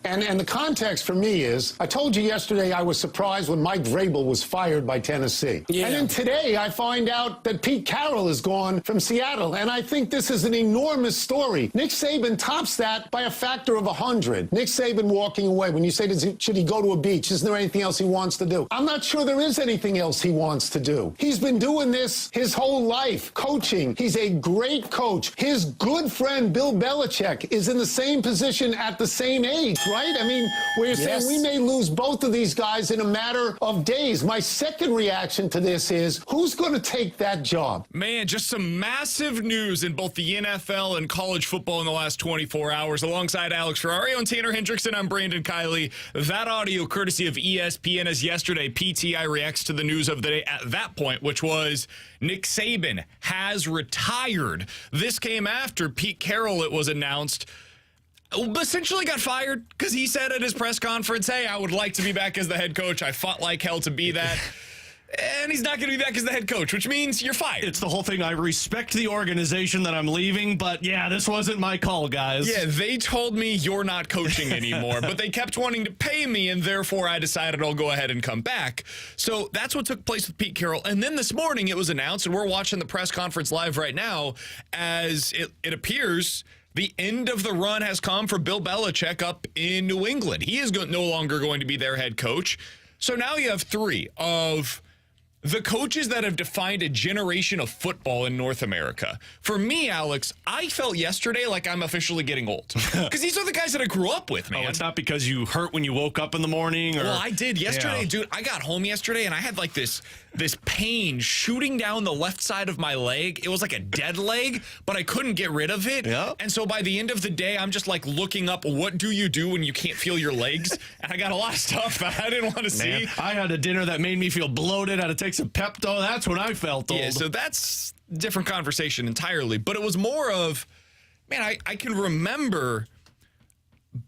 And the context for me is, I told you yesterday I was surprised when Mike Vrabel was fired by Tennessee. Yeah. And then today I find out that Pete Carroll is gone from Seattle. And I think this is an enormous story. Nick Saban tops that by a factor of 100. Nick Saban walking away. When you say, should he go to a beach? Isn't there anything else he wants to do? I'm not sure there is anything else he wants to do. He's been doing this his whole life, coaching. He's a great coach. His good friend Bill Belichick is in the same position at the same age, right? I mean, we're saying we may lose both of these guys in a matter of days. My second reaction to this is, who's going to take that job? Man, just some massive news in both the NFL and college football in the last 24 hours. Alongside Alex Ferrario and Tanner Hendrickson, I'm Brandon Kiley. That audio courtesy of ESPN, as yesterday PTI reacts to the news of the day at that point, which was Nick Saban has retired. This came after Pete Carroll, it was announced, essentially got fired because he said at his press conference, hey, I would like to be back as the head coach. I fought like hell to be that. And he's not going to be back as the head coach, which means you're fired. It's the whole thing. I respect the organization that I'm leaving, but yeah, this wasn't my call, guys. Yeah, they told me you're not coaching anymore, but they kept wanting to pay me, and therefore I decided I'll go ahead and come back. So that's what took place with Pete Carroll. And then this morning it was announced, and we're watching the press conference live right now, as it appears the end of the run has come for Bill Belichick up in New England. He is no longer going to be their head coach. So now you have three of the coaches that have defined a generation of football in North America. For me, Alex, I felt yesterday like I'm officially getting old. Because these are the guys that I grew up with, man. Oh, it's not because you hurt when you woke up in the morning? Or... Well, I did yesterday, dude. I got home yesterday, and I had like this pain shooting down the left side of my leg. It was like a dead leg, but I couldn't get rid of it. Yep. And so by the end of the day, I'm just like looking up, what do you do when you can't feel your legs? And I got a lot of stuff that I didn't want to see. I had a dinner that made me feel bloated. I had to take some Pepto. That's when I felt old. Yeah, so that's a different conversation entirely. But it was more of, man, I can remember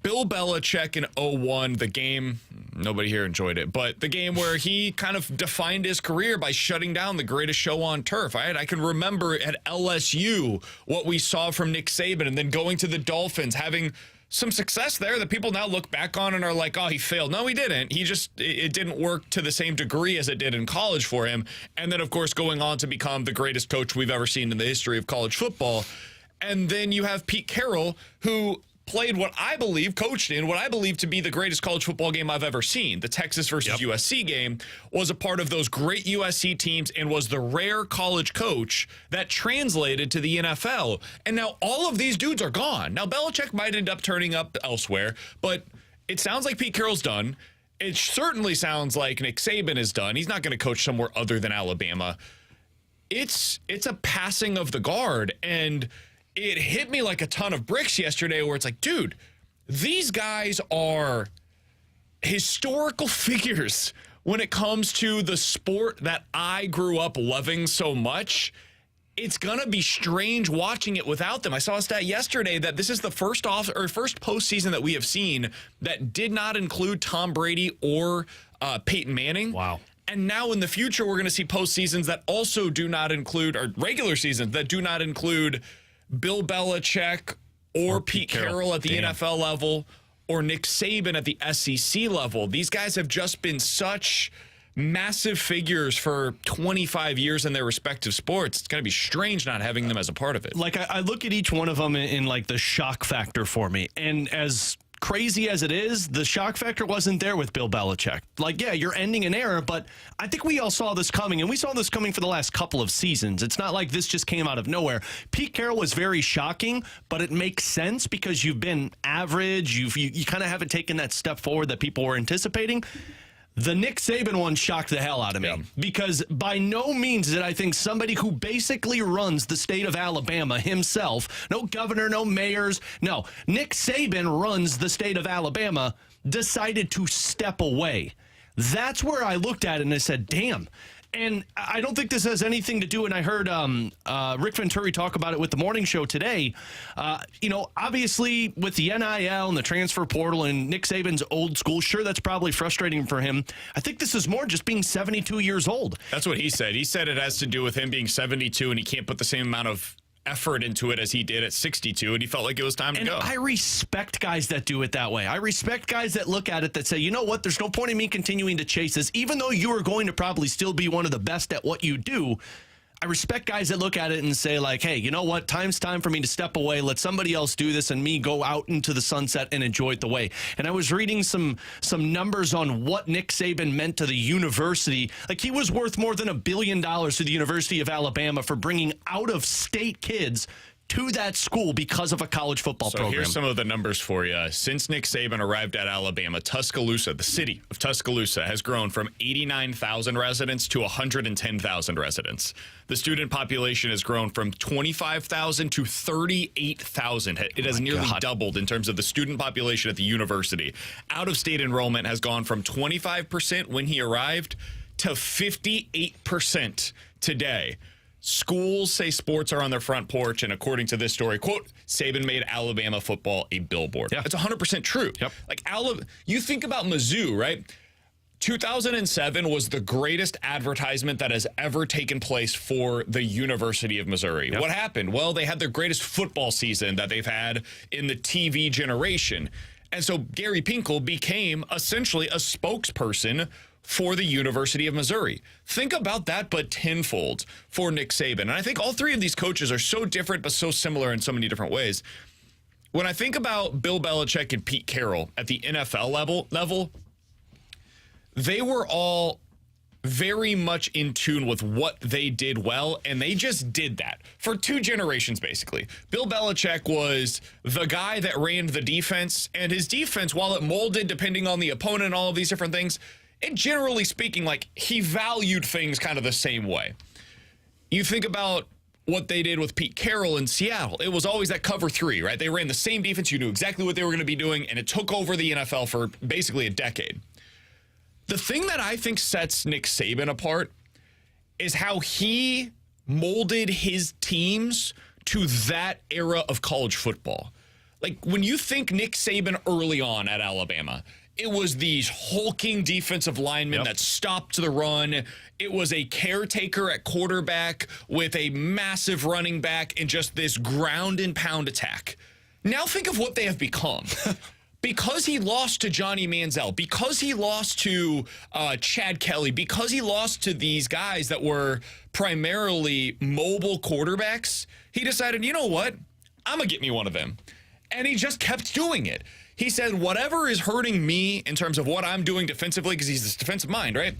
Bill Belichick in 2001, the game, nobody here enjoyed it, but the game where he kind of defined his career by shutting down the greatest show on turf. I can remember at LSU what we saw from Nick Saban, and then going to the Dolphins, having some success there that people now look back on and are like, oh, he failed. No, he didn't. It didn't work to the same degree as it did in college for him. And then, of course, going on to become the greatest coach we've ever seen in the history of college football. And then you have Pete Carroll, who played coached in what I believe to be the greatest college football game I've ever seen. The Texas versus USC game was a part of those great USC teams and was the rare college coach that translated to the NFL. And now all of these dudes are gone. Now Belichick might end up turning up elsewhere, but it sounds like Pete Carroll's done. It certainly sounds like Nick Saban is done. He's not going to coach somewhere other than Alabama. It's a passing of the guard, and it hit me like a ton of bricks yesterday where it's like, dude, these guys are historical figures when it comes to the sport that I grew up loving so much. It's going to be strange watching it without them. I saw a stat yesterday that this is the first postseason that we have seen that did not include Tom Brady or Peyton Manning. Wow. And now in the future, we're going to see postseasons that also do not include, or regular seasons that do not include Bill Belichick or Pete Carroll at the NFL level or Nick Saban at the SEC level. These guys have just been such massive figures for 25 years in their respective sports. It's going to be strange not having them as a part of it. Like, I look at each one of them in like the shock factor for me. And as crazy as it is, the shock factor wasn't there with Bill Belichick. Like, yeah, you're ending an era, but I think we all saw this coming, and we saw this coming for the last couple of seasons. It's not like this just came out of nowhere. Pete Carroll was very shocking, but it makes sense because you've been average. You kind of haven't taken that step forward that people were anticipating. The Nick Saban one shocked the hell out of me because by no means did I think somebody who basically runs the state of Alabama himself, no governor, no mayors, no, Nick Saban runs the state of Alabama, decided to step away. That's where I looked at it and I said, damn. And I don't think this has anything to do, and I heard Rick Venturi talk about it with the morning show today. Obviously with the NIL and the transfer portal and Nick Saban's old school, sure, that's probably frustrating for him. I think this is more just being 72 years old. That's what he said. He said it has to do with him being 72 and he can't put the same amount of effort into it as he did at 62, and he felt like it was time to go. I respect guys that do it that way. I respect guys that look at it that say, you know what, there's no point in me continuing to chase this, even though you are going to probably still be one of the best at what you do. I respect guys that look at it and say, like, hey, you know what? Time for me to step away. Let somebody else do this and me go out into the sunset and enjoy it the way. And I was reading some numbers on what Nick Saban meant to the university. Like, he was worth more than $1 billion to the University of Alabama for bringing out-of-state kids to that school because of a college football program. So here's some of the numbers for you. Since Nick Saban arrived at Alabama, Tuscaloosa, the city of Tuscaloosa, has grown from 89,000 residents to 110,000 residents. The student population has grown from 25,000 to 38,000. It has nearly doubled in terms of the student population at the university. Out-of-state enrollment has gone from 25% when he arrived to 58% today. Schools say sports are on their front porch, and according to this story, quote, Saban made Alabama football a billboard. Yeah. It's 100% true. Yep. Like, you think about Mizzou, right? 2007 was the greatest advertisement that has ever taken place for the University of Missouri. Yep. What happened? Well, they had their greatest football season that they've had in the TV generation. And so Gary Pinkel became essentially a spokesperson for the University of Missouri. Think about that, but tenfold for Nick Saban. And I think all three of these coaches are so different, but so similar in so many different ways. When I think about Bill Belichick and Pete Carroll at the NFL level, they were all very much in tune with what they did well, and they just did that for 2 generations, basically. Bill Belichick was the guy that ran the defense, and his defense, while it molded depending on the opponent and all of these different things, and generally speaking, like, he valued things kind of the same way. You think about what they did with Pete Carroll in Seattle. It was always that cover 3, right? They ran the same defense. You knew exactly what they were going to be doing, and it took over the NFL for basically a decade. The thing that I think sets Nick Saban apart is how he molded his teams to that era of college football. Like, when you think Nick Saban early on at Alabama, it was these hulking defensive linemen that stopped the run. It was a caretaker at quarterback with a massive running back and just this ground and pound attack. Now think of what they have become. Because he lost to Johnny Manziel, because he lost to Chad Kelly, because he lost to these guys that were primarily mobile quarterbacks, he decided, you know what? I'm going to get me one of them. And he just kept doing it. He said, whatever is hurting me in terms of what I'm doing defensively, because he's this defensive mind, right?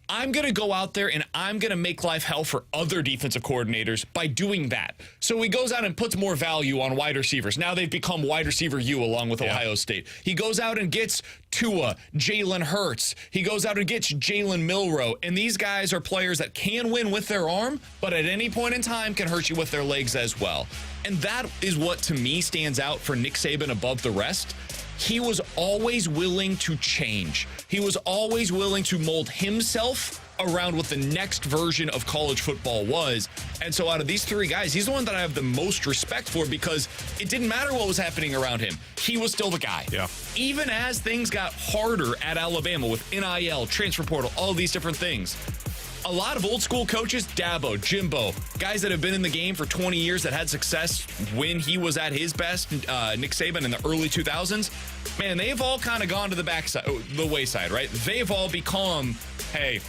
I'm going to go out there and I'm going to make life hell for other defensive coordinators by doing that. So he goes out and puts more value on wide receivers. Now they've become wide receiver U along with Ohio State. He goes out and gets Tua, Jalen Hurts. He goes out and gets Jalen Milroe. And these guys are players that can win with their arm, but at any point in time can hurt you with their legs as well. And that is what, to me, stands out for Nick Saban above the rest. He was always willing to change. He was always willing to mold himself around what the next version of college football was. And so out of these 3 guys, he's the one that I have the most respect for, because it didn't matter what was happening around him. He was still the guy. Yeah. Even as things got harder at Alabama with NIL, transfer portal, all these different things, a lot of old school coaches, Dabo, Jimbo, guys that have been in the game for 20 years that had success when he was at his best, Nick Saban in the early 2000s, man, they've all kind of gone to the wayside, right? They've all become, hey,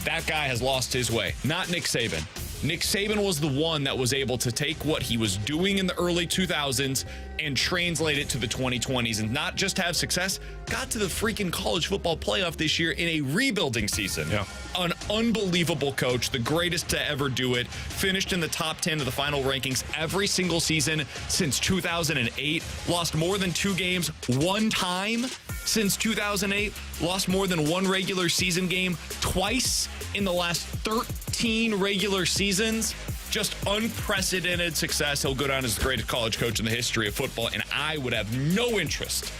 that guy has lost his way. Not Nick Saban. Nick Saban was the one that was able to take what he was doing in the early 2000s and translate it to the 2020s, and not just have success, got to the freaking college football playoff this year in a rebuilding season. Yeah. An unbelievable coach, the greatest to ever do it, finished in the top 10 of the final rankings every single season since 2008, lost more than 2 games one time since 2008, lost more than 1 regular season game twice in the last 13 regular seasons. Just unprecedented success. He'll go down as the greatest college coach in the history of football, and I would have no interest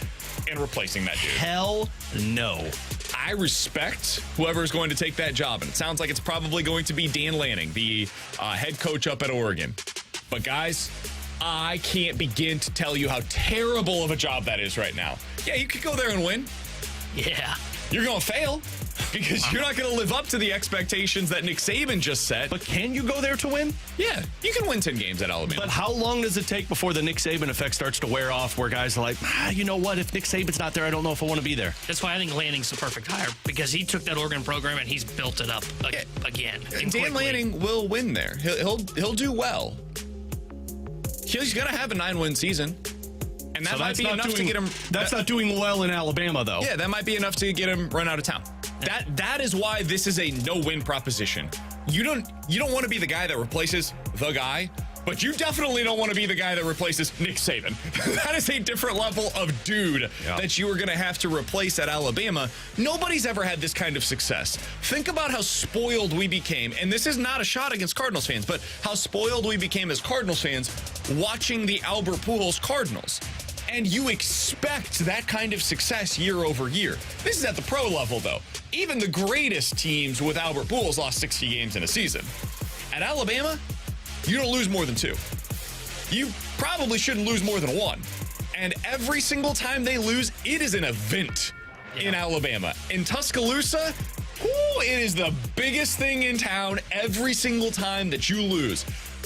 in replacing that dude. Hell no. I respect whoever is going to take that job, and it sounds like it's probably going to be Dan Lanning, the head coach up at Oregon. But guys, I can't begin to tell you how terrible of a job that is right now. Yeah, you could go there and win. Yeah. You're going to fail. because you're not going to live up to the expectations that Nick Saban just set. But can you go there to win? Yeah, you can win 10 games at Alabama. But how long does it take before the Nick Saban effect starts to wear off, where guys are like, you know what, if Nick Saban's not there, I don't know if I want to be there? That's why I think Lanning's the perfect hire, because he took that Oregon program and he's built it up again. Dan Lanning will win there. He'll do well. He's going to have a 9-win season. And that might be enough to get him. That's not doing well in Alabama, though. Yeah, that might be enough to get him run out of town. That is why this is a no-win proposition. You don't want to be the guy that replaces the guy, but you definitely don't want to be the guy that replaces Nick Saban. That is a different level of dude that you are going to have to replace at Alabama. Nobody's ever had this kind of success. Think about how spoiled we became, and this is not a shot against Cardinals fans, but how spoiled we became as Cardinals fans watching the Albert Pujols Cardinals. And you expect that kind of success year over year. This is at the pro level, though. Even the greatest teams with Albert Pujols lost 60 games in a season. At Alabama, you don't lose more than 2. You probably shouldn't lose more than 1. And every single time they lose, it is an event in Alabama. In Tuscaloosa, it is the biggest thing in town every single time that you lose.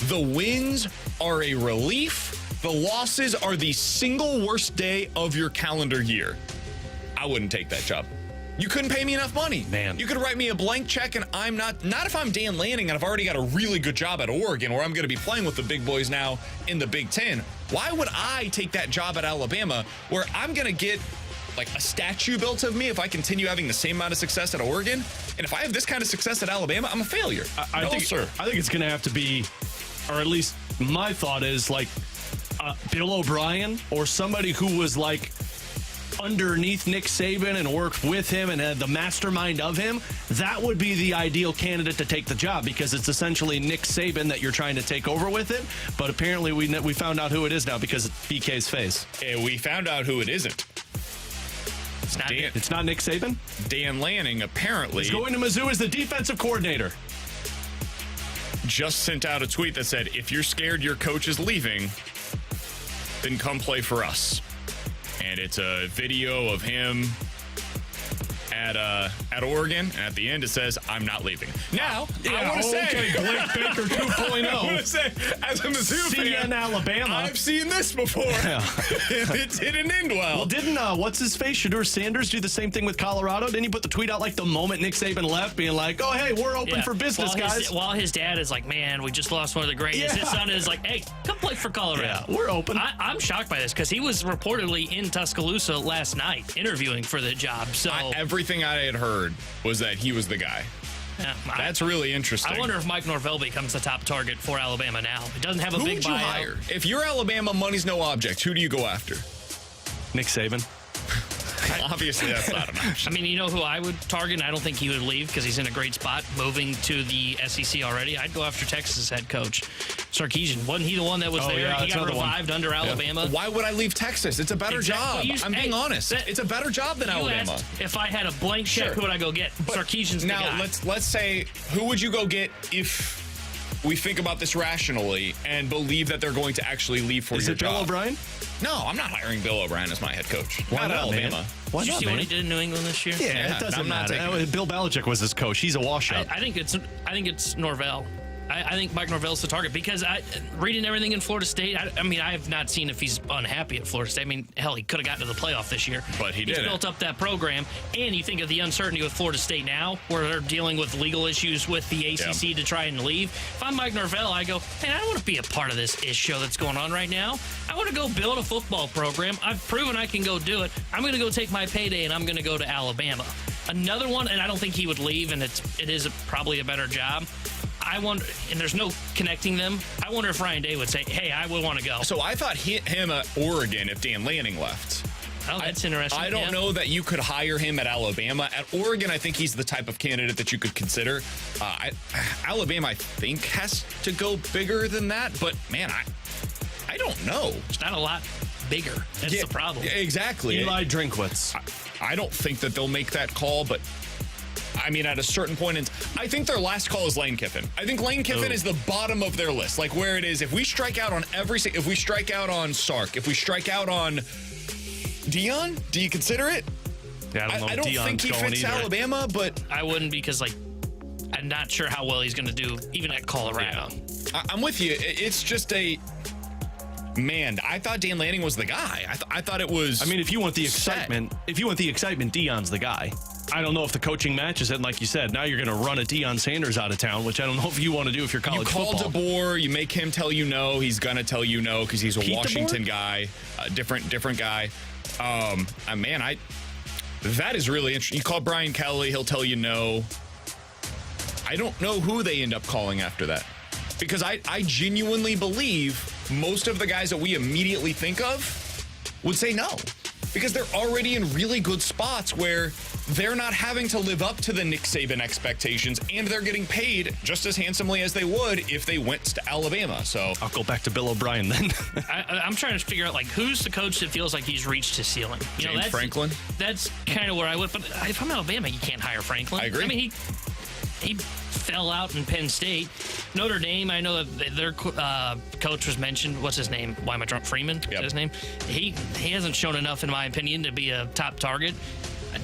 The wins are a relief. The losses are the single worst day of your calendar year. I wouldn't take that job. You couldn't pay me enough money. Man. You could write me a blank check and I'm not if I'm Dan Lanning and I've already got a really good job at Oregon where I'm going to be playing with the big boys now in the Big Ten. Why would I take that job at Alabama where I'm going to get like a statue built of me if I continue having the same amount of success at Oregon? And if I have this kind of success at Alabama, I'm a failure. I think it's going to have to be, or at least my thought is like, Bill O'Brien or somebody who was like underneath Nick Saban and worked with him and had the mastermind of him. That would be the ideal candidate to take the job, because it's essentially Nick Saban that you're trying to take over with it. But apparently we found out who it is now because it's BK's face. And we found out who it isn't. It's not Nick Saban? Dan Lanning apparently He's going to Mizzou as the defensive coordinator. Just sent out a tweet that said, if you're scared your coach is leaving, then come play for us. And it's a video of him at Oregon, and at the end it says, I'm not leaving. Now, I want to say, Blake Baker 2.0. I want to say, as a Mizzou fan, Alabama. I've seen this before. Yeah. It didn't end well. Well, didn't, what's his face, Shedeur Sanders do the same thing with Colorado? Didn't he put the tweet out like the moment Nick Saban left, being like, oh, hey, we're open for business, guys? While his dad is like, man, we just lost one of the greatest. His son is like, hey, come play for Colorado. Yeah, we're open. I'm shocked by this because he was reportedly in Tuscaloosa last night interviewing for the job. So everything I had heard was that he was the guy. Yeah, that's really interesting. I wonder if Mike Norvell becomes the top target for Alabama now. He doesn't have a big buyout. Hire? If you're Alabama, money's no object. Who do you go after? Nick Saban. Obviously, that's not an option. I mean, you know who I would target? I don't think he would leave because he's in a great spot moving to the SEC already. I'd go after Texas head coach Sarkisian. Wasn't he the one that was there? Yeah, he got revived under Alabama. Why would I leave Texas? It's a better job. I'm being honest. It's a better job than Alabama. If I had a blank check, who would I go get? Sarkisian's the guy. Now, let's say, who would you go get if we think about this rationally and believe that they're going to actually leave for your job? Is it Bill O'Brien? No, I'm not hiring Bill O'Brien as my head coach. Why not, Alabama. Man? Did you see what he did in New England this year? Yeah, it doesn't matter. Bill Belichick was his coach. He's a washout. I think it's Norvell. I think Mike Norvell's the target because reading everything in Florida State, I mean, I have not seen if he's unhappy at Florida State. I mean, hell, he could have gotten to the playoff this year. But he didn't. He's built up that program. And you think of the uncertainty with Florida State now, where they're dealing with legal issues with the ACC to try and leave. If I'm Mike Norvell, I go, man, I don't want to be a part of this show that's going on right now. I want to go build a football program. I've proven I can go do it. I'm going to go take my payday, and I'm going to go to Alabama. Another one, and I don't think he would leave, and it is probably a better job. I wonder, and there's no connecting them. I wonder if Ryan Day would say, hey, I would want to go. So I thought him at Oregon if Dan Lanning left. Oh, that's interesting. I don't know that you could hire him at Alabama. At Oregon, I think he's the type of candidate that you could consider. Alabama, I think, has to go bigger than that. But, man, I don't know. It's not a lot bigger. That's the problem. Exactly. Eli Drinkwitz. I don't think that they'll make that call, but I mean, at a certain point, I think their last call is Lane Kiffin. I think Lane Kiffin is the bottom of their list, like where it is. If we strike out on if we strike out on Sark, if we strike out on Dion, do you consider it? Yeah, I don't know. I don't Deion's think he going fits either. Alabama, but I wouldn't because, like, I'm not sure how well he's going to do even at Colorado. I'm with you. It's just man, I thought Dan Lanning was the guy. I thought it was. I mean, if you want the set. excitement, Deion's the guy. I don't know if the coaching matches it. And like you said, now you're going to run a Deion Sanders out of town, which I don't know if you want to do if you're college football. You call football. DeBoer, you make him tell you no. He's going to tell you no because he's a Pete Washington DeBoer? guy, different guy. Man, that is really interesting. You call Brian Kelly, he'll tell you no. I don't know who they end up calling after that. Because I genuinely believe most of the guys that we immediately think of would say no. Because they're already in really good spots where they're not having to live up to the Nick Saban expectations, and they're getting paid just as handsomely as they would if they went to Alabama. So I'll go back to Bill O'Brien then. I'm trying to figure out, like, who's the coach that feels like he's reached his ceiling. James Franklin? That's kind of where I would. But if I'm Alabama, you can't hire Franklin. I agree. I mean, he fell out in Penn State. Notre Dame, I know that their coach was mentioned. What's his name? Why am I drunk? Freeman? Yep. Is his name? He hasn't shown enough, in my opinion, to be a top target.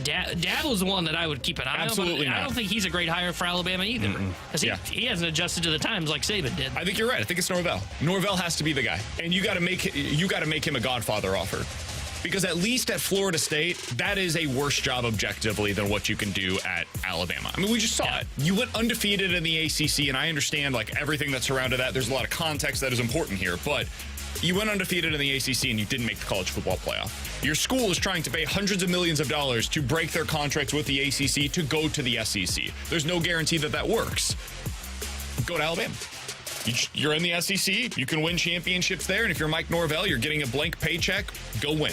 Dabo's the one that I would keep an eye Absolutely on. not. I don't think he's a great hire for Alabama either. Because he hasn't adjusted to the times like Saban did. I think you're right. I think it's Norvell. Norvell has to be the guy, and you got to make him a Godfather offer, because at least at Florida State, that is a worse job objectively than what you can do at Alabama. I mean, we just saw it. You went undefeated in the ACC, and I understand like everything that surrounded that. There's a lot of context that is important here, but you went undefeated in the ACC and you didn't make the college football playoff. Your school is trying to pay hundreds of millions of dollars to break their contracts with the ACC to go to the SEC. There's no guarantee that works. Go to Alabama. You're in the SEC. You can win championships there. And if you're Mike Norvell, you're getting a blank paycheck. Go win.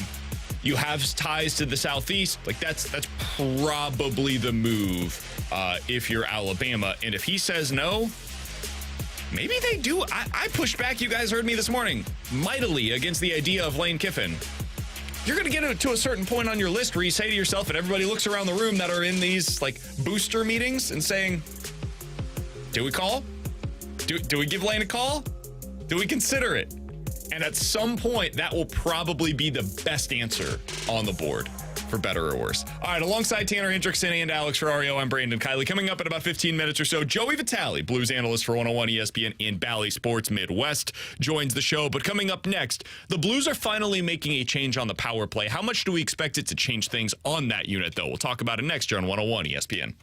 You have ties to the Southeast. Like that's probably the move if you're Alabama. And if he says no, maybe they do. I pushed back. You guys heard me this morning mightily against the idea of Lane Kiffin. You're going to get to a certain point on your list where you say to yourself, and everybody looks around the room that are in these like booster meetings and saying, do we call? Do we give Lane a call? Do we consider it? And at some point, that will probably be the best answer on the board, for better or worse. All right, alongside Tanner Hendrickson and Alex Ferrario, I'm Brandon Kiley. Coming up in about 15 minutes or so, Joey Vitale, Blues analyst for 101 ESPN in Bally Sports Midwest, joins the show. But coming up next, the Blues are finally making a change on the power play. How much do we expect it to change things on that unit, though? We'll talk about it next year on 101 ESPN.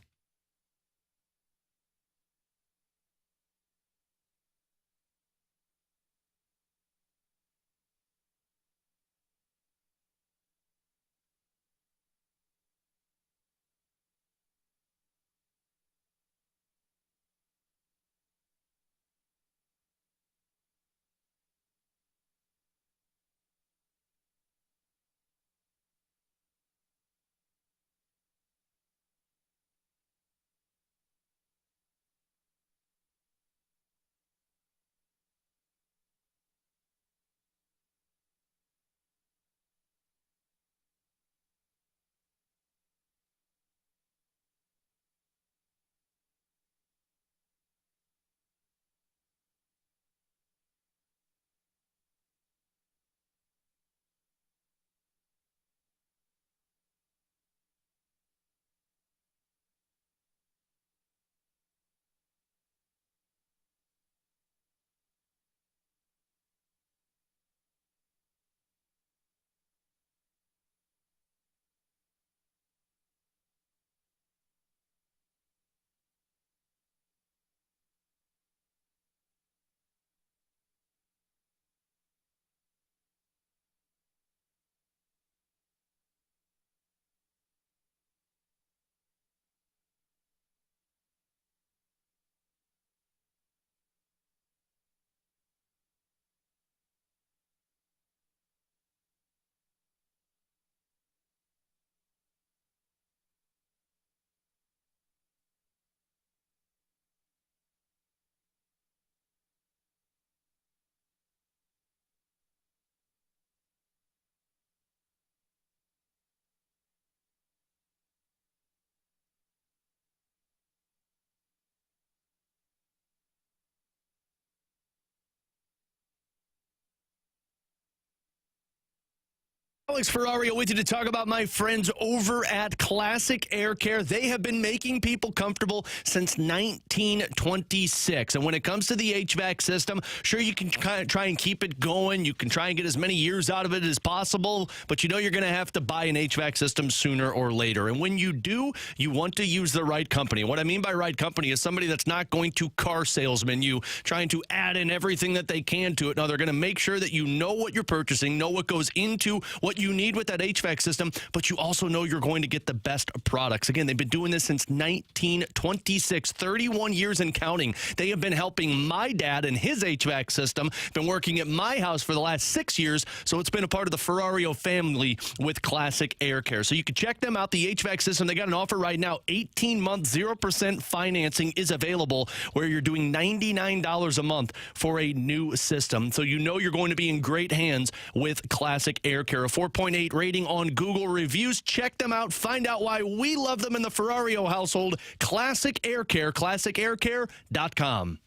Alex Ferrario with you to talk about my friends over at Classic Air Care. They have been making people comfortable since 1926. And when it comes to the HVAC system, sure, you can try and keep it going. You can try and get as many years out of it as possible, but you know you're going to have to buy an HVAC system sooner or later. And when you do, you want to use the right company. What I mean by right company is somebody that's not going to car salesman you, trying to add in everything that they can to it. No, they're going to make sure that you know what you're purchasing, know what goes into what you need with that HVAC system, but you also know you're going to get the best products. Again, they've been doing this since 1926, 31 years and counting. They have been helping my dad and his HVAC system, been working at my house for the last 6 years, so it's been a part of the Ferrario family with Classic Air Care. So you can check them out, the HVAC system. They got an offer right now. 18-month, 0% financing is available where you're doing $99 a month for a new system. So you know you're going to be in great hands with Classic Air Care. A 4.8 rating on Google reviews. Check them out. Find out why we love them in the Ferrario household. Classic Air Care, classicaircare.com.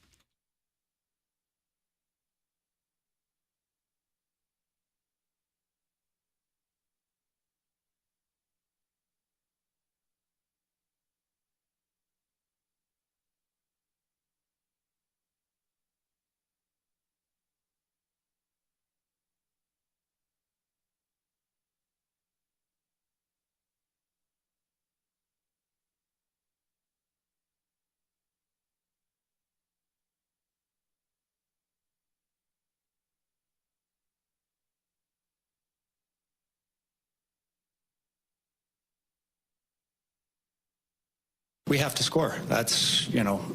We have to score. That's,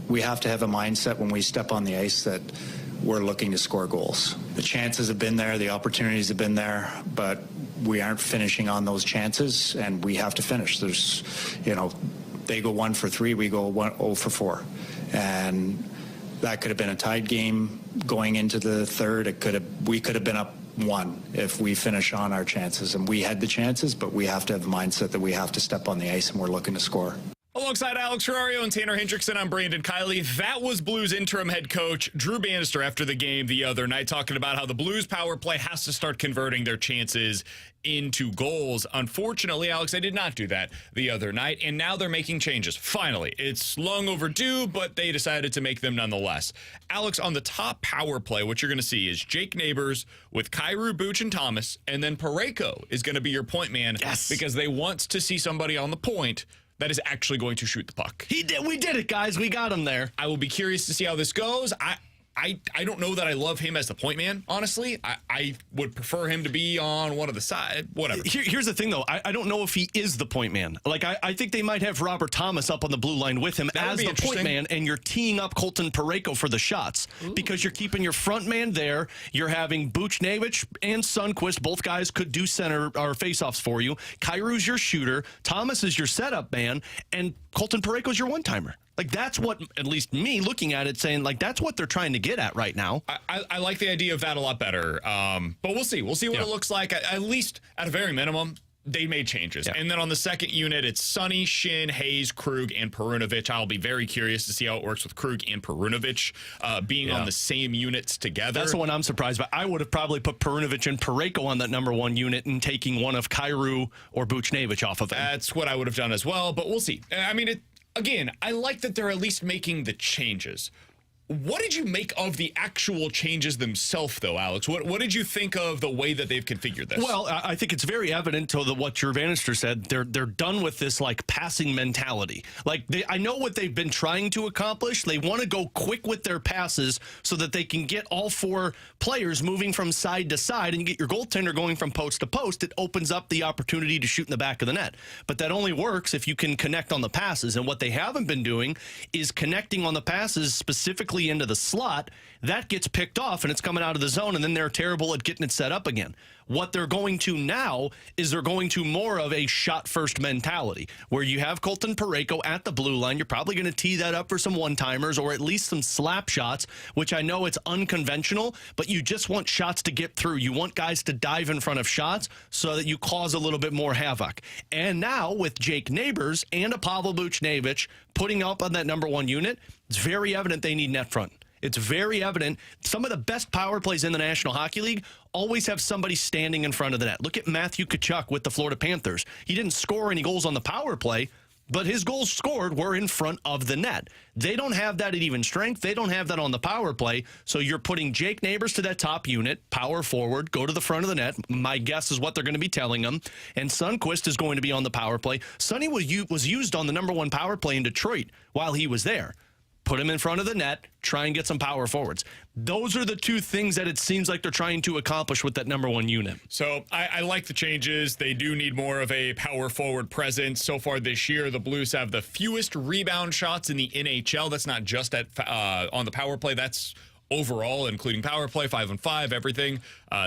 we have to have a mindset when we step on the ice that we're looking to score goals. The chances have been there, the opportunities have been there, but we aren't finishing on those chances, and we have to finish. There's, they go 1 for 3, we go 0 for 4. And that could have been a tied game going into the third. We could have been up 1 if we finish on our chances. And we had the chances, but we have to have a mindset that we have to step on the ice and we're looking to score. Alongside Alex Ferrario and Tanner Hendrickson, I'm Brandon Kiley. That was Blues interim head coach Drew Bannister after the game the other night, talking about how the Blues power play has to start converting their chances into goals. Unfortunately, Alex, they did not do that the other night, and now they're making changes. Finally, it's long overdue, but they decided to make them nonetheless. Alex, on the top power play, what you're going to see is Jake Neighbors with Kyrou, Buch, and Thomas, and then Parayko is going to be your point man. Yes. Because they want to see somebody on the point that is actually going to shoot the puck. We did it, guys. We got him there. I will be curious to see how this goes. I don't know that I love him as the point man, honestly. I would prefer him to be on one of the side, whatever. Here's the thing, though. I don't know if he is the point man. Like, I think they might have Robert Thomas up on the blue line with him as the point man, and you're teeing up Colton Parayko for the shots. Ooh. Because you're keeping your front man there. You're having Buchnevich and Sundqvist. Both guys could do center or faceoffs for you. Kyrou's your shooter. Thomas is your setup man. And Colton Parayko's your one-timer. Like, that's what, at least me looking at it, saying, like, that's what they're trying to get at right now. I like the idea of that a lot better. But we'll see. We'll see what it looks like. At least, at a very minimum, they made changes. Yeah. And then on the second unit, it's Sonny, Shin, Hayes, Krug, and Perunovic. I'll be very curious to see how it works with Krug and Perunovic being on the same units together. That's the one I'm surprised by. I would have probably put Perunovic and Parayko on that number 1 unit and taking one of Kyrou or Buchnevich off of them. That's what I would have done as well, but we'll see. I mean, again, I like that they're at least making the changes. What did you make of the actual changes themselves, though, Alex? What did you think of the way that they've configured this? Well, I think it's very evident to what Drew Bannister said. They're done with this, like, passing mentality. Like, I know what they've been trying to accomplish. They want to go quick with their passes so that they can get all 4 players moving from side to side and get your goaltender going from post to post. It opens up the opportunity to shoot in the back of the net. But that only works if you can connect on the passes. And what they haven't been doing is connecting on the passes specifically into the slot. That gets picked off and it's coming out of the zone, and then they're terrible at getting it set up again. What they're going to now is they're going to more of a shot-first mentality, where you have Colton Parayko at the blue line. You're probably going to tee that up for some one-timers or at least some slap shots, which I know it's unconventional, but you just want shots to get through. You want guys to dive in front of shots so that you cause a little bit more havoc. And now with Jake Neighbors and a Pavel Buchnevich putting up on that number 1 unit, it's very evident they need net front. It's very evident. Some of the best power plays in the National Hockey League always have somebody standing in front of the net. Look at Matthew Tkachuk with the Florida Panthers. He didn't score any goals on the power play, but his goals scored were in front of the net. They don't have that at even strength. They don't have that on the power play. So you're putting Jake Neighbors to that top unit, power forward, go to the front of the net. My guess is what they're going to be telling him. And Sundqvist is going to be on the power play. Sonny was used on the number one power play in Detroit while he was there. Put him in front of the net, try and get some power forwards. Those are the two things that it seems like they're trying to accomplish with that number one unit. So I like the changes. They do need more of a power forward presence. So far this year, the Blues have the fewest rebound shots in the NHL. That's not just at on the power play. That's overall, including power play, 5-on-5, everything.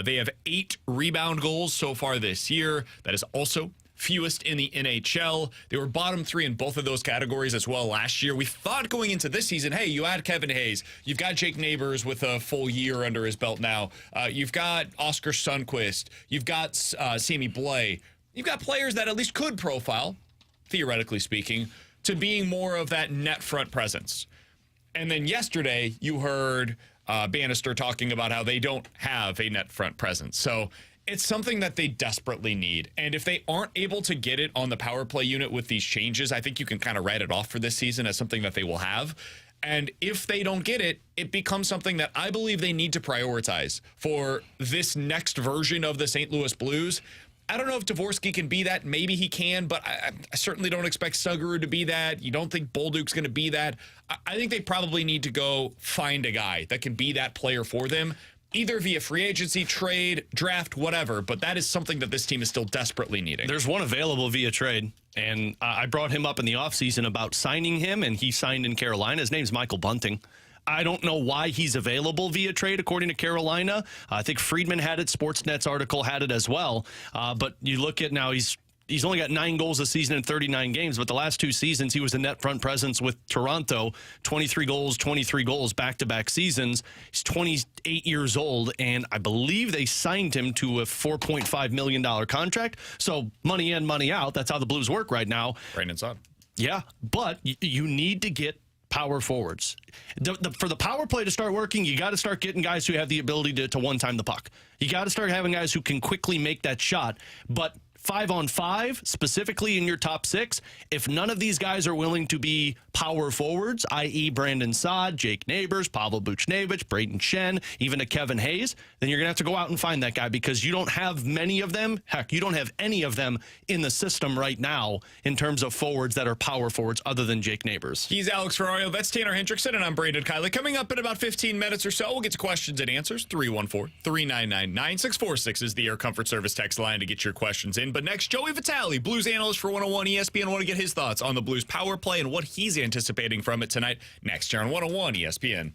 They have 8 rebound goals so far this year. That is also fewest in the NHL. They were bottom 3 in both of those categories as well last year. We thought going into this season, hey, you add Kevin Hayes. You've got Jake Neighbors with a full year under his belt now. You've got Oscar Sundqvist. You've got Sammy Blais. You've got players that at least could profile, theoretically speaking, to being more of that net front presence. And then yesterday, you heard Bannister talking about how they don't have a net front presence. So it's something that they desperately need. And if they aren't able to get it on the power play unit with these changes, I think you can kind of write it off for this season as something that they will have. And if they don't get it, it becomes something that I believe they need to prioritize for this next version of the St. Louis Blues. I don't know if Dvorsky can be that. Maybe he can, but I certainly don't expect Snuggerud to be that. You don't think Bolduc's going to be that. I think they probably need to go find a guy that can be that player for them, either via free agency, trade, draft, whatever. But that is something that this team is still desperately needing. There's one available via trade, and I brought him up in the offseason about signing him, and he signed in Carolina. His name's Michael Bunting. I don't know why he's available via trade, according to Carolina. I think Friedman had it. Sportsnet's article had it as well. But you look at now, He's only got 9 goals a season in 39 games, but the last 2 seasons he was a net front presence with Toronto, 23 goals back-to-back seasons. He's 28 years old, and I believe they signed him to a $4.5 million contract. So money in, money out. That's how the Blues work right now. Right inside. Yeah, but you need to get power forwards. For the power play to start working, you got to start getting guys who have the ability to one-time the puck. You got to start having guys who can quickly make that shot, but 5-on-5, specifically in your top 6, if none of these guys are willing to be power forwards, i.e. Brandon Saad, Jake Neighbors, Pavel Buchnevich, Braden Shen, even a Kevin Hayes, then you're going to have to go out and find that guy because you don't have many of them. Heck, you don't have any of them in the system right now in terms of forwards that are power forwards other than Jake Neighbors. He's Alex Ferrario. That's Tanner Hendrickson, and I'm Braden Kiley. Coming up in about 15 minutes or so, we'll get to questions and answers. 314-399-9646 is the Air Comfort Service text line to get your questions in. But next, Joey Vitale, Blues analyst for 101 ESPN. Want to get his thoughts on the Blues power play and what he's anticipating from it tonight. Next here on 101 ESPN.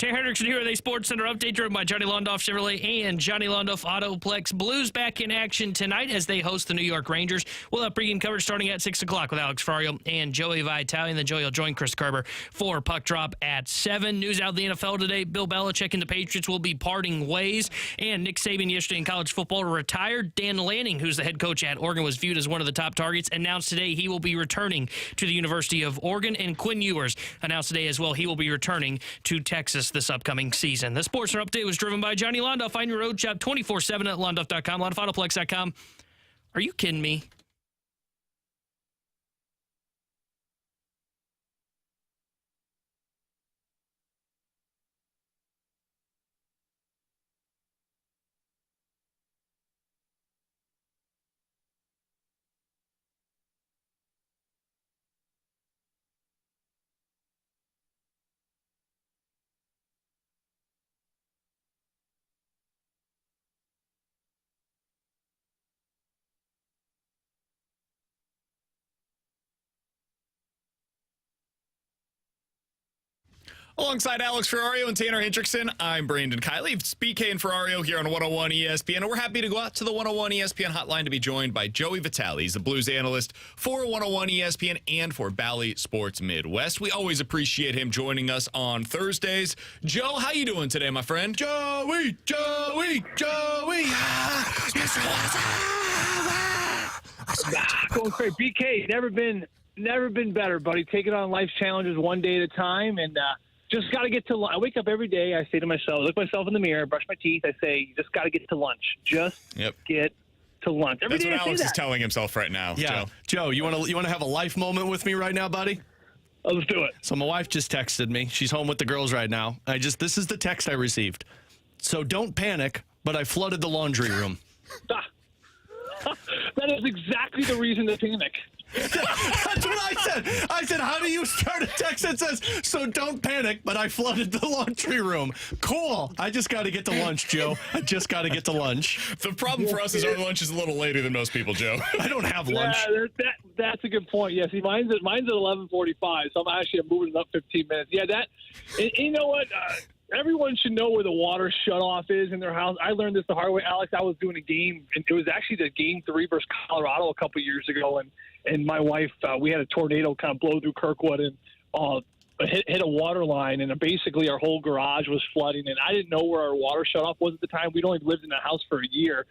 Terry Hendrickson here with a Sports Center update driven by Johnny Londoff Chevrolet and Johnny Londoff Autoplex. Blues back in action tonight as they host the New York Rangers. We'll have pregame coverage starting at 6 o'clock with Alex Ferrario and Joey Vitale. And then Joey will join Chris Kerber for Puck Drop at 7. News out of the NFL today. Bill Belichick and the Patriots will be parting ways. And Nick Saban yesterday in college football retired. Dan Lanning, who's the head coach at Oregon, was viewed as one of the top targets. Announced today he will be returning to the University of Oregon. And Quinn Ewers announced today as well he will be returning to Texas this upcoming season. The Sports Center update was driven by Johnny Londoff. Find your road shop 24/7 at londoff.com, londoffAutoplex.com. Are you kidding me? Alongside Alex Ferrario and Tanner Hendrickson, I'm Brandon Kiley. It's BK and Ferrario here on 101 ESPN, and we're happy to go out to the 101 ESPN hotline to be joined by Joey Vitale. He's the Blues analyst for 101 ESPN and for Bally Sports Midwest. We always appreciate him joining us on Thursdays. Joe, how you doing today, my friend? Joey. Going great. BK, never been better, buddy. Taking on life's challenges one day at a time, and just got to get to lunch. I wake up every day. I say to myself, look myself in the mirror, brush my teeth. I say, you just got to get to lunch. Just get to lunch. Every That's day what I say Alex that. is telling himself right now. Yeah. Joe, you want to have a life moment with me right now, buddy? Let's do it. So my wife just texted me. She's home with the girls right now. This is the text I received. So don't panic, but I flooded the laundry room. That is exactly the reason to panic. That's what I said. I said, how do you start a text that says, so don't panic, but I flooded the laundry room? Cool. I just got to get to lunch, Joe. I just got to get to lunch. The problem for us is our lunch is a little later than most people, Joe. I don't have lunch. Yeah, that's a good point. Yeah, see, mine's at 11:45, so I'm moving it up 15 minutes. Yeah, and you know what? Everyone should know where the water shutoff is in their house. I learned this the hard way, Alex. I was doing a game, and it was actually the Game 3 versus Colorado a couple years ago, and my wife, we had a tornado kind of blow through Kirkwood and hit a water line, and basically our whole garage was flooding, and I didn't know where our water shutoff was at the time. We'd only lived in the house for a year.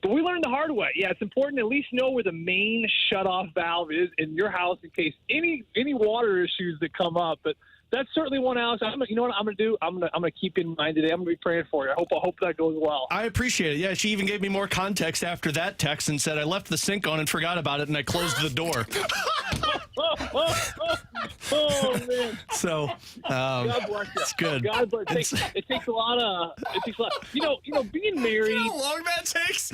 But we learned the hard way. Yeah, it's important to at least know where the main shutoff valve is in your house in case any water issues that come up. But that's certainly one, Alex. You know what I'm going to do? I'm going to keep in mind today. I'm going to be praying for you. I hope that goes well. I appreciate it. Yeah, she even gave me more context after that text and said I left the sink on and forgot about it, and I closed the door. Oh man! So God bless you. it's good. God bless. It takes a lot of. You know, being married. You know how long that takes?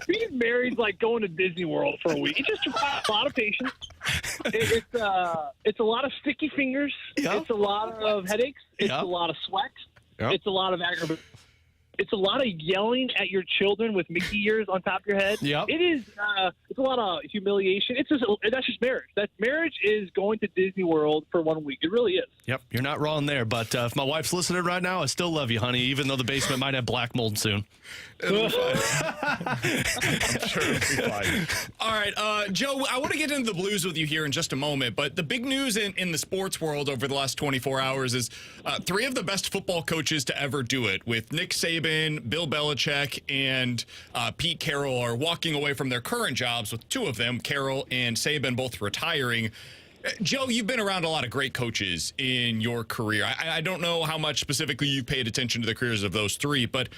Being married is like going to Disney World for a week. It just requires a lot of patience. It's a lot of sticky fingers. Yep. It's a lot of headaches. It's Yep. a lot of sweat. Yep. It's a lot of aggravation. It's a lot of yelling at your children with Mickey ears on top of your head. Yep. It is. It's a lot of humiliation. That's just marriage. Marriage is going to Disney World for 1 week. It really is. Yep, you're not wrong there. But if my wife's listening right now, I still love you, honey, even though the basement might have black mold soon. It'll be fine. I'm sure it'll be fine. All right, Joe, I want to get into the Blues with you here in just a moment, but the big news in the sports world over the last 24 hours is 3 of the best football coaches to ever do it, with Nick Saban, Bill Belichick, and Pete Carroll are walking away from their current jobs, with 2 of them, Carroll and Saban, both retiring. Joe, you've been around a lot of great coaches in your career. I don't know how much specifically you paid attention to the careers of those 3, but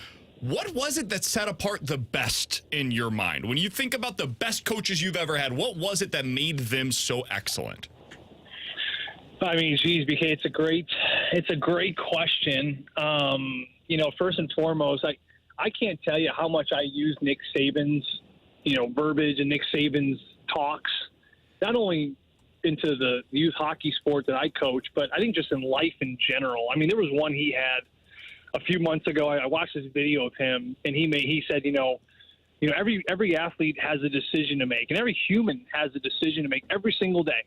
what was it that set apart the best in your mind? When you think about the best coaches you've ever had, what was it that made them so excellent? I mean, geez, BK, it's a great question. First and foremost, I can't tell you how much I use Nick Saban's, verbiage and Nick Saban's talks, not only into the youth hockey sport that I coach, but I think just in life in general. I mean, there was one he had a few months ago. I watched this video of him, and he said, every athlete has a decision to make, and every human has a decision to make every single day.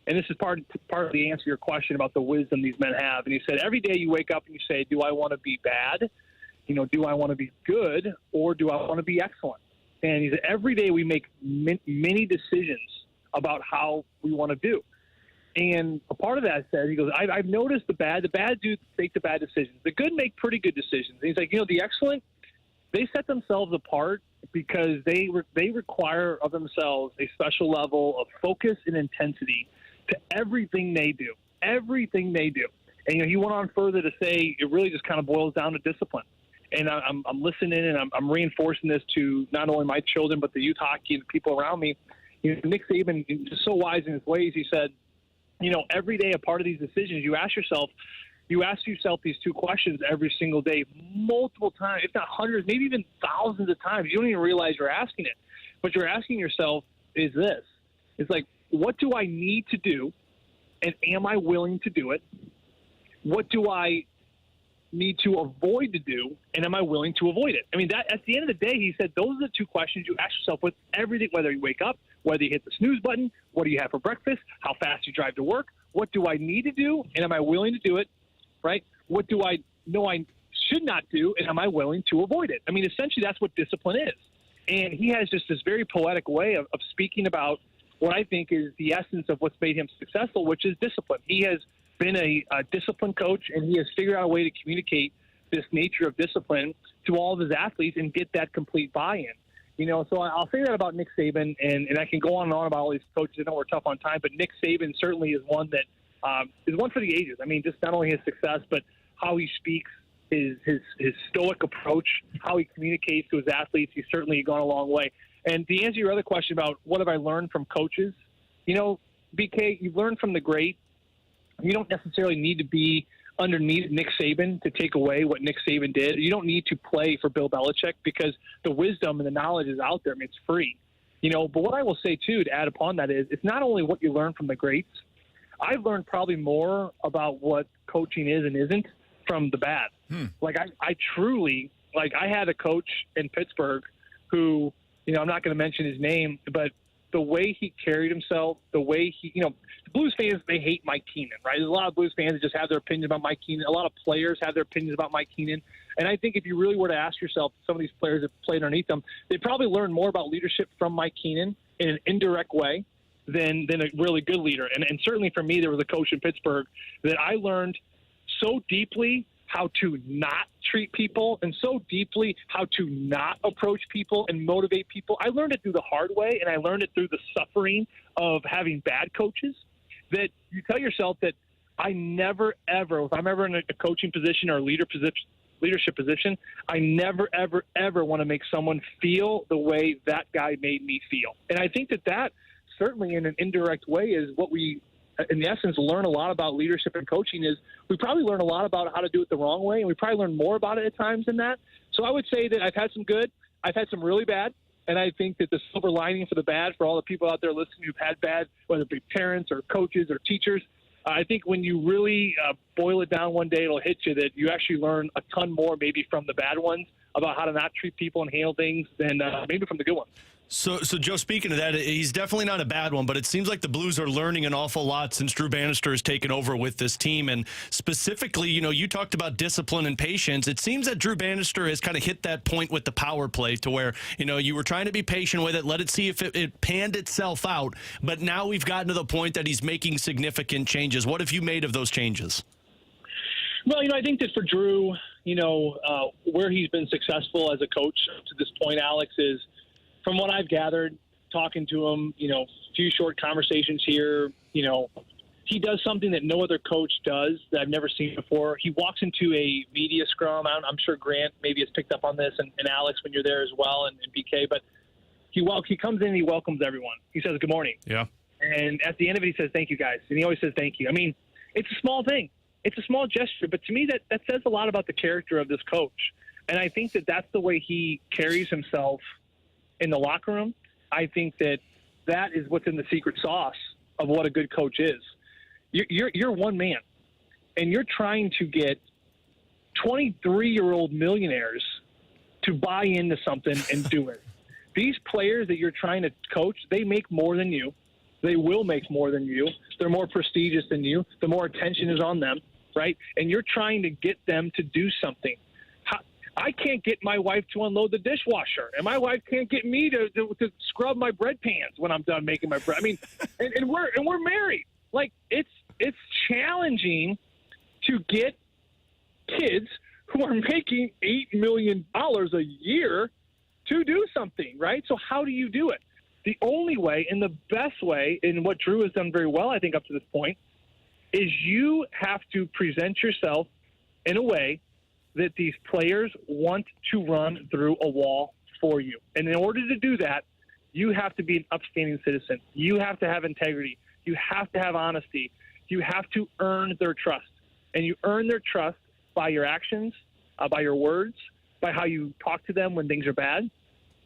and this is partly the answer to your question about the wisdom these men have. And he said, every day you wake up and you say, do I want to be bad? Do I want to be good, or do I want to be excellent? And he said, every day we make many decisions about how we want to do. And a part of that says, he goes, I've noticed the bad dudes make the bad decisions. The good make pretty good decisions. And he's like, the excellent, they set themselves apart because they require of themselves a special level of focus and intensity to everything they do. Everything they do. And he went on further to say it really just kind of boils down to discipline. And I'm listening, and I'm reinforcing this to not only my children but the youth hockey and the people around me. Nick Saban is so wise in his ways. He said, every day a part of these decisions, you ask yourself these two questions every single day, multiple times, if not hundreds, maybe even thousands of times. You don't even realize you're asking it. But you're asking yourself is this. It's like, what do I need to do, and am I willing to do it? What do I need to avoid to do, and am I willing to avoid it? I mean, that at the end of the day, he said, those are the two questions you ask yourself with everything, whether you wake up, whether you hit the snooze button, what do you have for breakfast, how fast you drive to work, what do I need to do, and am I willing to do it, right? What do I know I should not do, and am I willing to avoid it? I mean, essentially, that's what discipline is. And he has just this very poetic way of speaking about what I think is the essence of what's made him successful, which is discipline. He has been a discipline coach, and he has figured out a way to communicate this nature of discipline to all of his athletes and get that complete buy-in. So I'll say that about Nick Saban, and I can go on and on about all these coaches. I know we're tough on time, but Nick Saban certainly is one that is one for the ages. I mean, just not only his success, but how he speaks, his stoic approach, how he communicates to his athletes. He's certainly gone a long way. And to answer your other question about what have I learned from coaches, BK, you've learned from the great. You don't necessarily need to be underneath Nick Saban to take away what Nick Saban did. You don't need to play for Bill Belichick because the wisdom and the knowledge is out there. I mean, it's free. But what I will say, too, to add upon that is it's not only what you learn from the greats. I've learned probably more about what coaching is and isn't from the bad. Like, I truly – like, I had a coach in Pittsburgh who, I'm not going to mention his name, but the way he carried himself, the way he, the Blues fans, they hate Mike Keenan, right? There's a lot of Blues fans that just have their opinion about Mike Keenan. A lot of players have their opinions about Mike Keenan. And I think if you really were to ask yourself, some of these players that played underneath them, they probably learned more about leadership from Mike Keenan in an indirect way than a really good leader. And certainly for me, there was a coach in Pittsburgh that I learned so deeply how to not treat people and so deeply how to not approach people and motivate people. I learned it through the hard way, and I learned it through the suffering of having bad coaches, that you tell yourself that I never, ever, if I'm ever in a coaching position or a leadership position, I never, ever, ever want to make someone feel the way that guy made me feel. And I think that certainly in an indirect way is what we, in essence, learn a lot about leadership and coaching. Is we probably learn a lot about how to do it the wrong way, and we probably learn more about it at times than that. So I would say that I've had some good, I've had some really bad, and I think that the silver lining for the bad, for all the people out there listening who've had bad, whether it be parents or coaches or teachers, I think when you really boil it down one day, it'll hit you that you actually learn a ton more maybe from the bad ones about how to not treat people and handle things than maybe from the good ones. So, Joe, speaking of that, he's definitely not a bad one, but it seems like the Blues are learning an awful lot since Drew Bannister has taken over with this team. And specifically, you talked about discipline and patience. It seems that Drew Bannister has kind of hit that point with the power play to where, you were trying to be patient with it, let it see if it panned itself out. But now we've gotten to the point that he's making significant changes. What have you made of those changes? Well, I think that for Drew, where he's been successful as a coach to this point, Alex, is from what I've gathered, talking to him, a few short conversations here, he does something that no other coach does that I've never seen before. He walks into a media scrum. I'm sure Grant maybe has picked up on this, and Alex when you're there as well, and BK. But he comes in and he welcomes everyone. He says, good morning. Yeah. And at the end of it, he says, thank you, guys. And he always says thank you. I mean, it's a small thing. It's a small gesture. But to me, that says a lot about the character of this coach. And I think that that's the way he carries himself in the locker room. I think that is what's in the secret sauce of what a good coach is. You're one man, and you're trying to get 23-year-old millionaires to buy into something and do it. These players that you're trying to coach, they make more than you. They will make more than you. they're more prestigious than you, the more attention is on them, right? And you're trying to get them to do something. I can't get my wife to unload the dishwasher, and my wife can't get me to scrub my bread pans when I'm done making my bread. I mean, and we're married. Like, it's challenging to get kids who are making $8 million a year to do something, right? So how do you do it? The only way and the best way, and what Drew has done very well, I think, up to this point, is you have to present yourself in a way that these players want to run through a wall for you. And in order to do that, you have to be an upstanding citizen. You have to have integrity. You have to have honesty. You have to earn their trust. And you earn their trust by your actions, by your words, by how you talk to them when things are bad,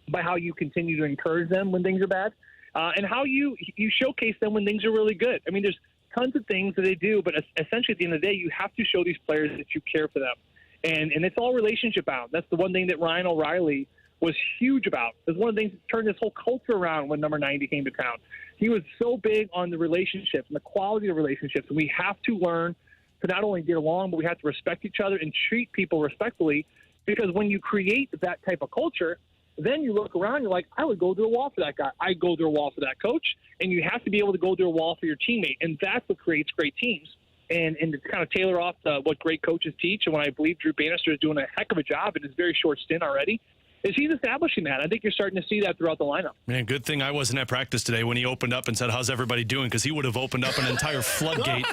by how you continue to encourage them when things are bad, and how you showcase them when things are really good. I mean, there's tons of things that they do, but essentially at the end of the day, you have to show these players that you care for them. And it's all relationship bound. That's the one thing that Ryan O'Reilly was huge about. It's one of the things that turned this whole culture around when number 90 came to town. He was so big on the relationships and the quality of relationships. And we have to learn to not only get along, but we have to respect each other and treat people respectfully, because when you create that type of culture, then you look around, you're like, I would go through a wall for that guy. I'd go through a wall for that coach. And you have to be able to go through a wall for your teammate. And that's what creates great teams. And to kind of tailor off what great coaches teach, and what I believe Drew Bannister is doing a heck of a job in his very short stint already, is he's establishing that. I think you're starting to see that throughout the lineup. Man, good thing I wasn't at practice today when he opened up and said, how's everybody doing? Because he would have opened up an entire floodgate.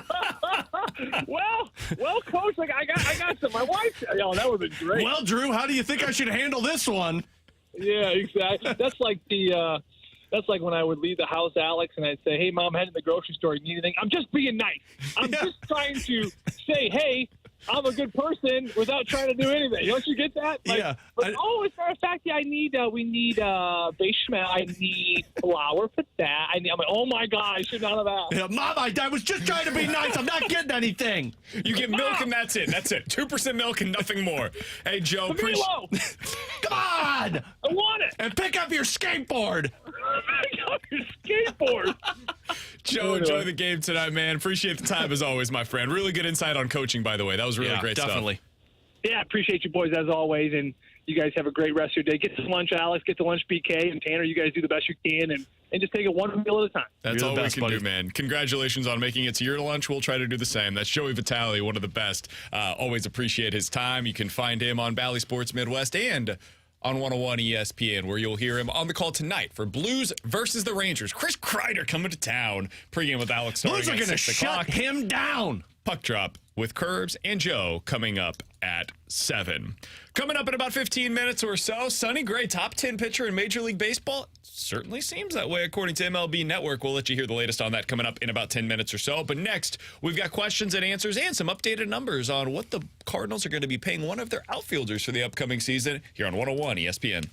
well, Coach, like I got some. My wife, that would have been great. Well, Drew, how do you think I should handle this one? Yeah, exactly. That's like when I would leave the house, Alex, and I'd say, hey, Mom, head to the grocery store. You need anything? I'm just being nice. I'm just trying to say, hey, I'm a good person without trying to do anything. Don't you get that? Like, yeah. But, as a matter of fact, yeah, we need bechamel. I need flour for that. I'm like, oh, my God, I should not have asked. Yeah, Mom, I was just trying to be nice. I'm not getting anything. You get milk and that's it. That's it. 2% milk and nothing more. Hey, Joe. Come on. I want it. And pick up your skateboard. Pick up your skateboard. Joe, enjoy the game tonight, man. Appreciate the time as always, my friend. Really good insight on coaching, by the way. That was really great definitely. stuff. Yeah, appreciate you boys as always, and you guys have a great rest of your day. Get to lunch, Alex. Get to lunch, BK, and Tanner. You guys do the best you can, and just take it one meal at a time. That's all we can buddy. do, man. Congratulations on making it to your lunch. We'll try to do the same. That's Joey Vitale, one of the best. Always appreciate his time. You can find him on Bally Sports Midwest and on 101 ESPN, where you'll hear him on the call tonight for Blues versus the Rangers. Chris Kreider coming to town. Pregame with Alex. Blues are going to shut him down. Puck drop with Curbs and Joe coming up at 7. Coming up in about 15 minutes or so, Sonny Gray, top 10 pitcher in Major League Baseball. Certainly seems that way, according to MLB Network. We'll let you hear the latest on that coming up in about 10 minutes or so. But next, we've got questions and answers and some updated numbers on what the Cardinals are going to be paying one of their outfielders for the upcoming season here on 101 ESPN.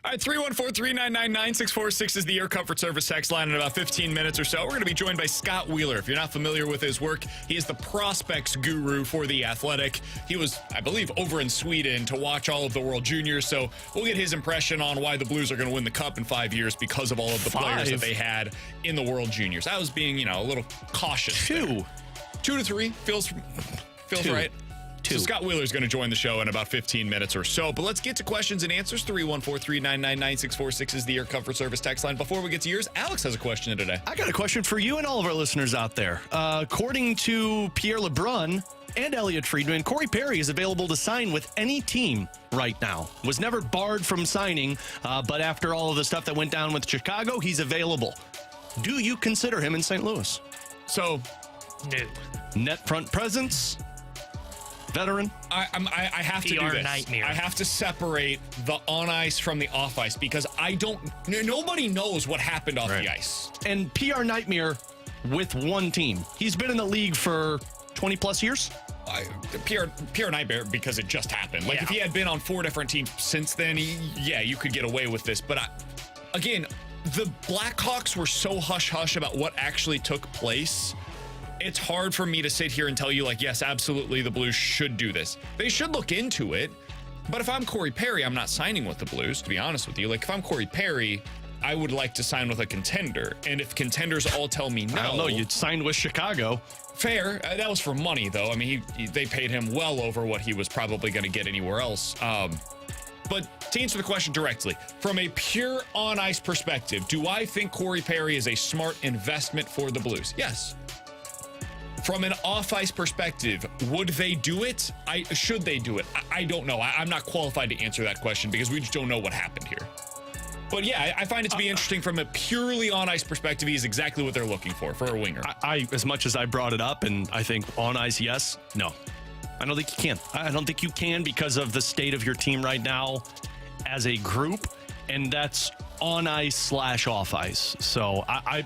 All right, 314-399-9646 is the Air Comfort Service text line in about 15 minutes or so. We're going to be joined by Scott Wheeler. If you're not familiar with his work, he is the prospects guru for The Athletic. He was, I believe, over in Sweden to watch all of the World Juniors, so we'll get his impression on why the Blues are going to win the Cup in 5 years because of all of the players that they had in the World Juniors. I was being, a little cautious. 2 to 3 feels right. So Scott Wheeler is going to join the show in about 15 minutes or so. But let's get to questions and answers. 314-399-9646 is the Air Comfort Service text line. Before we get to yours, Alex has a question today. I got a question for you and all of our listeners out there. According to Pierre LeBrun and Elliot Friedman, Corey Perry is available to sign with any team right now. Was never barred from signing, but after all of the stuff that went down with Chicago, he's available. Do you consider him in St. Louis? So, No. Net front presence? Veteran? I have to do this. Nightmare. I have to separate the on ice from the off ice because nobody knows what happened off the ice. And PR Nightmare with one team. He's been in the league for 20 plus years. PR Nightmare because it just happened. Like if he had been on 4 different teams since then, you could get away with this. But again, the Blackhawks were so hush-hush about what actually took place. It's hard for me to sit here and tell you, yes, absolutely, the Blues should do this. They should look into it. But if I'm Corey Perry, I'm not signing with the Blues, to be honest with you. If I'm Corey Perry, I would like to sign with a contender. And if contenders all tell me no. I don't know. You'd signed with Chicago. Fair. That was for money, though. I mean, they paid him well over what he was probably going to get anywhere else. But to answer the question directly, from a pure on-ice perspective, do I think Corey Perry is a smart investment for the Blues? Yes. From an off-ice perspective, would they do it? Should they do it? I don't know. I'm not qualified to answer that question because we just don't know what happened here. But yeah, I find it to be interesting from a purely on-ice perspective. He's exactly what they're looking for a winger. I as much as I brought it up, and I think on-ice, yes, no. I don't think you can. I don't think you can because of the state of your team right now as a group, and that's on-ice / off-ice. So I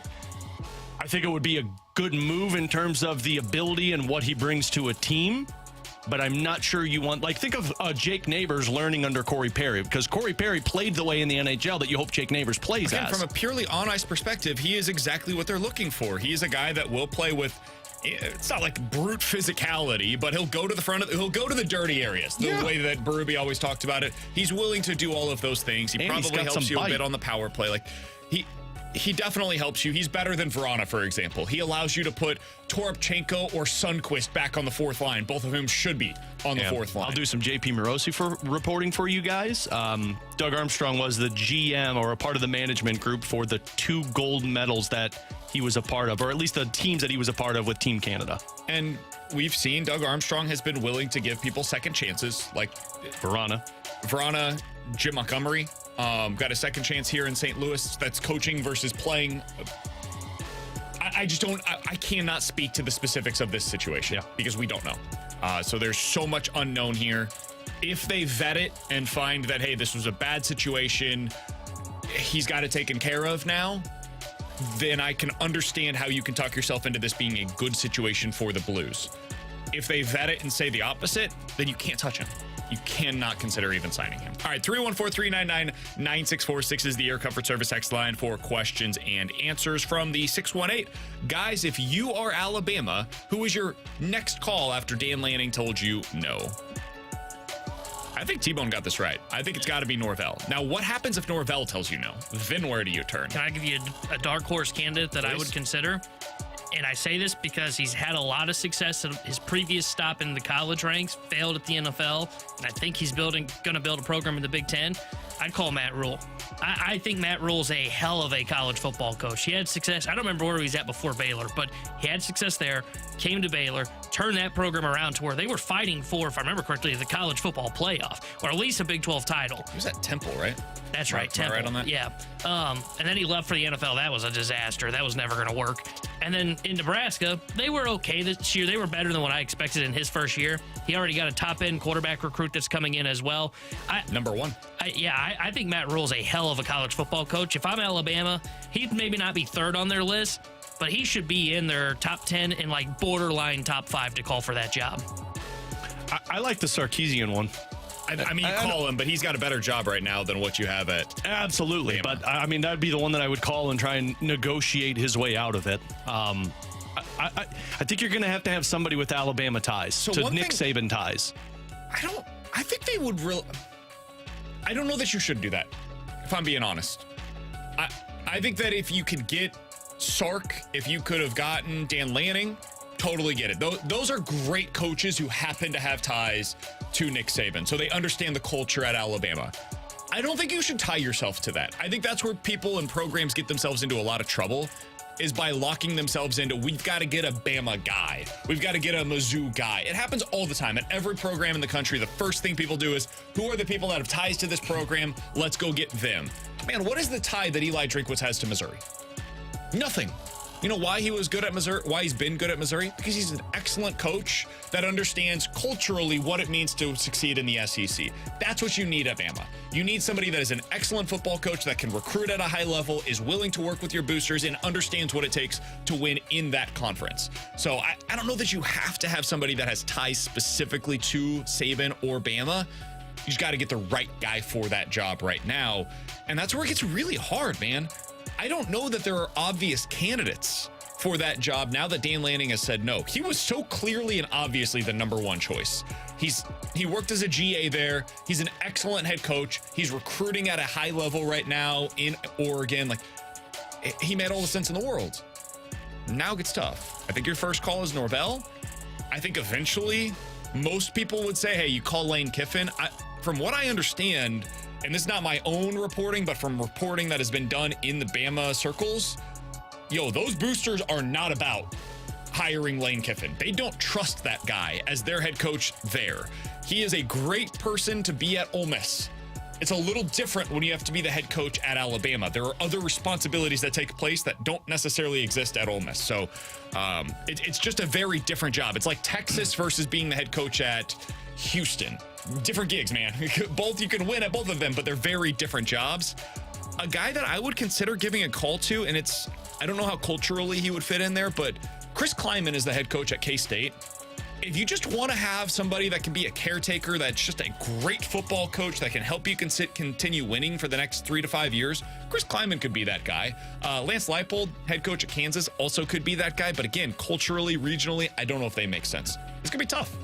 think it would be a good move in terms of the ability and what he brings to a team, but I'm not sure you want, think of Jake Neighbors learning under Corey Perry, because Corey Perry played the way in the NHL that you hope Jake Neighbors plays as. From a purely on-ice perspective, he is exactly what they're looking for. He is a guy that will play with, it's not like brute physicality, but he'll go to the front he'll go to the dirty areas, the way that Berube always talked about it. He's willing to do all of those things. He probably helps you a bit on the power play. He definitely helps you. He's better than Verana, for example. He allows you to put Toropchenko or Sundqvist back on the fourth line, both of whom should be on the fourth line. I'll do some JP Morosi for reporting for you guys. Doug Armstrong was the GM or a part of the management group for the 2 gold medals that he was a part of, or at least the teams that he was a part of with Team Canada. And we've seen Doug Armstrong has been willing to give people second chances, like Verana, Jim Montgomery. Got a second chance here in St. Louis. That's coaching versus playing. I just don't. I cannot speak to the specifics of this situation because we don't know. So there's so much unknown here. If they vet it and find that, hey, this was a bad situation, he's got it taken care of now, then I can understand how you can talk yourself into this being a good situation for the Blues. If they vet it and say the opposite, then you can't touch him. You cannot consider even signing him. All right, 314-399-9646 is the Air Comfort Service text line for questions and answers from the 618. Guys, if you are Alabama, who is your next call after Dan Lanning told you no? I think T-Bone got this right. I think it's got to be Norvell. Now, what happens if Norvell tells you no? Then where do you turn? Can I give you a dark horse candidate that I would consider? And I say this because he's had a lot of success at his previous stop in the college ranks, failed at the NFL, and I think he's going to build a program in the Big Ten. I'd call Matt Rule. I think Matt Rule's a hell of a college football coach. He had success. I don't remember where he was at before Baylor, but he had success there, came to Baylor, turned that program around to where they were fighting for, if I remember correctly, the college football playoff, or at least a Big 12 title. He was at Temple, right? That's right, Temple. Am I right on that? Yeah. And then he left for the NFL. That was a disaster. That was never going to work. And then in Nebraska, they were okay this year. They were better than what I expected in his first year. He already got a top-end quarterback recruit that's coming in as well. Number 1. I think Matt Rule's a hell of a college football coach. If I'm Alabama, he'd maybe not be third on their list, but he should be in their top 10 and borderline top 5 to call for that job. I like the Sarkisian one. I mean, you call him, but he's got a better job right now than what you have at. Absolutely. Bama. But I mean, that'd be the one that I would call and try and negotiate his way out of it. I think you're going to have somebody with Alabama ties, Nick Saban ties. I think they would really. I don't know that you should do that, if I'm being honest. I think that if you could get Sark, if you could have gotten Dan Lanning, totally get it. Those are great coaches who happen to have ties to Nick Saban, so they understand the culture at Alabama. I don't think you should tie yourself to that. I think that's where people and programs get themselves into a lot of trouble, is by locking themselves into, we've got to get a Bama guy. We've got to get a Mizzou guy. It happens all the time. At every program in the country, the first thing people do is, who are the people that have ties to this program? Let's go get them. Man, what is the tie that Eli Drinkwitz has to Missouri? Nothing. You know why he was good at Missouri? Why he's been good at Missouri? Because he's an excellent coach that understands culturally what it means to succeed in the SEC. That's what you need at Bama. You need somebody that is an excellent football coach that can recruit at a high level, is willing to work with your boosters, and understands what it takes to win in that conference. So I don't know that you have to have somebody that has ties specifically to Saban or Bama. You just got to get the right guy for that job right now. And that's where it gets really hard, man. I don't know that there are obvious candidates for that job now that Dan Lanning has said no. He was so clearly and obviously the number one choice. He worked as a GA there. He's an excellent head coach. He's recruiting at a high level right now in Oregon. Like, he made all the sense in the world. Now it gets tough. I think your first call is Norvell. I think eventually most people would say, hey, you call Lane Kiffin. From what I understand, and this is not my own reporting, but from reporting that has been done in the Bama circles, those boosters are not about hiring Lane Kiffin. They don't trust that guy as their head coach there. He is a great person to be at Ole Miss. It's a little different when you have to be the head coach at Alabama. There are other responsibilities that take place that don't necessarily exist at Ole Miss. So it's just a very different job. It's like Texas versus being the head coach at Houston. Different gigs, man. Both, you can win at both of them, but they're very different jobs. A guy that I would consider giving a call to, and I don't know how culturally he would fit in there, but Chris Klieman is the head coach at K-State. If you just want to have somebody that can be a caretaker, that's just a great football coach that can help you continue winning for the next 3 to 5 years, Chris Klieman could be that guy. Lance Leipold, head coach at Kansas, also could be that guy. But again, culturally, regionally, I don't know if they make sense. It's going to be tough.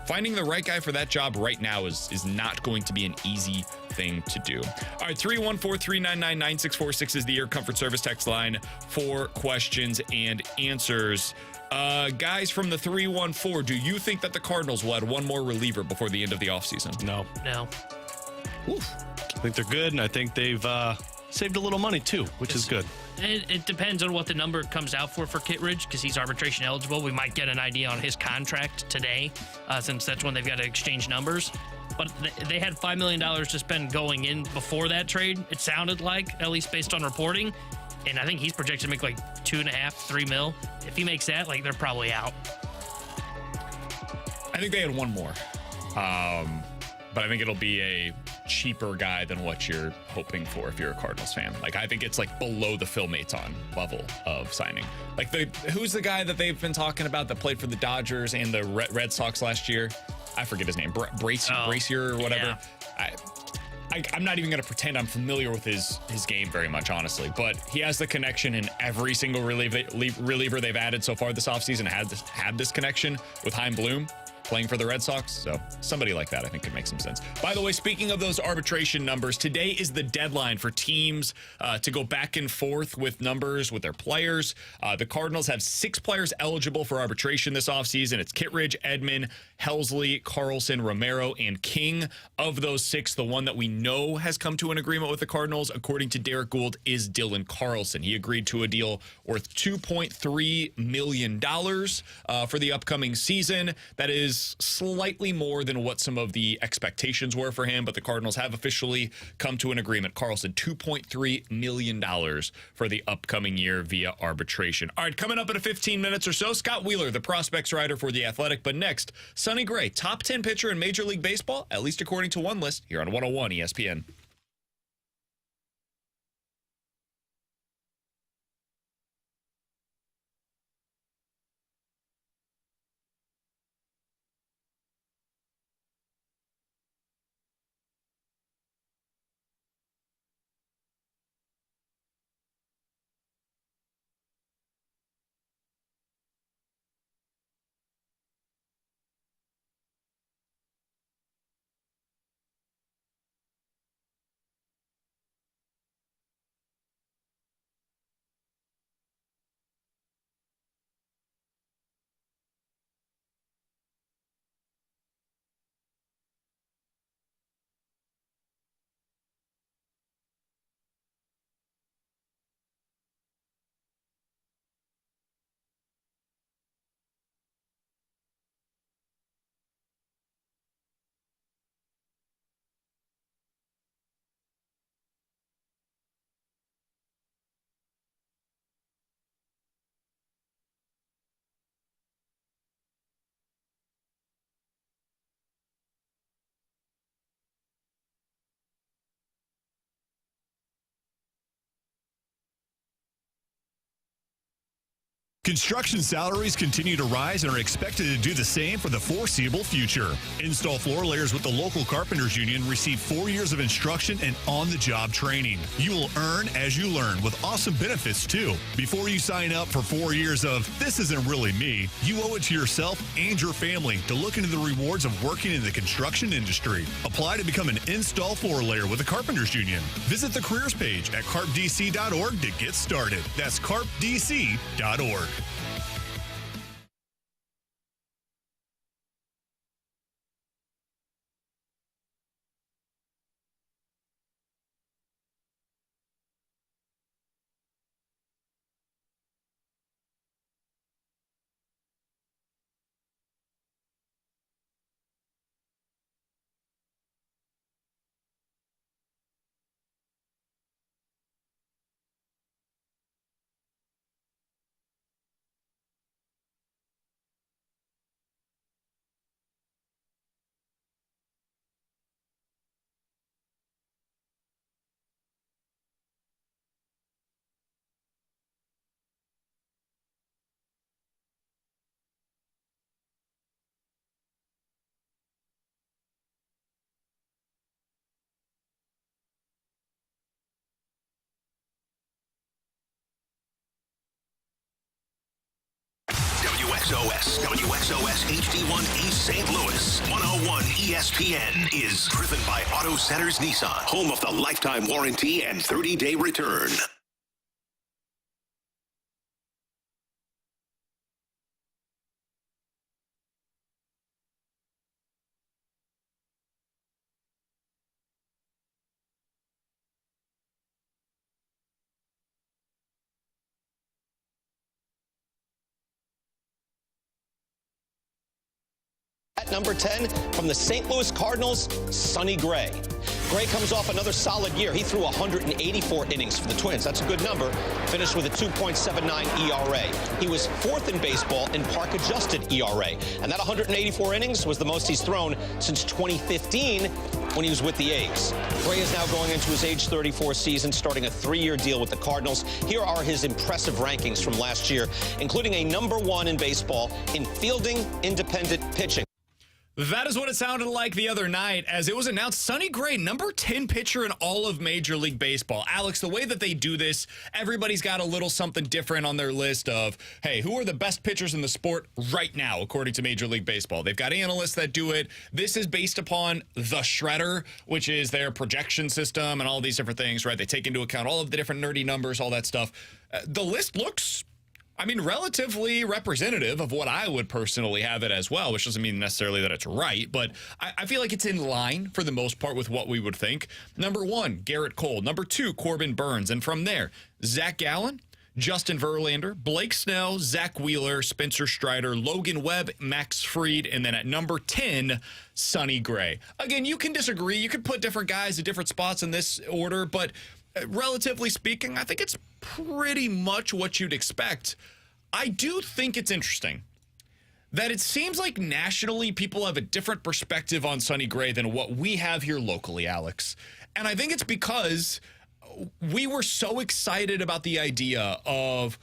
Finding the right guy for that job right now is not going to be an easy thing to do. All right, 314-399-9646 is the Air Comfort Service text line for questions and answers. Guys from the 314, do you think that the Cardinals will add one more reliever before the end of the offseason? No. Oof. I think they're good, and I think they've saved a little money too, which is good. It depends on what the number comes out for Kittredge, because he's arbitration eligible. We might get an idea on his contract today, since that's when they've got to exchange numbers. But they had $5 million to spend going in before that trade, it sounded like, at least based on reporting. And I think he's projected to make like $2.5, $3 million. If he makes that, they're probably out. I think they had one more. But I think it'll be a cheaper guy than what you're hoping for if you're a Cardinals fan. I think it's below the Phil Maton level of signing. Who's the guy that they've been talking about that played for the Dodgers and the Red Sox last year? I forget his name. Bracier or whatever. Yeah. I'm not even going to pretend I'm familiar with his game very much, honestly. But he has the connection, and every single reliever they've added so far this offseason had this connection with Chaim Bloom playing for the Red Sox. So somebody like that I think could make some sense. By the way, speaking of those arbitration numbers, today is the deadline for teams to go back and forth with numbers with their players. The Cardinals have 6 players eligible for arbitration this offseason. It's Kittredge, Edman, Helsley, Carlson, Romero, and King. Of those 6, the one that we know has come to an agreement with the Cardinals, according to Derek Gould, is Dylan Carlson. He agreed to a deal worth $2.3 million for the upcoming season. That is slightly more than what some of the expectations were for him, but the Cardinals have officially come to an agreement. Carlson, $2.3 million for the upcoming year via arbitration. All right, coming up in 15 minutes or so, Scott Wheeler, the prospects writer for The Athletic. But next, Sonny Gray, top 10 pitcher in Major League Baseball, at least according to one list, here on 101 ESPN. Construction salaries continue to rise and are expected to do the same for the foreseeable future. Install floor layers with the local Carpenters Union receive 4 years of instruction and on-the-job training. You will earn as you learn with awesome benefits, too. Before you sign up for 4 years of "this isn't really me," you owe it to yourself and your family to look into the rewards of working in the construction industry. Apply to become an install floor layer with the Carpenters Union. Visit the careers page at carpdc.org to get started. That's carpdc.org. WXOS HD1 East St. Louis, 101 ESPN is driven by Auto Centers Nissan, home of the lifetime warranty and 30-day return. At number 10, from the St. Louis Cardinals, Sonny Gray. Gray comes off another solid year. He threw 184 innings for the Twins. That's a good number. Finished with a 2.79 ERA. He was fourth in baseball in park-adjusted ERA. And that 184 innings was the most he's thrown since 2015 when he was with the A's. Gray is now going into his age 34 season, starting a 3-year deal with the Cardinals. Here are his impressive rankings from last year, including a number 1 in baseball in fielding independent pitching. That is what it sounded like the other night as it was announced Sonny Gray, number 10 pitcher in all of Major League Baseball. Alex, the way that they do this, everybody's got a little something different on their list of, hey, who are the best pitchers in the sport right now, according to Major League Baseball? They've got analysts that do it. This is based upon the Shredder, which is their projection system and all these different things, right? They take into account all of the different nerdy numbers, all that stuff. The list looks, relatively representative of what I would personally have it as well, which doesn't mean necessarily that it's right, but I feel like it's in line for the most part with what we would think. Number 1, Garrett Cole. Number 2, Corbin Burns. And from there, Zach Gallen, Justin Verlander, Blake Snell, Zach Wheeler, Spencer Strider, Logan Webb, Max Fried, and then at number 10, Sonny Gray. Again, you can disagree. You can put different guys at different spots in this order, but relatively speaking, I think it's pretty much what you'd expect. I do think it's interesting that it seems like nationally people have a different perspective on Sonny Gray than what we have here locally, Alex. And I think it's because we were so excited about the idea of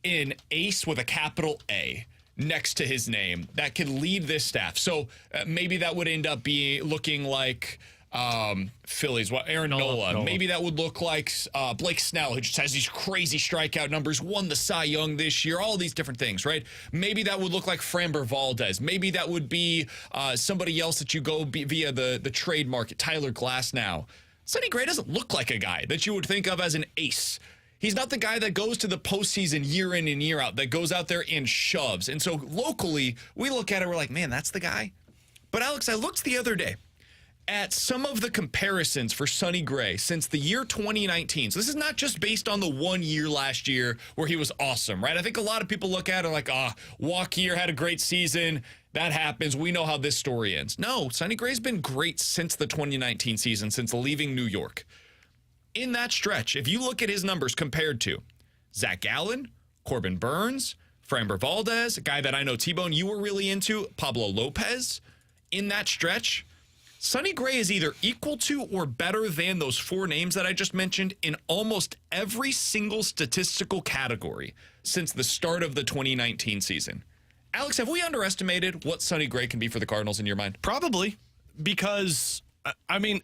an ace with a capital A next to his name that can lead this staff. So maybe that would end up looking like Phillies, Aaron Nola. Maybe that would look like Blake Snell, who just has these crazy strikeout numbers, won the Cy Young this year, all these different things, right? Maybe that would look like Framber Valdez. Maybe that would be somebody else that you go via the trade market, Tyler Glasnow. Sonny Gray doesn't look like a guy that you would think of as an ace. He's not the guy that goes to the postseason year in and year out, that goes out there and shoves. And so locally, we look at it, we're like, man, that's the guy. But Alex, I looked the other day at some of the comparisons for Sonny Gray since the year 2019. So this is not just based on the 1 year last year where he was awesome, right? I think a lot of people look at it like, walk year, had a great season. That happens. We know how this story ends. No, Sonny Gray's been great since the 2019 season, since leaving New York. In that stretch, if you look at his numbers compared to Zach Gallen, Corbin Burns, Framber Valdez, a guy that I know, T-Bone, you were really into, Pablo Lopez, in that stretch, Sonny Gray is either equal to or better than those 4 names that I just mentioned in almost every single statistical category since the start of the 2019 season. Alex, have we underestimated what Sonny Gray can be for the Cardinals in your mind? Probably, because, I mean,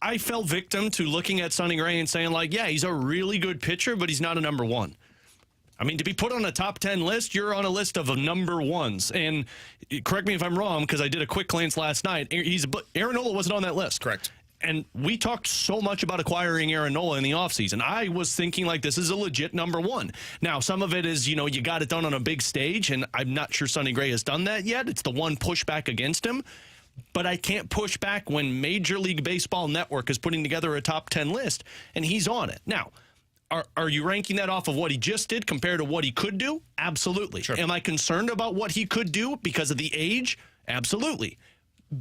I fell victim to looking at Sonny Gray and saying, like, yeah, he's a really good pitcher, but he's not a number one. I mean, to be put on a top 10 list, you're on a list of number ones. And correct me if I'm wrong, because I did a quick glance last night. Aaron Nola wasn't on that list. Correct. And we talked so much about acquiring Aaron Nola in the offseason. I was thinking, like, this is a legit number one. Now, some of it is, you know, you got it done on a big stage, and I'm not sure Sonny Gray has done that yet. It's the one pushback against him. But I can't push back when Major League Baseball Network is putting together a top 10 list, and he's on it. Now, are you ranking that off of what he just did compared to what he could do? Absolutely. Sure. Am I concerned about what he could do because of the age? Absolutely.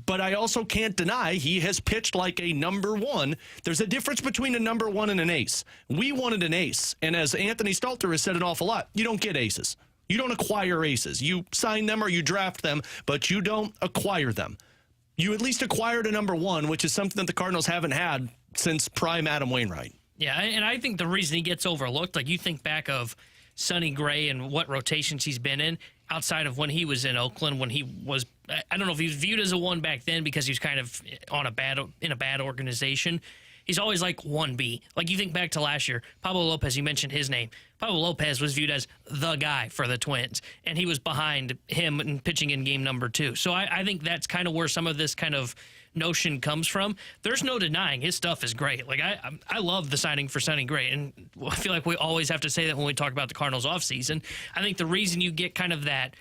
But I also can't deny he has pitched like a number one. There's a difference between a number one and an ace. We wanted an ace. And as Anthony Stalter has said an awful lot, you don't get aces. You don't acquire aces. You sign them or you draft them, but you don't acquire them. You at least acquired a number one, which is something that the Cardinals haven't had since prime Adam Wainwright. Yeah, and I think the reason he gets overlooked, like you think back of Sonny Gray and what rotations he's been in, outside of when he was in Oakland, when he was, I don't know if he was viewed as a one back then because he was kind of in a bad organization. He's always like 1B. Like you think back to last year, Pablo Lopez, you mentioned his name. Pablo Lopez was viewed as the guy for the Twins, and he was behind him in pitching in game number 2. So I think that's kind of where some of this kind of notion comes from. There's no denying his stuff is great. Like I love the signing for Sonny Gray, and I feel like we always have to say that when we talk about the Cardinals offseason. I think the reason you get kind of that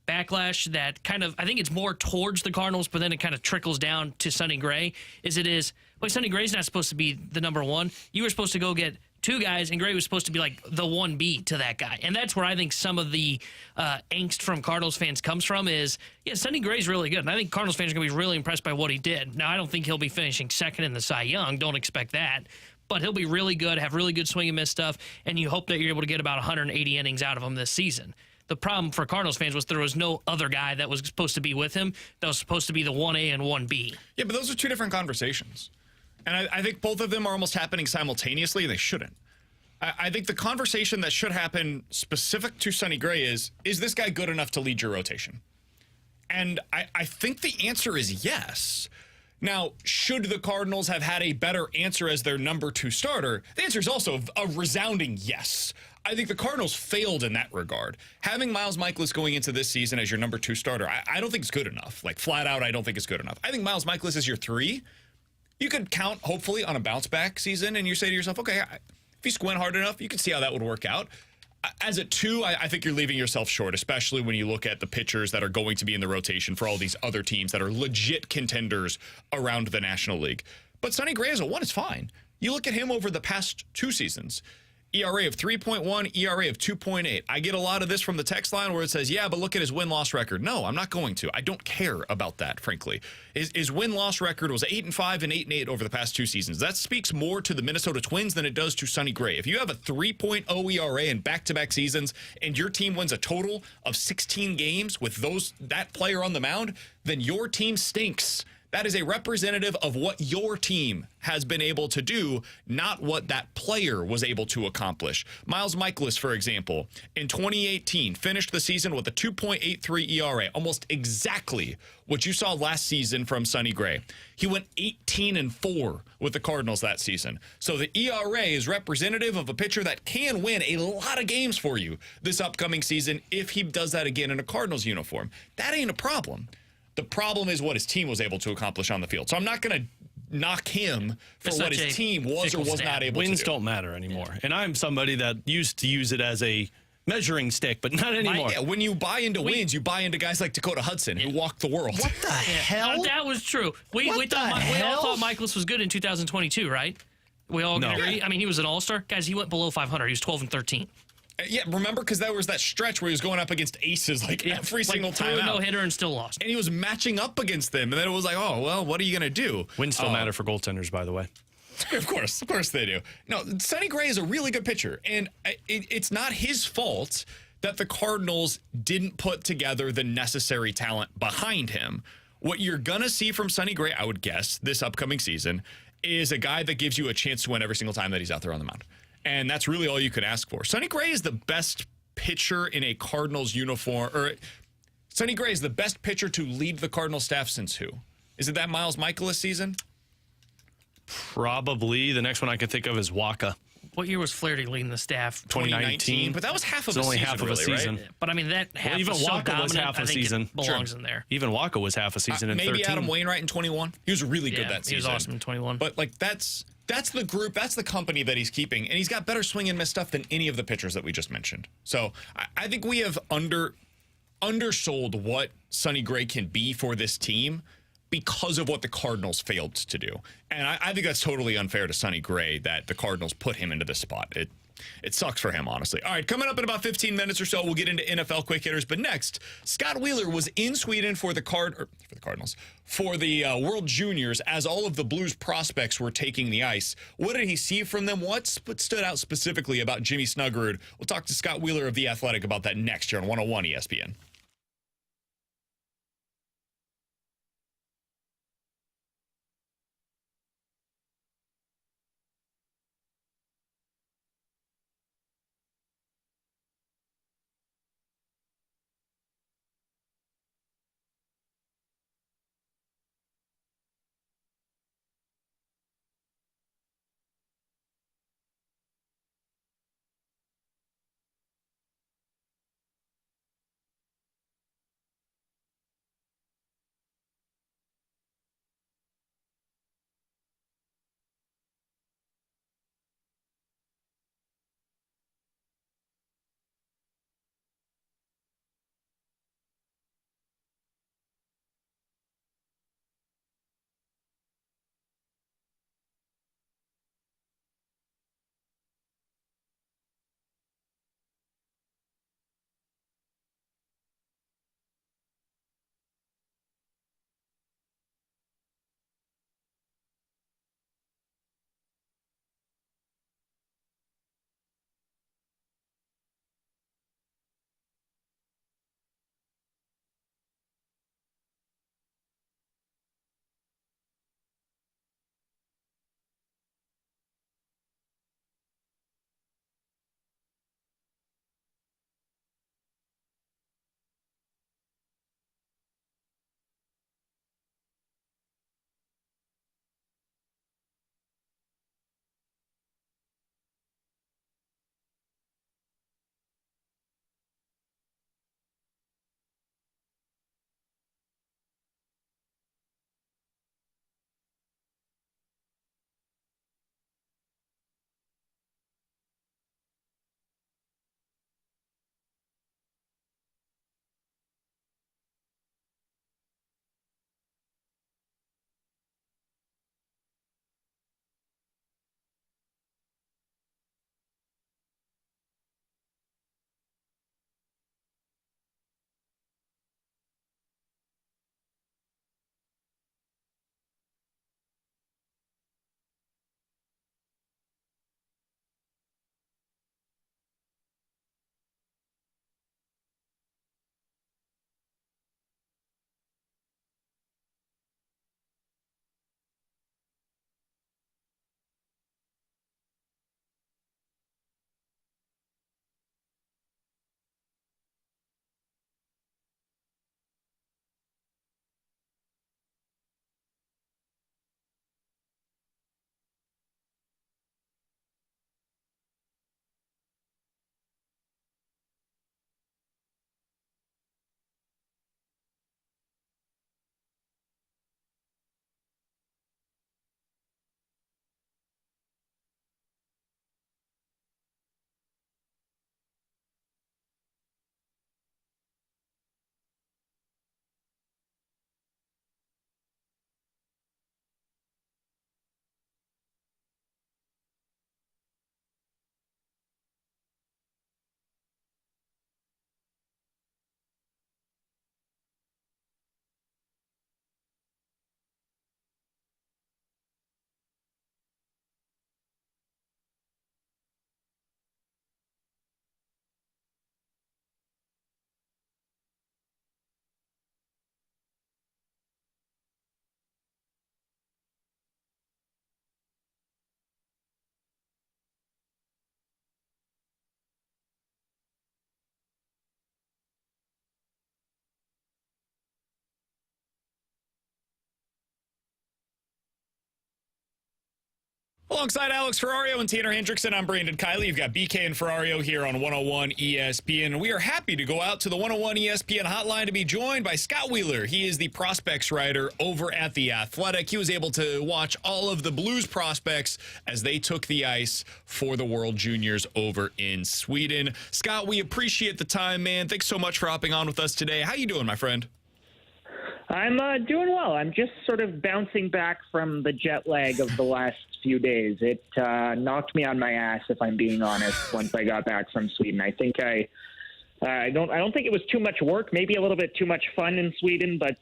backlash that kind of, I think it's more towards the Cardinals, but then it kind of trickles down to Sonny Gray, well, Sonny Gray's not supposed to be the number one. You were supposed to go get 2 guys, and Gray was supposed to be like the 1B to that guy. And that's where I think some of the angst from Cardinals fans comes from is, yeah, Sonny Gray's really good. And I think Cardinals fans are going to be really impressed by what he did. Now, I don't think he'll be finishing second in the Cy Young. Don't expect that. But he'll be really good, have really good swing and miss stuff, and you hope that you're able to get about 180 innings out of him this season. The problem for Cardinals fans was there was no other guy that was supposed to be with him that was supposed to be the 1A and 1B. Yeah, but those are 2 different conversations. And I think both of them are almost happening simultaneously, and they shouldn't. I think the conversation that should happen specific to Sonny Gray is this guy good enough to lead your rotation? And I think the answer is yes. Now, should the Cardinals have had a better answer as their number 2 starter? The answer is also a resounding yes. I think the Cardinals failed in that regard. Having Miles Mikolas going into this season as your number 2 starter, I don't think it's good enough. Like, flat out, I don't think it's good enough. I think Miles Mikolas is your 3. You could count, hopefully, on a bounce-back season, and you say to yourself, okay, if you squint hard enough, you can see how that would work out. As a 2, I think you're leaving yourself short, especially when you look at the pitchers that are going to be in the rotation for all these other teams that are legit contenders around the National League. But Sonny Gray as a 1 is fine. You look at him over the past 2 seasons. ERA of 3.1, ERA of 2.8. I get a lot of this from the text line where it says, yeah, but look at his win-loss record. No, I'm not going to. I don't care about that, frankly. His win-loss record was 8-5 and 8-8 over the past 2 seasons. That speaks more to the Minnesota Twins than it does to Sonny Gray. If you have a 3.0 ERA in back-to-back seasons and your team wins a total of 16 games with that player on the mound, then your team stinks. That is a representative of what your team has been able to do, not what that player was able to accomplish. Miles Mikolas, for example, in 2018, finished the season with a 2.83 ERA, almost exactly what you saw last season from Sonny Gray. He went 18-4 with the Cardinals that season. So the ERA is representative of a pitcher that can win a lot of games for you this upcoming season if he does that again in a Cardinals uniform. That ain't a problem. The problem is what his team was able to accomplish on the field. So I'm not going to knock him for what his team was or was not able to do. Wins don't matter anymore. And I'm somebody that used to use it as a measuring stick, but not anymore. When you buy into wins, you buy into guys like Dakota Hudson, who walked the world. What the hell? That was true. We all thought Mikolas was good in 2022, right? We all agree. I mean, he was an all-star. Guys, he went below 500. He was 12-13. Yeah, remember? Because there was that stretch where he was going up against aces every single time out. No-hitter and still lost. And he was matching up against them. And then it was like, oh, well, what are you going to do? Wins still matter for goaltenders, by the way. Of course they do. No, Sonny Gray is a really good pitcher. And it's not his fault that the Cardinals didn't put together the necessary talent behind him. What you're going to see from Sonny Gray, I would guess, this upcoming season is a guy that gives you a chance to win every single time that he's out there on the mound. And that's really all you could ask for. Sonny Gray is the best pitcher in a Cardinals uniform, or Sonny Gray is the best pitcher to lead the Cardinals staff since who? Is it that Miles Michaelis season? Probably. The next one I can think of is Waka. What year was Flaherty leading the staff? 2019. But that was half of a only season, half of a really, season. right? But I mean, that half even was so Waka was dominant, half a I think season. it belongs in there. Even Waka was half a season in Maybe 13. Adam Wainwright in 21. He was really good that season. He was awesome in 21. But like that's the group, that's the company that he's keeping, and he's got better swing and miss stuff than any of the pitchers that we just mentioned. So I think we have undersold what Sonny Gray can be for this team because of what the Cardinals failed to do. And I think that's totally unfair to Sonny Gray that the Cardinals put him into this spot. It sucks for him, honestly. All right, coming up in about 15 minutes or so, we'll get into NFL quick hitters. But next, Scott Wheeler was in Sweden for the Cardinals, for the World Juniors as all of the Blues prospects were taking the ice. What did he see from them? What stood out specifically about Jimmy Snuggerud? We'll talk to Scott Wheeler of The Athletic about that next year on 101 ESPN. Alongside Alex Ferrario and Tanner Hendrickson, I'm Brandon Kiley. You've got BK and Ferrario here on 101 ESPN. We are happy to go out to the 101 ESPN hotline to be joined by Scott Wheeler. He is the prospects writer over at The Athletic. He was able to watch all of the Blues prospects as they took the ice for the World Juniors over in Sweden. Scott, we appreciate the time, man. Thanks so much for hopping on with us today. How you doing, my friend? I'm doing well. I'm just sort of bouncing back from the jet lag of the last few days. It knocked me on my ass, if I'm being honest, once I got back from Sweden. I think I don't think it was too much work, maybe a little bit too much fun in Sweden, but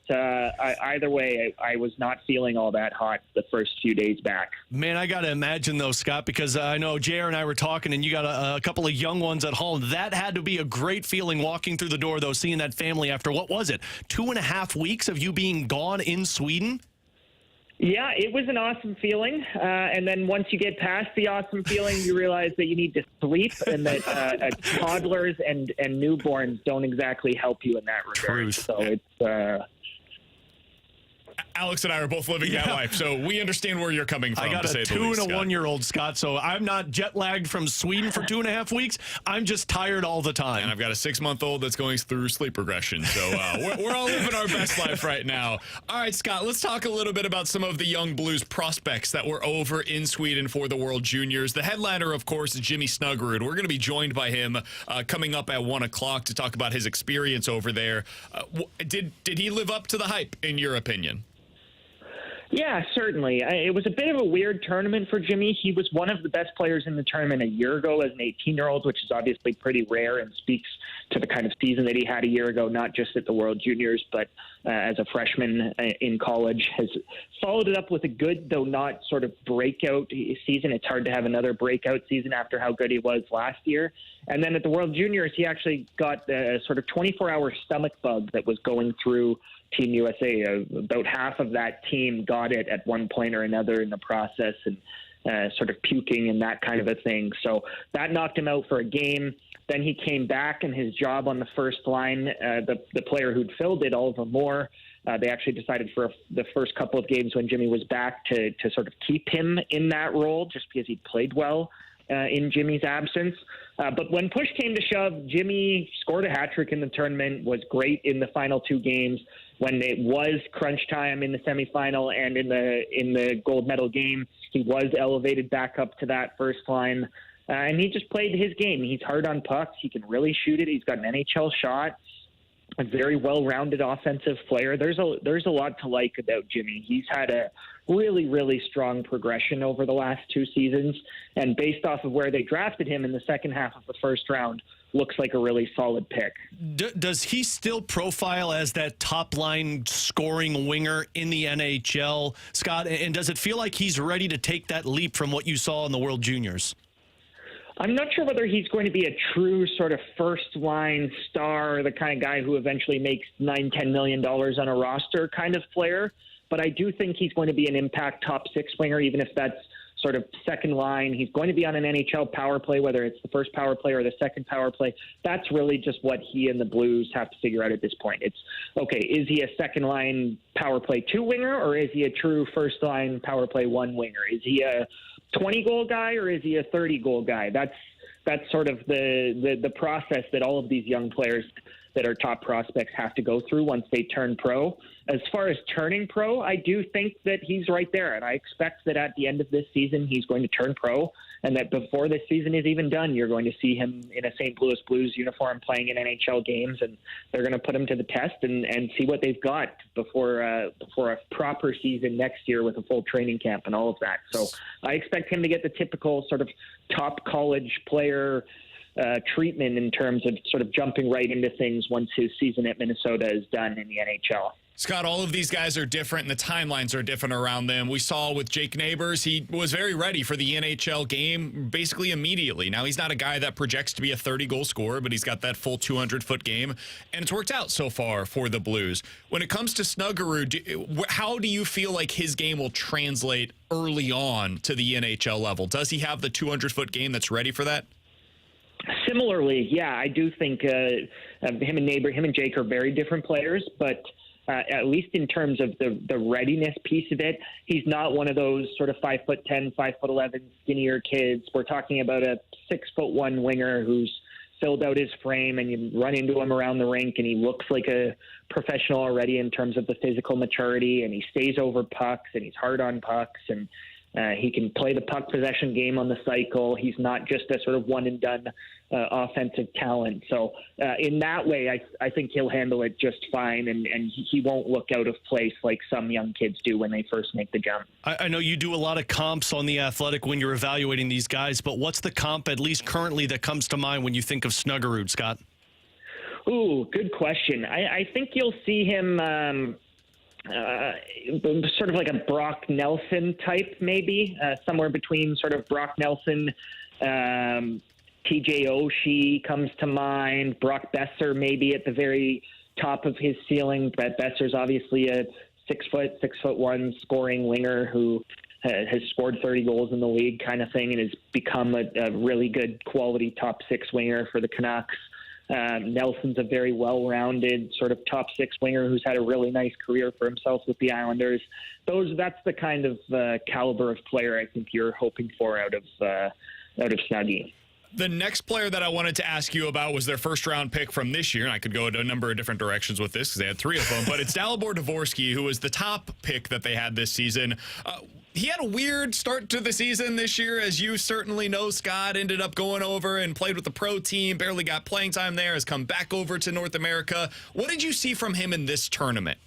either way, I was not feeling all that hot the first few days back. Man, I got to imagine, though, Scott, because I know JR and I were talking, and you got a couple of young ones at home. That had to be a great feeling walking through the door, though, seeing that family after, what was it, 2.5 weeks of you being gone in Sweden? Yeah, it was an awesome feeling. And then once you get past the awesome feeling, you realize that you need to sleep and that toddlers and newborns don't exactly help you in that regard. Truth. So it's... Alex and I are both living that life, so we understand where you're coming from. I got a 2 and a 1 year old, Scott, so I'm not jet lagged from Sweden for 2.5 weeks. I'm just tired all the time. And I've got a 6-month-old that's going through sleep regression, so we're all living our best life right now. All right, Scott, let's talk a little bit about some of the young Blues prospects that were over in Sweden for the World Juniors. The headliner, of course, is Jimmy Snuggerud. We're going to be joined by him coming up at 1 o'clock to talk about his experience over there. Did he live up to the hype, in your opinion? Yeah, certainly. It was a bit of a weird tournament for Jimmy. He was one of the best players in the tournament a year ago as an 18-year-old, which is obviously pretty rare and speaks to the kind of season that he had a year ago, not just at the World Juniors, but as a freshman in college. Has followed it up with a good, though not sort of breakout season. It's hard to have another breakout season after how good he was last year. And then at the World Juniors, he actually got a sort of 24-hour stomach bug that was going through Team USA. About half of that team got it at one point or another in the process, and sort of puking and that kind of a thing. So that knocked him out for a game. Then he came back, and his job on the first line, the player who'd filled it, Oliver Moore, they actually decided for the first couple of games when Jimmy was back to sort of keep him in that role just because he played well in Jimmy's absence. But when push came to shove, Jimmy scored a hat trick in the tournament, was great in the final 2 games. When it was crunch time in the semifinal and in the gold medal game, he was elevated back up to that first line. And he just played his game. He's hard on pucks. He can really shoot it. He's got an NHL shot. A very well-rounded offensive player. There's a lot to like about Jimmy. He's had a really, really strong progression over the last 2 seasons. And based off of where they drafted him in the second half of the first round, looks like a really solid pick. Does he still profile as that top-line scoring winger in the NHL, Scott? And does it feel like he's ready to take that leap from what you saw in the World Juniors? I'm not sure whether he's going to be a true sort of first-line star, the kind of guy who eventually makes $9-10 million on a roster kind of player. But I do think he's going to be an impact top 6 winger, even if that's sort of second line. He's going to be on an NHL power play, whether it's the first power play or the second power play. That's really just what he and the Blues have to figure out at this point. It's, okay, is he a second line power play 2 winger, or is he a true first line power play 1 winger? Is he a 20-goal guy, or is he a 30-goal guy? That's sort of the process that all of these young players that are top prospects have to go through once they turn pro. As far as turning pro, I do think that he's right there, and I expect that at the end of this season he's going to turn pro, and that before this season is even done, you're going to see him in a St. Louis Blues uniform playing in NHL games, and they're going to put him to the test and see what they've got before a proper season next year with a full training camp and all of that. So I expect him to get the typical sort of top college player treatment in terms of sort of jumping right into things once his season at Minnesota is done in the NHL. Scott, all of these guys are different, and the timelines are different around them. We saw with Jake Neighbors, he was very ready for the NHL game basically immediately. Now, he's not a guy that projects to be a 30-goal scorer, but he's got that full 200-foot game, and it's worked out so far for the Blues. When it comes to Snuggerud, how do you feel like his game will translate early on to the NHL level? Does he have the 200-foot game that's ready for that? Similarly, yeah, I do think him and Jake are very different players, but at least in terms of the readiness piece of it. He's not one of those sort of 5'10", 5'11" skinnier kids. We're talking about a 6'1" winger who's filled out his frame, and you run into him around the rink and he looks like a professional already in terms of the physical maturity, and he stays over pucks and he's hard on pucks, and he can play the puck possession game on the cycle. He's not just a sort of one and done offensive talent. So in that way, I think he'll handle it just fine, and he won't look out of place like some young kids do when they first make the jump. I know you do a lot of comps on The Athletic when you're evaluating these guys, but what's the comp, at least currently, that comes to mind when you think of Snuggerud, Scott? Ooh, good question. I think you'll see him sort of like a Brock Nelson type, maybe, somewhere between sort of Brock Nelson, TJ Oshie comes to mind, Brock Besser maybe at the very top of his ceiling. Brett Besser's obviously a 6'1" scoring winger who has scored 30 goals in the league kind of thing and has become a really good quality top six winger for the Canucks. Nelson's a very well-rounded sort of top six winger who's had a really nice career for himself with the Islanders. That's the kind of caliber of player I think you're hoping for out of Snuggie. The next player that I wanted to ask you about was their first-round pick from this year, and I could go in a number of different directions with this because they had three of them, but it's Dalibor Dvorsky, who was the top pick that they had this season. He had a weird start to the season this year, as you certainly know, Scott. Ended up going over and played with the pro team, barely got playing time there, has come back over to North America. What did you see from him in this tournament?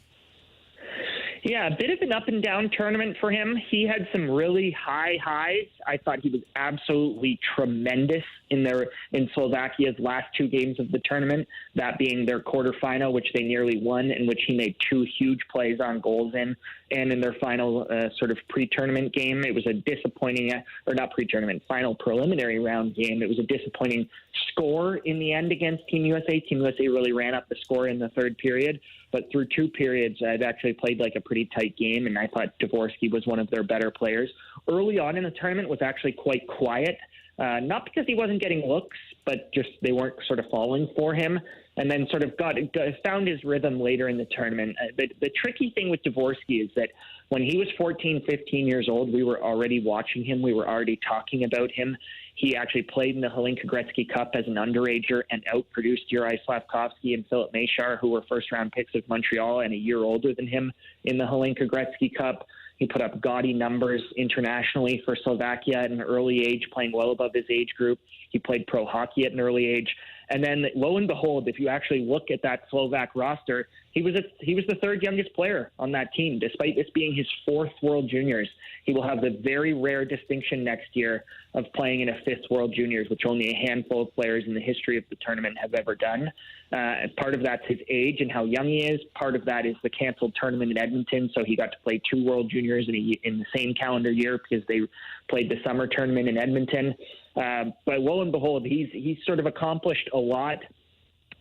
Yeah, a bit of an up-and-down tournament for him. He had some really high highs. I thought he was absolutely tremendous in Slovakia's last two games of the tournament, that being their quarterfinal, which they nearly won, in which he made two huge plays on goals in, and in their final sort of pre-tournament game. It was a disappointing, or not pre-tournament, final preliminary round game. It was a disappointing score in the end against Team USA. Team USA really ran up the score in the third period. But through two periods, I've actually played like a pretty tight game, and I thought Dvorsky was one of their better players. Early on in the tournament was actually quite quiet, not because he wasn't getting looks, but just they weren't sort of falling for him, and then sort of found his rhythm later in the tournament. The tricky thing with Dvorsky is that when he was 14, 15 years old, we were already watching him. We were already talking about him. He actually played in the Hlinka Gretzky Cup as an underager and outproduced Juraj Slavkovsky and Philip Mešár, who were first-round picks of Montreal and a year older than him in the Hlinka Gretzky Cup. He put up gaudy numbers internationally for Slovakia at an early age, playing well above his age group. He played pro hockey at an early age. And then, lo and behold, if you actually look at that Slovak roster, he was the third youngest player on that team, despite this being his fourth World Juniors. He will have the very rare distinction next year of playing in a fifth World Juniors, which only a handful of players in the history of the tournament have ever done. Part of that's his age and how young he is. Part of that is the canceled tournament in Edmonton, so he got to play two World Juniors in the same calendar year because they played the summer tournament in Edmonton. But lo and behold, he's sort of accomplished a lot.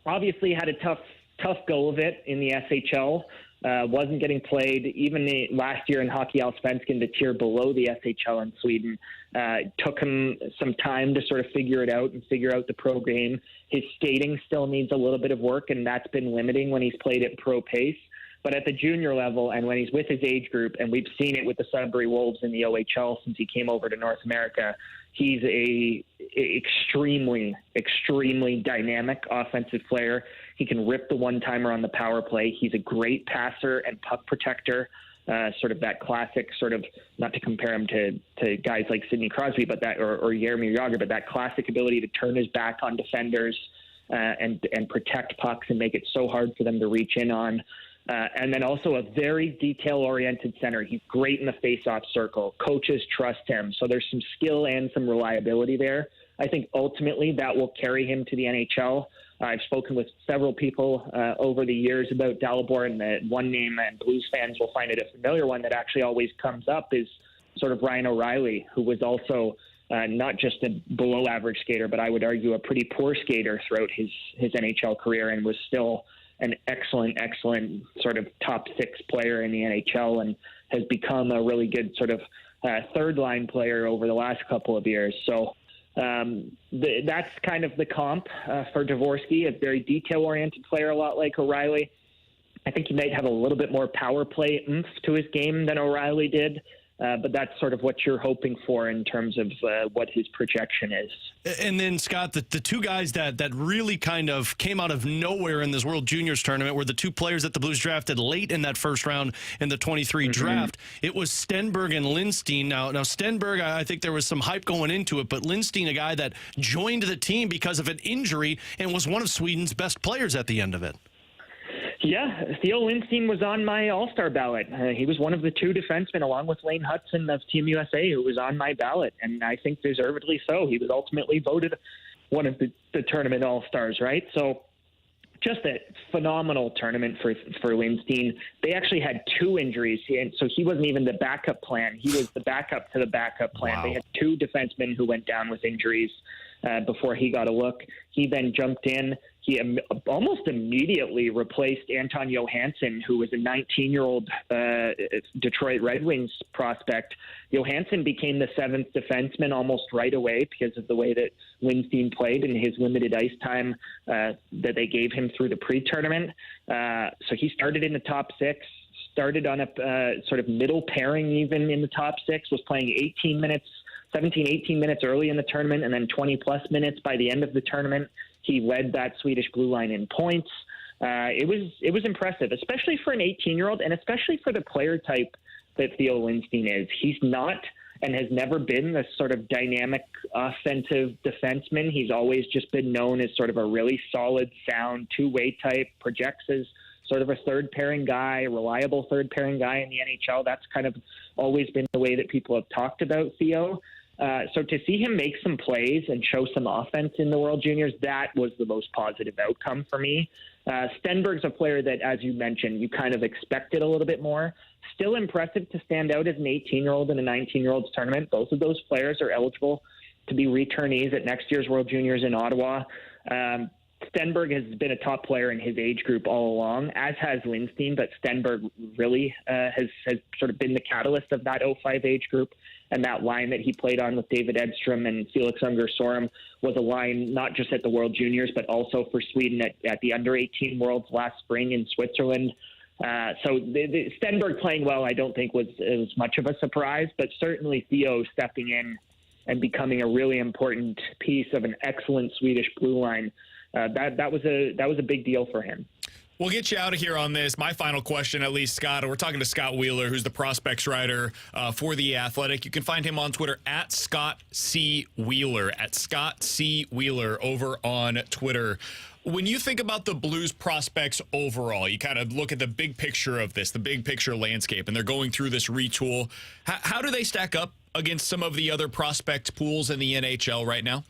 Obviously had a tough go of it in the SHL. Wasn't getting played even last year in Hockey Allsvenskan, the tier below the SHL in Sweden. Took him some time to sort of figure it out and figure out the pro game. His skating still needs a little bit of work, and that's been limiting when he's played at pro pace. But at the junior level and when he's with his age group, and we've seen it with the Sudbury Wolves in the OHL since he came over to North America, he's a extremely, extremely dynamic offensive player. He can rip the one-timer on the power play. He's a great passer and puck protector, sort of that classic sort of, not to compare him to guys like Sidney Crosby but or Jaromir Jagr, but that classic ability to turn his back on defenders and protect pucks and make it so hard for them to reach in on. And then also a very detail-oriented center. He's great in the face-off circle. Coaches trust him. So there's some skill and some reliability there. I think ultimately that will carry him to the NHL. I've spoken with several people over the years about Dalibor, and the one name, and Blues fans will find it a familiar one that actually always comes up, is sort of Ryan O'Reilly, who was also not just a below-average skater, but I would argue a pretty poor skater throughout his NHL career, and was still an excellent sort of top six player in the NHL, and has become a really good sort of third line player over the last couple of years. So that's kind of the comp for Dvorsky, a very detail oriented player, a lot like O'Reilly. I think he might have a little bit more power play oomph to his game than O'Reilly did. But that's sort of what you're hoping for in terms of what his projection is. And then, Scott, the two guys that really kind of came out of nowhere in this World Juniors tournament were the two players that the Blues drafted late in that first round in the 23 draft. It was Stenberg and Lindstein. Now Stenberg, I think there was some hype going into it, but Lindstein, a guy that joined the team because of an injury and was one of Sweden's best players at the end of it. Yeah, Theo Lindstein was on my All-Star ballot. He was one of the two defensemen, along with Lane Hudson of Team USA, who was on my ballot, and I think deservedly so. He was ultimately voted one of the tournament All-Stars, right? So just a phenomenal tournament for Lindstein. They actually had two injuries, and so he wasn't even the backup plan. He was the backup to the backup plan. Wow. They had two defensemen who went down with injuries before he got a look. He then jumped in. He almost immediately replaced Anton Johansson, who was a 19-year-old Detroit Red Wings prospect. Johansson became the seventh defenseman almost right away because of the way that Lindstein played and his limited ice time that they gave him through the pre-tournament. So he started in the top six, started on a sort of middle pairing even in the top six, was playing 18 minutes early in the tournament, and then 20-plus minutes by the end of the tournament. He led that Swedish blue line in points. It was impressive, especially for an 18-year-old, and especially for the player type that Theo Lindstein is. He's not and has never been this sort of dynamic offensive defenseman. He's always just been known as sort of a really solid, sound, two-way type, projects as sort of a third-pairing guy, a reliable third-pairing guy in the NHL. That's kind of always been the way that people have talked about Theo. So to see him make some plays and show some offense in the World Juniors, that was the most positive outcome for me. Stenberg's a player that, as you mentioned, you kind of expected a little bit more. Still impressive to stand out as an 18-year-old in a 19-year-old's tournament. Both of those players are eligible to be returnees at next year's World Juniors in Ottawa. Stenberg has been a top player in his age group all along, as has Lindstein, but Stenberg really has sort of been the catalyst of that 05 age group. And that line that he played on with David Edstrom and Felix Unger-Sorum was a line not just at the World Juniors, but also for Sweden at the Under-18 Worlds last spring in Switzerland. So the Stenberg playing well, I don't think was as much of a surprise, but certainly Theo stepping in and becoming a really important piece of an excellent Swedish blue line. That was a big deal for him. We'll get you out of here on this. My final question, at least, Scott. We're talking to Scott Wheeler, who's the prospects writer for The Athletic. You can find him on Twitter at Scott C. Wheeler, at Scott C. Wheeler over on Twitter. When you think about the Blues prospects overall, you kind of look at the big picture of this, the big picture landscape, and they're going through this retool. How do they stack up against some of the other prospect pools in the NHL right now?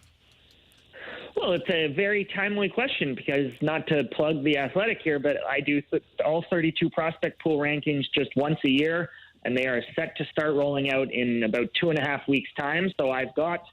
Well, it's a very timely question because, not to plug The Athletic here, but I do all 32 prospect pool rankings just once a year, and they are set to start rolling out in about 2.5 weeks' time. So I've got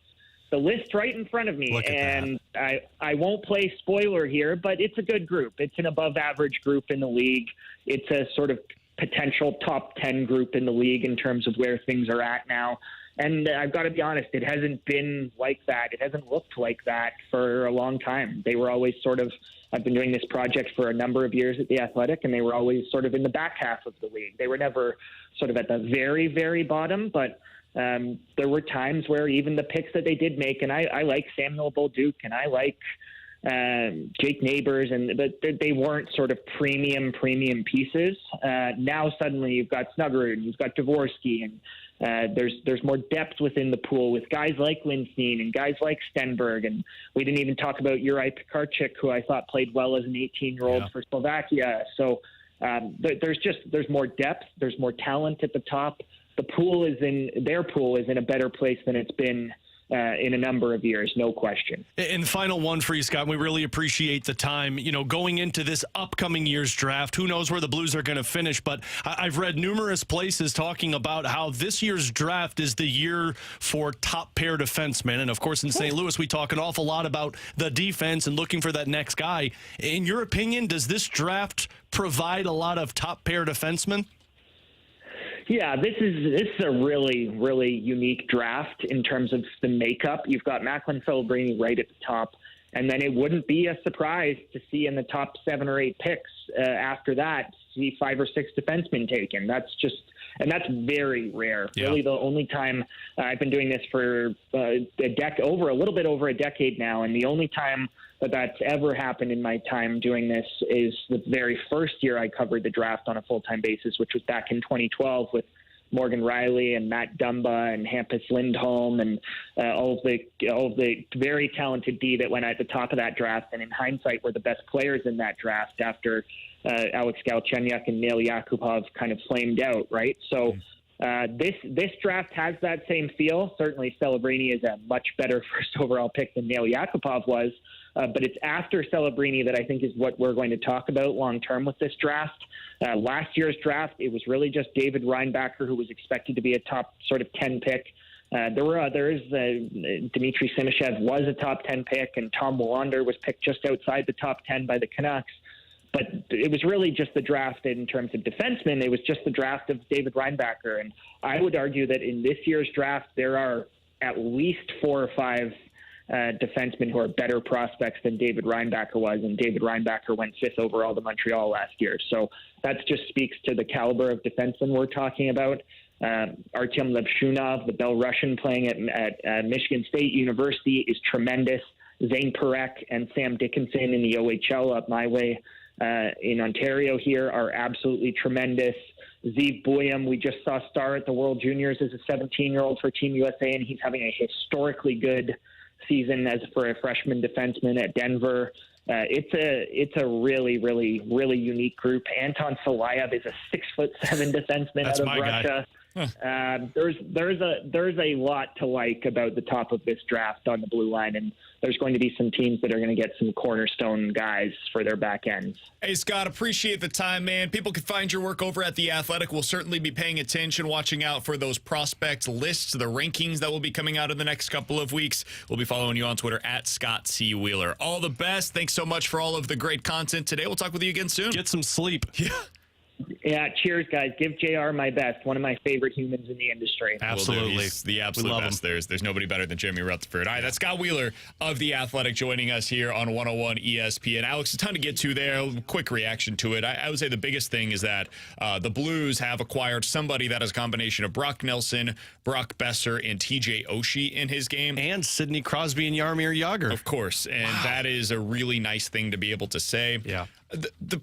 the list right in front of me, and I won't play spoiler here, but it's a good group. It's an above-average group in the league. It's a sort of potential top 10 group in the league in terms of where things are at now. And I've got to be honest, it hasn't been like that. It hasn't looked like that for a long time. They were always sort of, I've been doing this project for a number of years at The Athletic, and they were always sort of in the back half of the league. They were never sort of at the very, very bottom, but there were times where even the picks that they did make, and I like Samuel Bolduc, and I like Jake Neighbors, but they weren't sort of premium pieces. Now suddenly you've got Snuggerud, you've got Dvorsky, and there's more depth within the pool with guys like Lindstein and guys like Stenberg, and we didn't even talk about Juraj Pekarczyk, who I thought played well as an 18-year-old for Slovakia. So there's more depth, there's more talent at the top. Their pool is in a better place than it's been in a number of years, no question. And final one for you, Scott. We really appreciate the time. You know, going into this upcoming year's draft, who knows where the Blues are going to finish, but I've read numerous places talking about how this year's draft is the year for top pair defensemen. And, of course, in St. Louis, we talk an awful lot about the defense and looking for that next guy. In your opinion, does this draft provide a lot of top pair defensemen? Yeah, this is a really, really unique draft in terms of the makeup. You've got Macklin Celebrini right at the top, and then it wouldn't be a surprise to see in the top 7 or 8 picks after that, see 5 or 6 defensemen taken. That's very rare. Yeah. Really, the only time I've been doing this for a little bit over a decade now, and the only time that's ever happened in my time doing this is the very first year I covered the draft on a full-time basis, which was back in 2012 with Morgan Riley and Matt Dumba and Hampus Lindholm and all of the very talented D that went at the top of that draft, and in hindsight were the best players in that draft after Alex Galchenyuk and Neil Yakupov kind of flamed out, right? So this draft has that same feel. Certainly Celebrini is a much better first overall pick than Neil Yakupov was, but it's after Celebrini that I think is what we're going to talk about long term with this draft. Last year's draft, it was really just David Reinbacher, who was expected to be a top sort of 10 pick. There were others. Dmitry Simashev was a top 10 pick, and Tom Willander was picked just outside the top 10 by the Canucks. But it was really just the draft in terms of defensemen. It was just the draft of David Reinbacher. And I would argue that in this year's draft, there are at least 4 or 5 defensemen who are better prospects than David Reinbacher was, and David Reinbacher went 5th overall to Montreal last year. So that just speaks to the caliber of defensemen we're talking about. Artyom Levshunov, the Belarusian playing at Michigan State University, is tremendous. Zane Parekh and Sam Dickinson in the OHL up my way in Ontario here are absolutely tremendous. Zeev Buium, we just saw star at the World Juniors as a 17-year-old for Team USA, and he's having a historically good season as for a freshman defenseman at Denver. It's a really, really, really unique group. Anton Salayev is a 6'7" defenseman out of Russia. There's a lot to like about the top of this draft on the blue line, and there's going to be some teams that are going to get some cornerstone guys for their back ends. Hey, Scott, appreciate the time, man. People can find your work over at The Athletic. We'll certainly be paying attention, watching out for those prospect lists, the rankings that will be coming out in the next couple of weeks. We'll be following you on Twitter at Scott C. Wheeler. All the best. Thanks so much for all of the great content today. We'll talk with you again soon. Get some sleep. Yeah, cheers, guys. Give JR my best. One of my favorite humans in the industry. Absolutely. He's the absolute best. There's nobody better than Jimmy Rutherford. All right, that's Scott Wheeler of The Athletic joining us here on 101 ESPN. Alex, a ton to get to there. Quick reaction to it. I would say the biggest thing is that the Blues have acquired somebody that is a combination of Brock Nelson, Brock Besser, and TJ Oshie in his game. And Sidney Crosby and Jaromir Jagr. Of course. And that is a really nice thing to be able to say. Yeah. The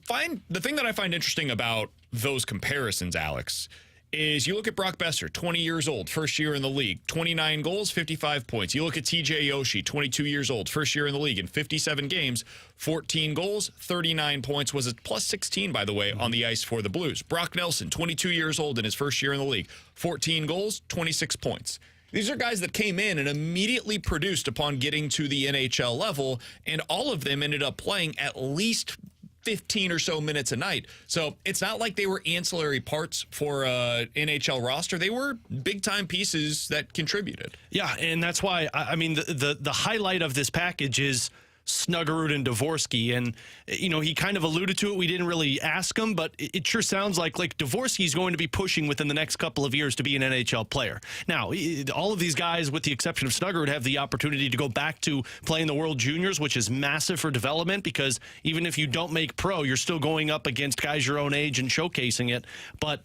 thing that I find interesting about those comparisons, Alex, is you look at Brock Besser, 20 years old, first year in the league, 29 goals, 55 points. You look at TJ Oshie, 22 years old, first year in the league, in 57 games, 14 goals, 39 points, was a plus 16, by the way, on the ice for the Blues. Brock Nelson, 22 years old in his first year in the league, 14 goals, 26 points. These are guys that came in and immediately produced upon getting to the NHL level, and all of them ended up playing at least 15 or so minutes a night. So it's not like they were ancillary parts for a NHL roster. They were big-time pieces that contributed. Yeah, and that's why, I mean, the highlight of this package is Snuggerud and Dvorsky, and he kind of alluded to it. We didn't really ask him, but it sure sounds like Dvorsky's going to be pushing within the next couple of years to be an NHL player. Now, all of these guys, with the exception of Snuggerud, have the opportunity to go back to playing the World Juniors, which is massive for development, because even if you don't make pro, you're still going up against guys your own age and showcasing it. But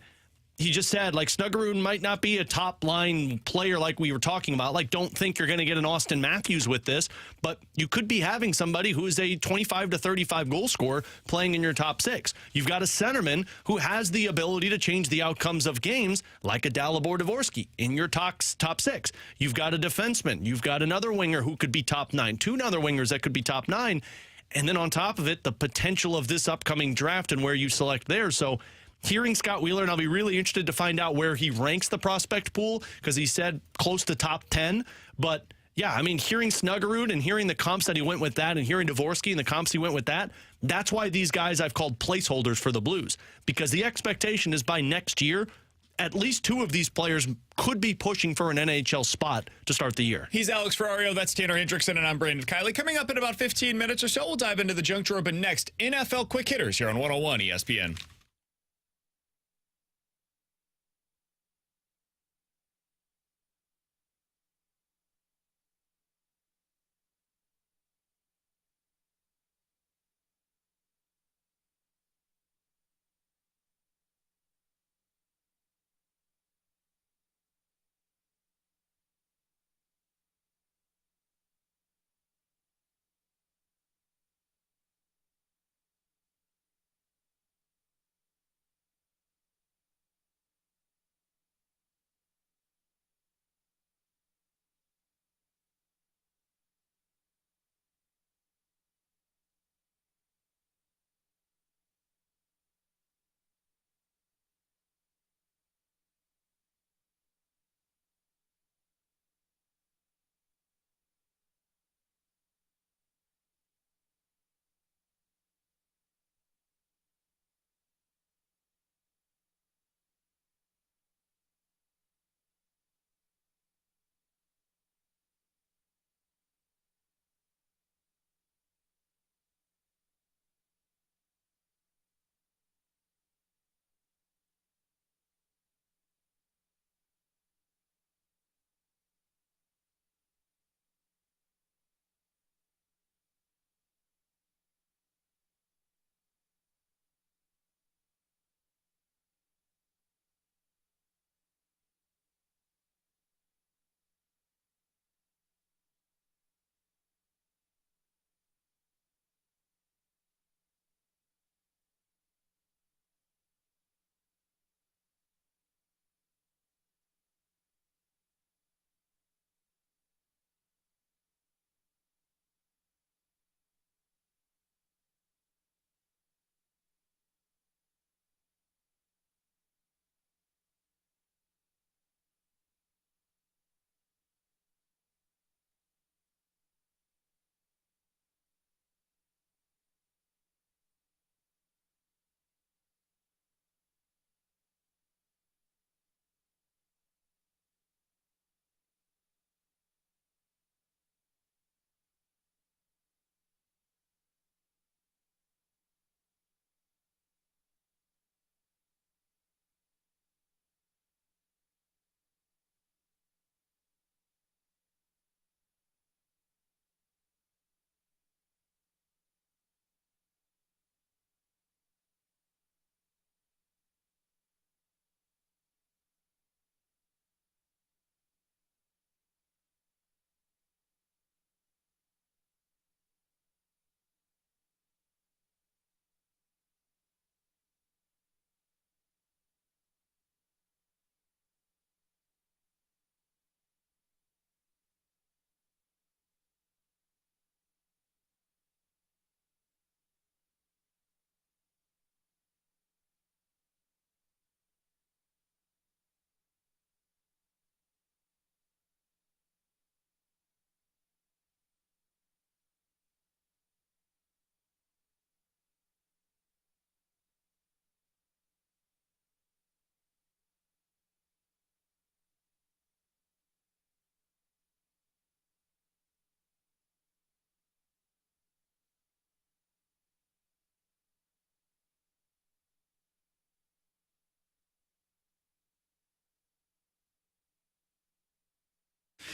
he just said, Snuggerud might not be a top-line player like we were talking about. Don't think you're going to get an Austin Matthews with this, but you could be having somebody who is a 25 to 35 goal scorer playing in your top 6. You've got a centerman who has the ability to change the outcomes of games, like a Dalibor Dvorsky in your top 6. You've got a defenseman. You've got another winger who could be top 9, 2 other wingers that could be top 9, and then on top of it, the potential of this upcoming draft and where you select there. So hearing Scott Wheeler, and I'll be really interested to find out where he ranks the prospect pool, because he said close to top 10. But, yeah, I mean, hearing Snuggerud and hearing the comps that he went with that, and hearing Dvorsky and the comps he went with that, that's why these guys I've called placeholders for the Blues. Because the expectation is by next year, at least 2 of these players could be pushing for an NHL spot to start the year. He's Alex Ferrario, that's Tanner Hendrickson, and I'm Brandon Kiley. Coming up in about 15 minutes or so, we'll dive into the junk drawer, but next, NFL Quick Hitters here on 101 ESPN.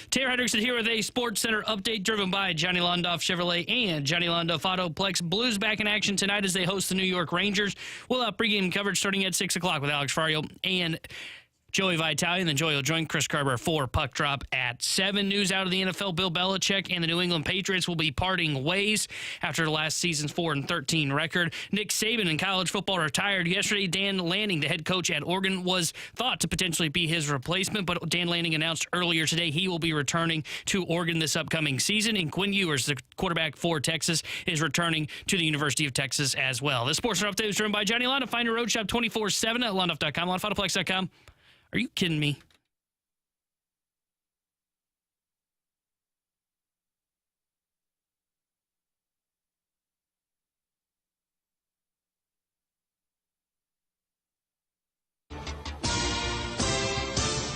Taylor Hendrickson here with a Sports Center update driven by Johnny Londoff Chevrolet and Johnny Londoff Autoplex. Blues back in action tonight as they host the New York Rangers. We'll have pregame coverage starting at 6 o'clock with Alex Ferrario and Joey Vitale, and then Joey will join Chris Carver for Puck Drop at 7. News out of the NFL, Bill Belichick and the New England Patriots will be parting ways after last season's 4-13 record. Nick Saban in college football retired yesterday. Dan Lanning, the head coach at Oregon, was thought to potentially be his replacement, but Dan Lanning announced earlier today he will be returning to Oregon this upcoming season, and Quinn Ewers, the quarterback for Texas, is returning to the University of Texas as well. This Sports Update is driven by Johnny Londoff. Find your road shop 24/7 at londoff.com, londoffauto.com. Are you kidding me?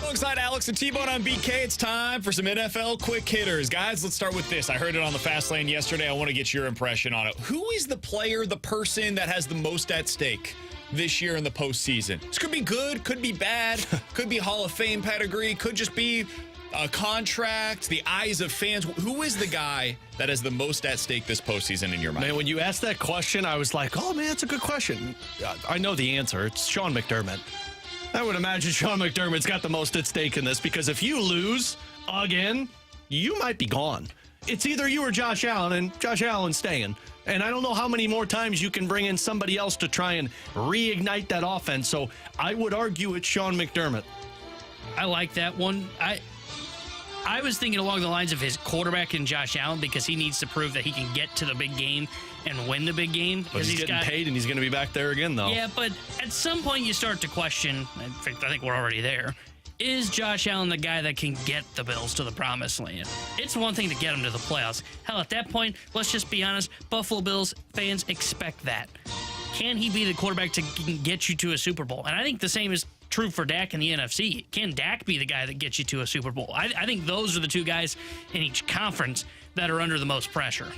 Alongside Alex and T-Bone on BK, it's time for some NFL quick hitters. Guys, let's start with this. I heard it on the Fast Lane yesterday. I want to get your impression on it. Who is the player, the person that has the most at stake this year in the postseason? This could be good, could be bad, could be Hall of Fame pedigree, could just be a contract, the eyes of fans. Who is the guy that has the most at stake this postseason in your mind? Man, when you asked that question, I was like, oh, man, that's a good question. I know the answer. It's Sean McDermott. I would imagine Sean McDermott's got the most at stake in this, because if you lose again, you might be gone. It's either you or Josh Allen, and Josh Allen's staying. And I don't know how many more times you can bring in somebody else to try and reignite that offense. So I would argue it's Sean McDermott. I like that one. I was thinking along the lines of his quarterback and Josh Allen, because he needs to prove that he can get to the big game and win the big game. But he's getting paid, and he's going to be back there again, though. Yeah, but at some point you start to question, in fact, I think we're already there, is Josh Allen the guy that can get the Bills to the promised land? It's one thing to get them to the playoffs. Hell, at that point, let's just be honest, Buffalo Bills fans expect that. Can he be the quarterback to get you to a Super Bowl? And I think the same is true for Dak in the NFC. Can Dak be the guy that gets you to a Super Bowl? I think those are the two guys in each conference that are under the most pressure.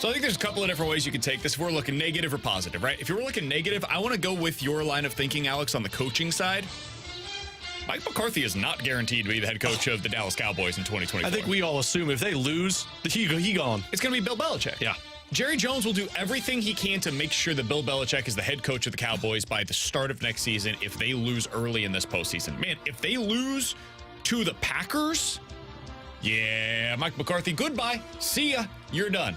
So I think there's a couple of different ways you can take this if we're looking negative or positive, right? If you're looking negative, I want to go with your line of thinking, Alex, on the coaching side. Mike McCarthy is not guaranteed to be the head coach of the Dallas Cowboys in 2024. I think we all assume if they lose, he gone. It's going to be Bill Belichick. Yeah. Jerry Jones will do everything he can to make sure that Bill Belichick is the head coach of the Cowboys by the start of next season if they lose early in this postseason. Man, if they lose to the Packers, yeah, Mike McCarthy, goodbye. See ya. You're done.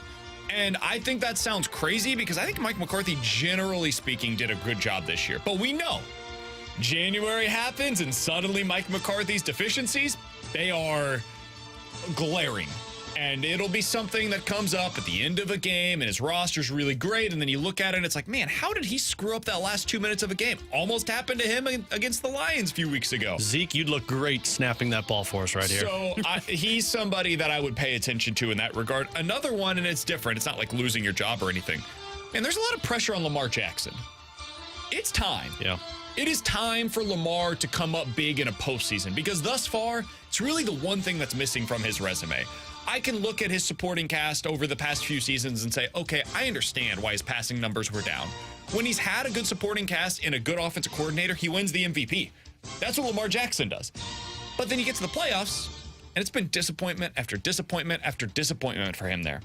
And I think that sounds crazy because I think Mike McCarthy, generally speaking, did a good job this year. But we know January happens and suddenly Mike McCarthy's deficiencies, they are glaring. And it'll be something that comes up at the end of a game and his roster's really great. And then you look at it and it's like, man, how did he screw up that last 2 minutes of a game? Almost happened to him against the Lions a few weeks ago. Zeke, you'd look great snapping that ball for us right here. So he's somebody that I would pay attention to in that regard. Another one, and it's different. It's not like losing your job or anything. And there's a lot of pressure on Lamar Jackson. It's time. Yeah. It is time for Lamar to come up big in a postseason because thus far, it's really the one thing that's missing from his resume. I can look at his supporting cast over the past few seasons and say, okay, I understand why his passing numbers were down. When he's had a good supporting cast and a good offensive coordinator, he wins the MVP. That's what Lamar Jackson does. But then you get to the playoffs, and it's been disappointment after disappointment after disappointment for him there.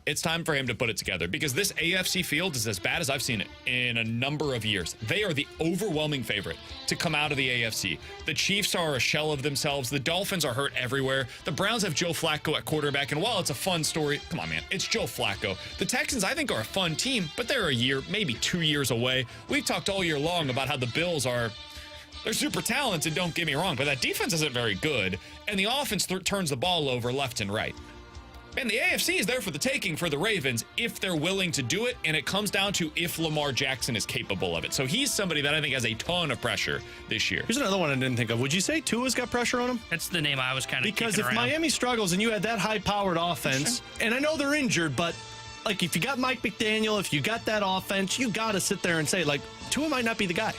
It's time for him to put it together because this AFC field is as bad as I've seen it in a number of years. They are the overwhelming favorite to come out of the AFC. The Chiefs are a shell of themselves. The Dolphins are hurt everywhere. The Browns have Joe Flacco at quarterback, and while it's a fun story, come on, man, it's Joe Flacco. The Texans, I think, are a fun team, but they're a year, maybe 2 years away. We've talked all year long about how the Bills are... They're super talented, don't get me wrong, but that defense isn't very good, and the offense turns the ball over left and right. And the AFC is there for the taking for the Ravens if they're willing to do it, and it comes down to if Lamar Jackson is capable of it. So he's somebody that I think has a ton of pressure this year. Here's another one I didn't think of. Would you say Tua's got pressure on him? That's the name I was kind of because if around. Miami struggles and you had that high-powered offense, and I know they're injured, but like if you got Mike McDaniel, if you got that offense, you got to sit there and say, like, Tua might not be the guy.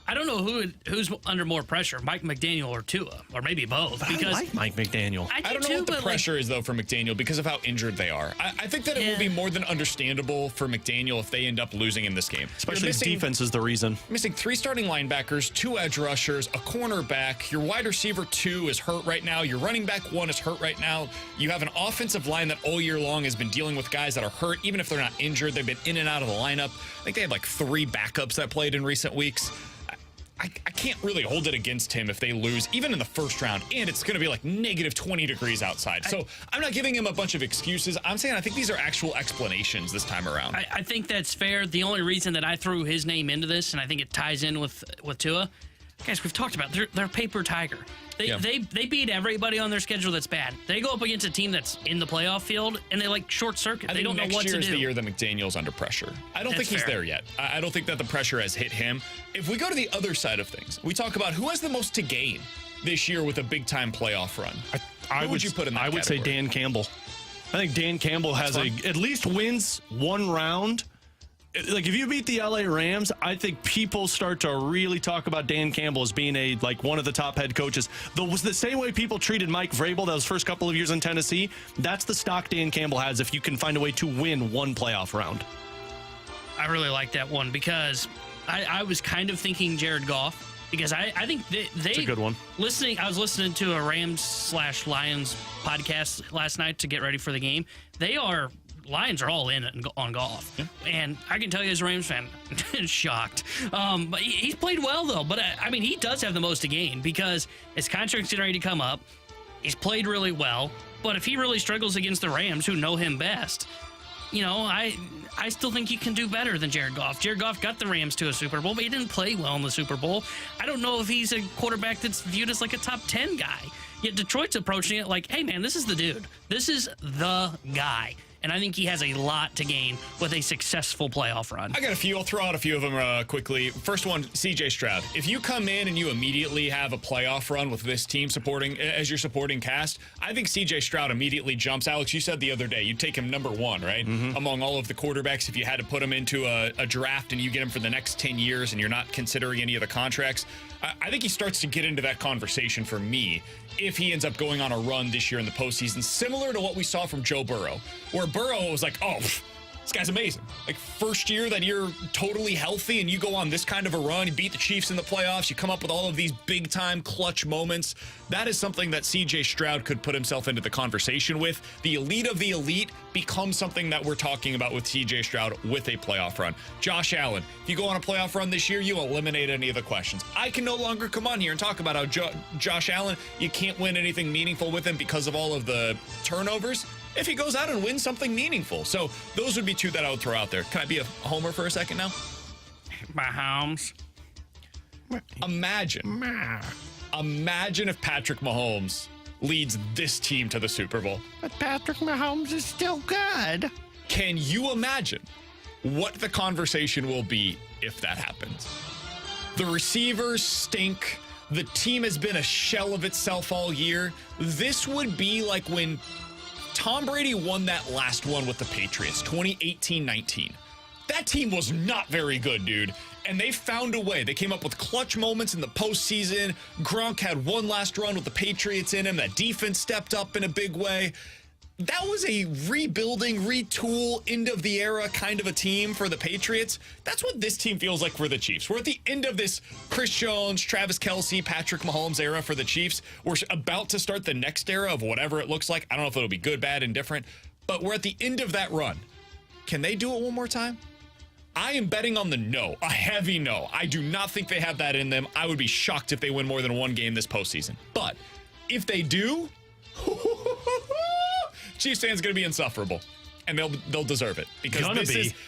I don't know who's under more pressure, Mike McDaniel or Tua, or maybe both. Because I like Mike McDaniel. I don't know what the pressure is, though, for McDaniel because of how injured they are. I think that it will be more than understandable for McDaniel if they end up losing in this game. Especially his defense is the reason. Missing 3 starting linebackers, 2 edge rushers, a cornerback. Your wide receiver 2 is hurt right now. Your running back 1 is hurt right now. You have an offensive line that all year long has been dealing with guys that are hurt, even if they're not injured. They've been in and out of the lineup. I think they had like 3 backups that played in recent weeks. I can't really hold it against him if they lose, even in the first round, and it's going to be like negative 20 degrees outside. So I'm not giving him a bunch of excuses. I'm saying I think these are actual explanations this time around. I think that's fair. The only reason that I threw his name into this, and I think it ties in with Tua, guys, we've talked about they're paper tiger. They beat everybody on their schedule that's bad. They go up against a team that's in the playoff field, and they like short circuit. They don't know what to do. Next year is the year that McDaniel's under pressure. I don't think he's there yet. I don't think that the pressure has hit him. If we go to the other side of things, we talk about who has the most to gain this year with a big-time playoff run. Who would you put in that category? Say Dan Campbell. I think Dan Campbell has at least wins one round. Like, if you beat the LA Rams, I think people start to really talk about Dan Campbell as being one of the top head coaches. The same way people treated Mike Vrabel those first couple of years in Tennessee, that's the stock Dan Campbell has if you can find a way to win one playoff round. I really like that one because I was kind of thinking Jared Goff because I think That's a good one. I was listening to a Rams/Lions podcast last night to get ready for the game. Lions are all in on Goff. Yeah. And I can tell you as a Rams fan, shocked. But he's played well, though. But, he does have the most to gain because his contract's getting ready to come up. He's played really well. But if he really struggles against the Rams, who know him best, I still think you can do better than Jared Goff. Jared Goff got the Rams to a Super Bowl, but he didn't play well in the Super Bowl. I don't know if he's a quarterback that's viewed as like a top 10 guy. Yet Detroit's approaching it like, hey, man, this is the dude. This is the guy. And I think he has a lot to gain with a successful playoff run. I got a few. I'll throw out a few of them quickly. First one, C.J. Stroud. If you come in and you immediately have a playoff run with this team as your supporting cast, I think C.J. Stroud immediately jumps. Alex, you said the other day you'd take him number 1, right? Mm-hmm. Among all of the quarterbacks, if you had to put him into a draft and you get him for the next 10 years and you're not considering any of the contracts, I think he starts to get into that conversation for me if he ends up going on a run this year in the postseason, similar to what we saw from Joe Burrow, where Burrow was like, oh, this guy's amazing. Like, first year that you're totally healthy and you go on this kind of a run, you beat the Chiefs in the playoffs, you come up with all of these big-time clutch moments. That is something that C.J. Stroud could put himself into the conversation with. The elite of the elite becomes something that we're talking about with C.J. Stroud with a playoff run. Josh Allen, if you go on a playoff run this year, you eliminate any of the questions. I can no longer come on here and talk about how Josh Allen, you can't win anything meaningful with him because of all of the turnovers. If he goes out and wins something meaningful. So those would be 2 that I would throw out there. Can I be a homer for a second now? Mahomes. Imagine if Patrick Mahomes leads this team to the Super Bowl. But Patrick Mahomes is still good. Can you imagine what the conversation will be if that happens? The receivers stink. The team has been a shell of itself all year. This would be like when Tom Brady won that last one with the Patriots, 2018-19. That team was not very good, dude. And they found a way. They came up with clutch moments in the postseason. Gronk had one last run with the Patriots in him. That defense stepped up in a big way. That was a rebuilding, retool, end of the era kind of a team for the Patriots. That's what this team feels like for the Chiefs. We're at the end of this Chris Jones, Travis Kelce, Patrick Mahomes era for the Chiefs. We're about to start the next era of whatever it looks like. I don't know if it'll be good, bad, indifferent, but we're at the end of that run. Can they do it one more time? I am betting on the no, a heavy no. I do not think they have that in them. I would be shocked if they win more than one game this postseason. But if they do, Chiefs fans going to be insufferable, and they'll deserve it because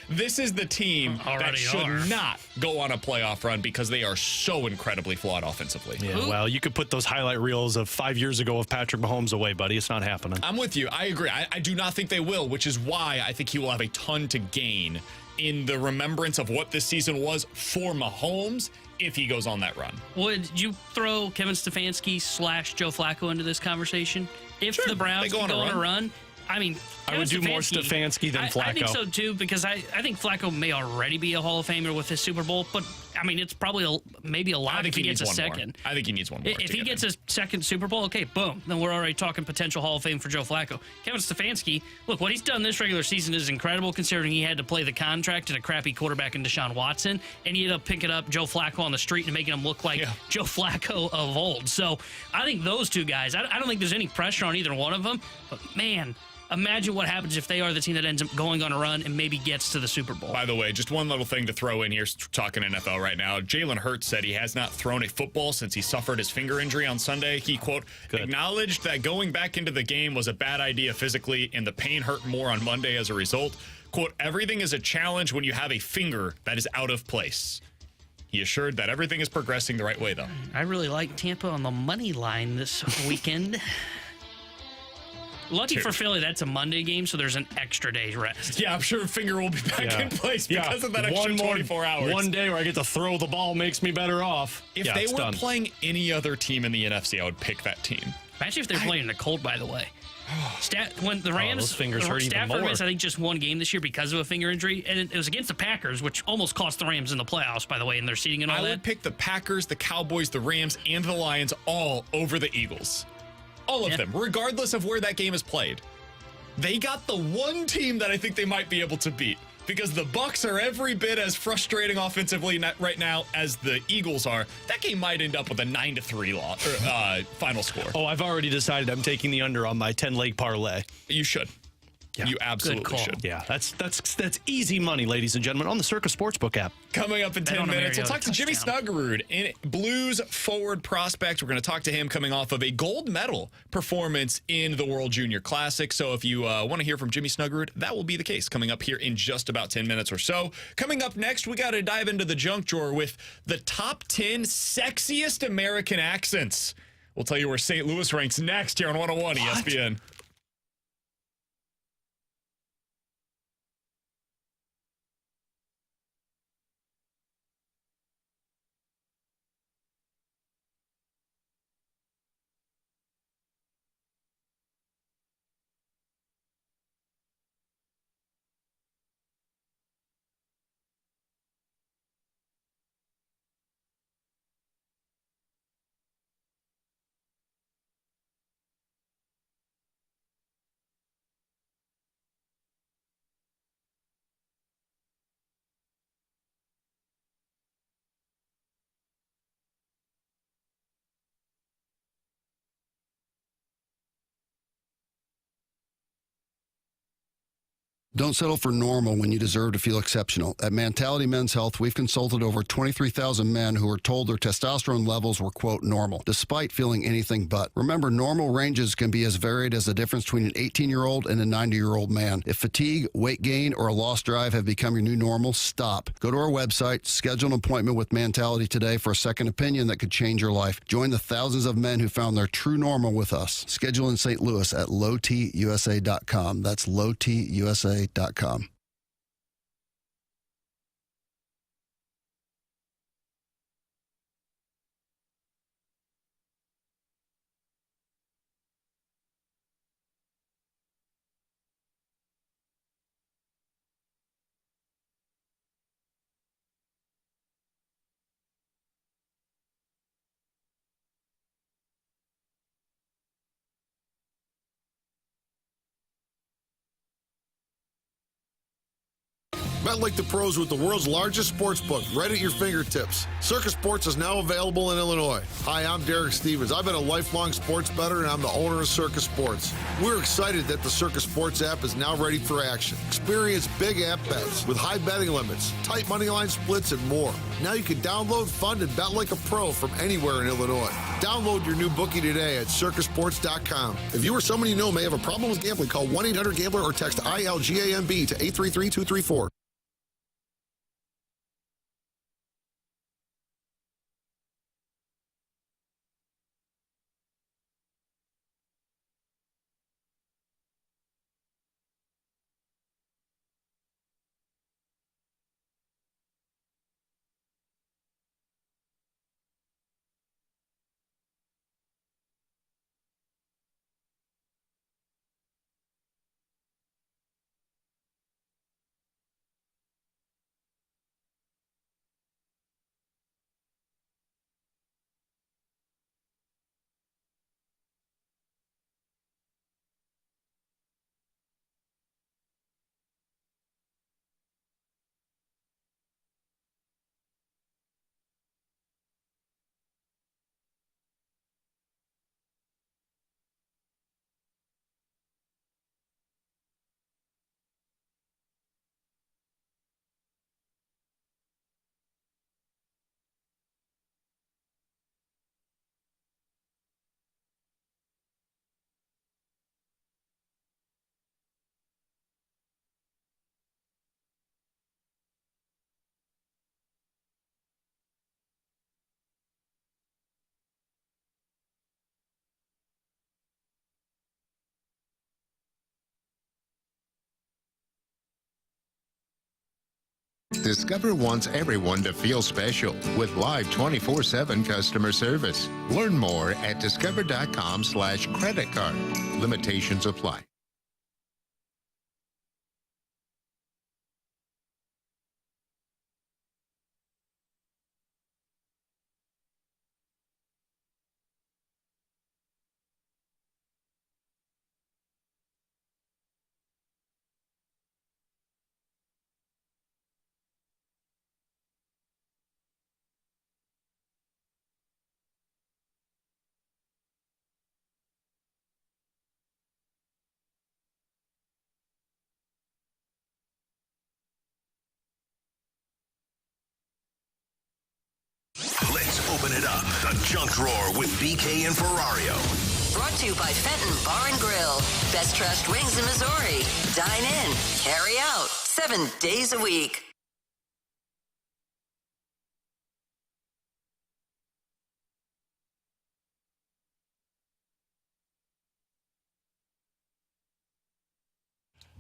this is the team that should not go on a playoff run because they are so incredibly flawed offensively. Yeah, well, you could put those highlight reels of 5 years ago of Patrick Mahomes away, buddy. It's not happening. I'm with you. I agree. I do not think they will, which is why I think he will have a ton to gain in the remembrance of what this season was for Mahomes if he goes on that run. Would you throw Kevin Stefanski / Joe Flacco into this conversation? If the Browns go on a run, I would do more Stefanski than Flacco. I think so, too, because I think Flacco may already be a Hall of Famer with his Super Bowl, but I mean, it's probably maybe a lot if he gets a second. More. I think he needs one more. If he gets a second Super Bowl, okay, boom. Then we're already talking potential Hall of Fame for Joe Flacco. Kevin Stefanski, look, what he's done this regular season is incredible considering he had to play the contract and a crappy quarterback in Deshaun Watson, and he ended up picking up Joe Flacco on the street and making him look like Joe Flacco of old. So I think those two guys, I don't think there's any pressure on either one of them, but man, imagine what happens if they are the team that ends up going on a run and maybe gets to the Super Bowl. By the way, just one little thing to throw in here, talking NFL right now. Jalen Hurts said he has not thrown a football since he suffered his finger injury on Sunday. He, quote, acknowledged that going back into the game was a bad idea physically and the pain hurt more on Monday as a result. Quote, everything is a challenge when you have a finger that is out of place. He assured that everything is progressing the right way, though. I really like Tampa on the money line this weekend. Lucky for Philly, that's a Monday game, so there's an extra day's rest. Yeah, I'm sure finger will be back in place because of that extra 24 hours. One day where I get to throw the ball makes me better off. If they were playing any other team in the NFC, I would pick that team. Imagine if they're playing in the cold, by the way. When the Rams, those fingers hurt even more. missed, I think, just one game this year because of a finger injury, and it was against the Packers, which almost cost the Rams in the playoffs, by the way, in their seeding and all that. I would pick the Packers, the Cowboys, the Rams, and the Lions all over the Eagles. All of them, regardless of where that game is played. They got the one team that I think they might be able to beat because the Bucs are every bit as frustrating offensively right now as the Eagles are. That game might end up with a 9-3 final score. Oh, I've already decided I'm taking the under on my 10-leg parlay. You should. Yeah, you absolutely should. Yeah, that's easy money, ladies and gentlemen, on the Circa Sportsbook app. Coming up in 10 minutes, we'll talk to Jimmy Snuggerud, in Blues forward prospect. We're going to talk to him coming off of a gold medal performance in the World Junior Classic. So if you want to hear from Jimmy Snuggerud, that will be the case coming up here in just about 10 minutes or so. Coming up next, we got to dive into the junk drawer with the top 10 sexiest American accents. We'll tell you where St. Louis ranks next here on 101 ESPN. Don't settle for normal when you deserve to feel exceptional. At Mentality Men's Health, we've consulted over 23,000 men who were told their testosterone levels were, quote, normal, despite feeling anything but. Remember, normal ranges can be as varied as the difference between an 18-year-old and a 90-year-old man. If fatigue, weight gain, or a lost drive have become your new normal, stop. Go to our website, schedule an appointment with Mentality today for a second opinion that could change your life. Join the thousands of men who found their true normal with us. Schedule in St. Louis at lowtusa.com. That's lowtusa.com. Bet like the pros with the world's largest sports book right at your fingertips. Circa Sports is now available in Illinois. Hi, I'm Derek Stevens. I've been a lifelong sports bettor, and I'm the owner of Circa Sports. We're excited that the Circa Sports app is now ready for action. Experience big app bets with high betting limits, tight money line splits, and more. Now you can download, fund, and bet like a pro from anywhere in Illinois. Download your new bookie today at circasports.com. If you or someone you know may have a problem with gambling, call 1-800-GAMBLER or text ILGAMB to 833-234. Discover wants everyone to feel special with live 24/7 customer service. Learn more at discover.com/credit card. Limitations apply. Let's open it up. The Junk Drawer with BK and Ferrario. Brought to you by Fenton Bar and Grill. Best trashed wings in Missouri. Dine in, carry out, 7 days a week.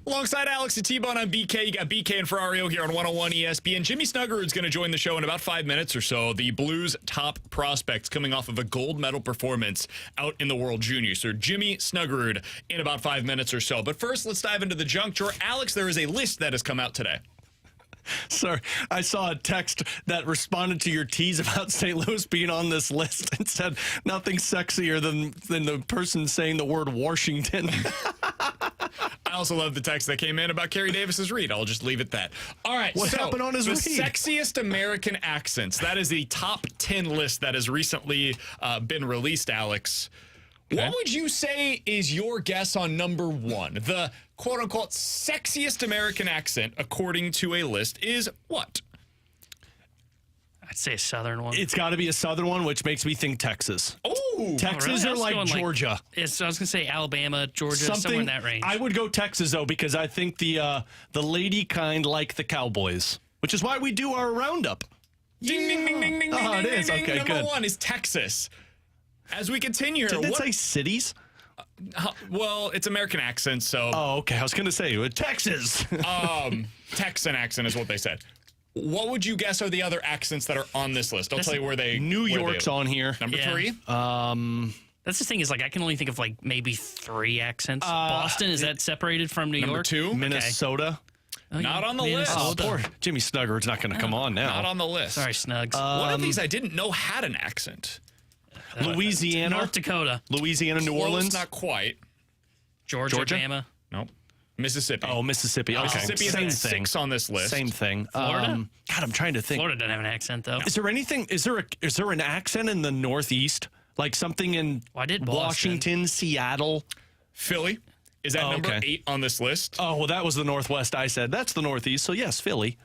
Alongside Alex and T-Bone on BK, you got BK and Ferrario here on 101 ESPN. Jimmy Snuggerud's going to join the show in about 5 minutes or so. The Blues' top prospects coming off of a gold medal performance out in the World Juniors. So Jimmy Snuggerud in about 5 minutes or so. But first, let's dive into the junk drawer. Alex, there is a list that has come out today. Sorry, I saw a text that responded to your tease about St. Louis being on this list and said nothing sexier than the person saying the word Washington. I also love the text that came in about Kerry Davis's read. I'll just leave it that. All right. What happened on his read? The sexiest American accents. That is the top 10 list that has recently been released, Alex. Okay. What would you say is your guess on number one? The quote-unquote sexiest American accent, according to a list, is what? I'd say a southern one. It's got to be a southern one, which makes me think Texas. Oh, Texas really? or like Georgia. I was going to say Alabama, Georgia, somewhere in that range. I would go Texas, though, because I think the lady kind like the Cowboys, which is why we do our roundup. Ding, ding, ding, ding, ding, Oh, ding, it is. ding, Okay, Number good. one is Texas. As we continue here, Did it say cities? Well, it's American accent, so. Oh, okay. I was going to say Texas. Texan accent is what they said. What would you guess are the other accents that are on this list? I'll tell you where they. New York's on here. Number three. That's the thing is, like, I can only think of like maybe 3 accents. Boston, is that separated from New Number York? 2. Minnesota. Okay. Not on the list. Oh, poor Jimmy Snuggerud's not going to come on now. Not on the list. Sorry, Snugs. One of these I didn't know had an accent. Louisiana. North Dakota. Louisiana, New Close, Orleans. not quite. Georgia? Bama. Nope. Mississippi. Oh, Mississippi. Okay. Mississippi Same has thing. 6 on this list. Same thing. Florida? God, I'm trying to think. Florida doesn't have an accent, though. Is there anything? Is there an accent in the Northeast? Like something in Washington, Seattle, Philly? Is that number 8 on this list? Oh, well, that was the Northwest. I said that's the Northeast. So yes, Philly.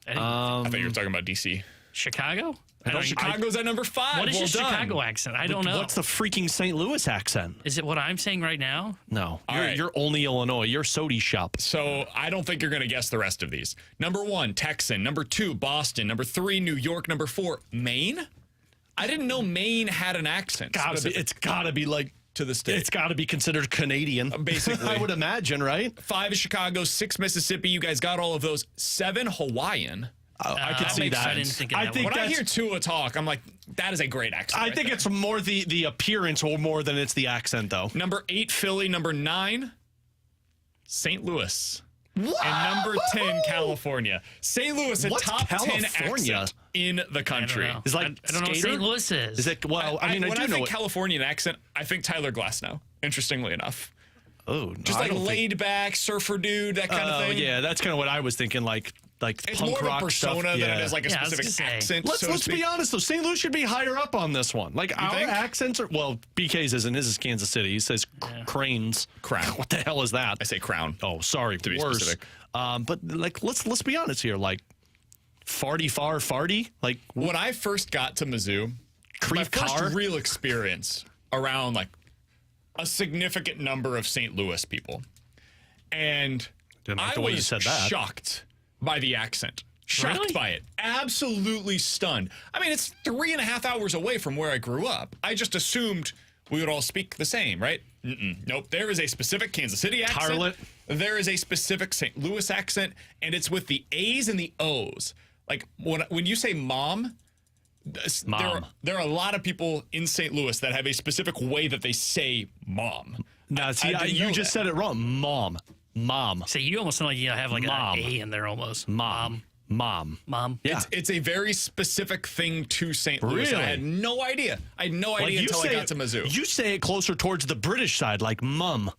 I thought you were talking about DC. Chicago? Chicago's at number 5. What is well your done. Chicago accent? I don't know. What's the freaking St. Louis accent? Is it what I'm saying right now? No, All right. you're only Illinois. You're Sody shop. So I don't think you're going to guess the rest of these. Number 1, Texan. Number 2, Boston. Number 3, New York. Number 4, Maine. I didn't know Maine had an accent. It's got to be like to the state. It's got to be considered Canadian, basically. I would imagine, right? 5 is Chicago. 6 Mississippi. You guys got all of those. 7 Hawaiian. I could see that. I didn't think of that When one. I hear Tua talk, I'm like, that is a great accent. I think it's more the appearance or more than it's the accent, though. Number 8, Philly. Number 9, St. Louis. What? And number 10, California. St. Louis, a What's top 10 California? accent in the country. I don't know. Is like I don't know what skater? St. Louis is. Is it? Well, I mean, I when do I know think it. Californian accent, I think Tyler Glasnow, interestingly enough. Oh, Just like laid back, surfer dude, that kind of thing. Yeah, that's kind of what I was thinking. Like It's punk more rock of a persona stuff. than it is like a Yeah, I was specific gonna say. accent. Let's be honest though. St. Louis should be higher up on this one. Like our think? accents are. Well, BK's isn't. His is Kansas City. He says cranes. Crown. What the hell is that? I say crown. Oh, sorry. To be worse. specific. But like, let's be honest here. Like, farty. Like, When I first got to Mizzou, my Creep car? first real experience around like a significant number of St. Louis people. And Didn't like I the way you was said that. shocked by the accent. Shocked Really? by it. Absolutely stunned. I mean, it's 3.5 hours away from where I grew up. I just assumed we would all speak the same, right? Nope. There is a specific Kansas City accent. Tarlet. There is a specific St. Louis accent, and it's with the A's and the O's. Like when you say mom, there are a lot of people in St. Louis that have a specific way that they say mom. Now, see, you just said it wrong. Mom. See, you almost sound like you have like an A in there almost. Mom. Yeah. It's a very specific thing to St. Louis. Really? I had no idea. Until I got to Mizzou. You say it closer towards the British side, like mum.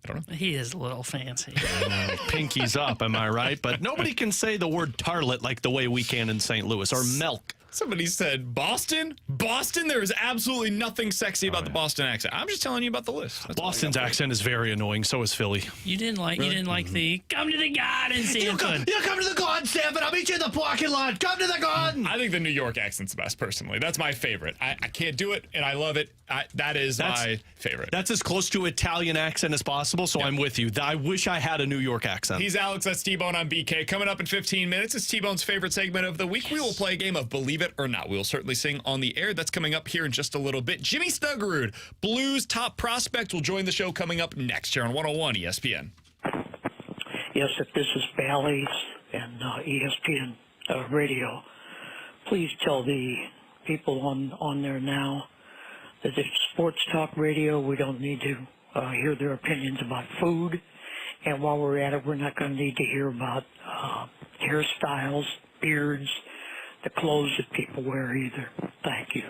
I don't know. He is a little fancy. Pinkies up, am I right? But nobody can say the word tarlet like the way we can in St. Louis, or milk. Somebody said Boston? Boston? There is absolutely nothing sexy about the Boston accent. I'm just telling you about the list. That's Boston's accent is very annoying. So is Philly. You didn't like the come to the garden, Sanford. You come to the garden, Sanford. I'll meet you in the parking lot. Come to the garden. I think the New York accent's the best, personally. That's my favorite. I can't do it, and I love it. That's my favorite. That's as close to Italian accent as possible, so I'm with you. I wish I had a New York accent. He's Alex, that's T-Bone on BK. Coming up in 15 minutes, it's T-Bone's favorite segment of the week. We will play a game of Believe It or Not. We'll certainly sing on the air. That's coming up here in just a little bit. Jimmy Snuggerud, Blues top prospect, will join the show coming up next here on 101 ESPN. Yes, if this is Bally's and ESPN radio, please tell the people on there now that it's sports talk radio. We don't need to hear their opinions about food. And while we're at it, we're not going to need to hear about hairstyles, beards, the clothes that people wear either. Thank you.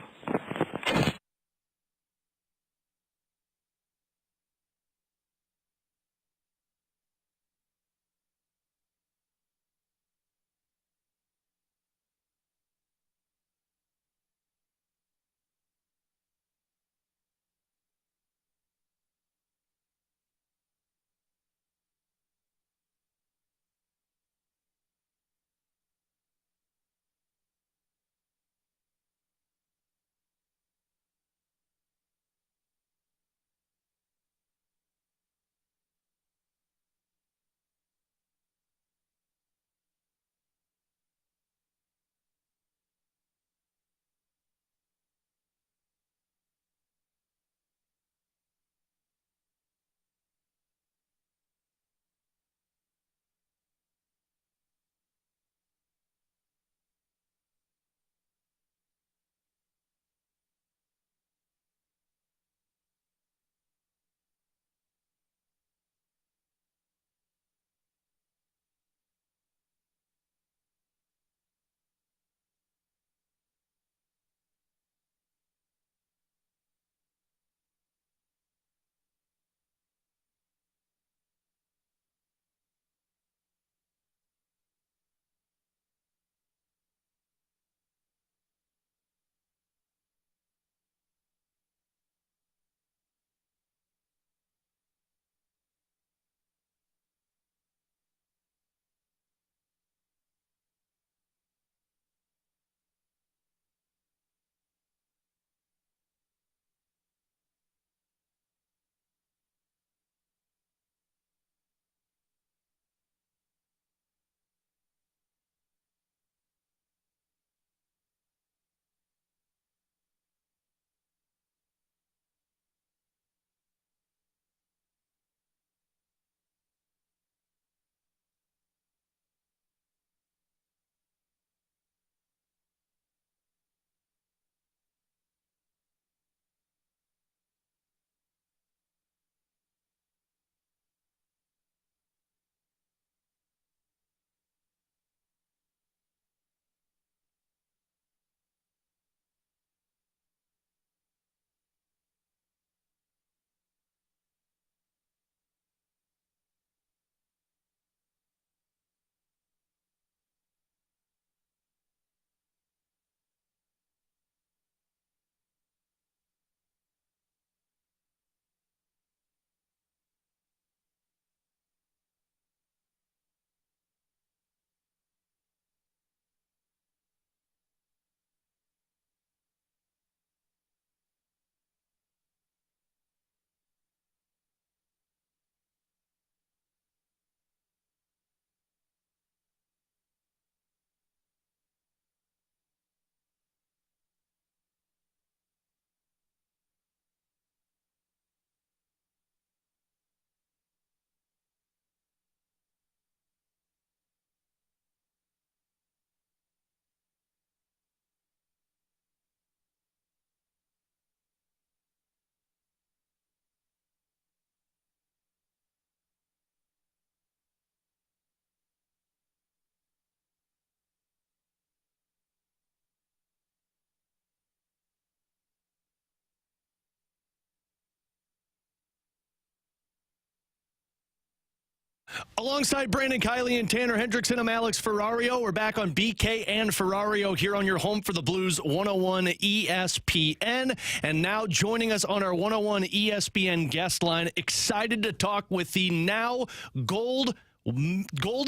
Alongside Brandon Kiley and Tanner Hendrickson, I'm Alex Ferrario. We're back on BK and Ferrario here on your home for the Blues 101 ESPN. And now joining us on our 101 ESPN guest line, excited to talk with the now gold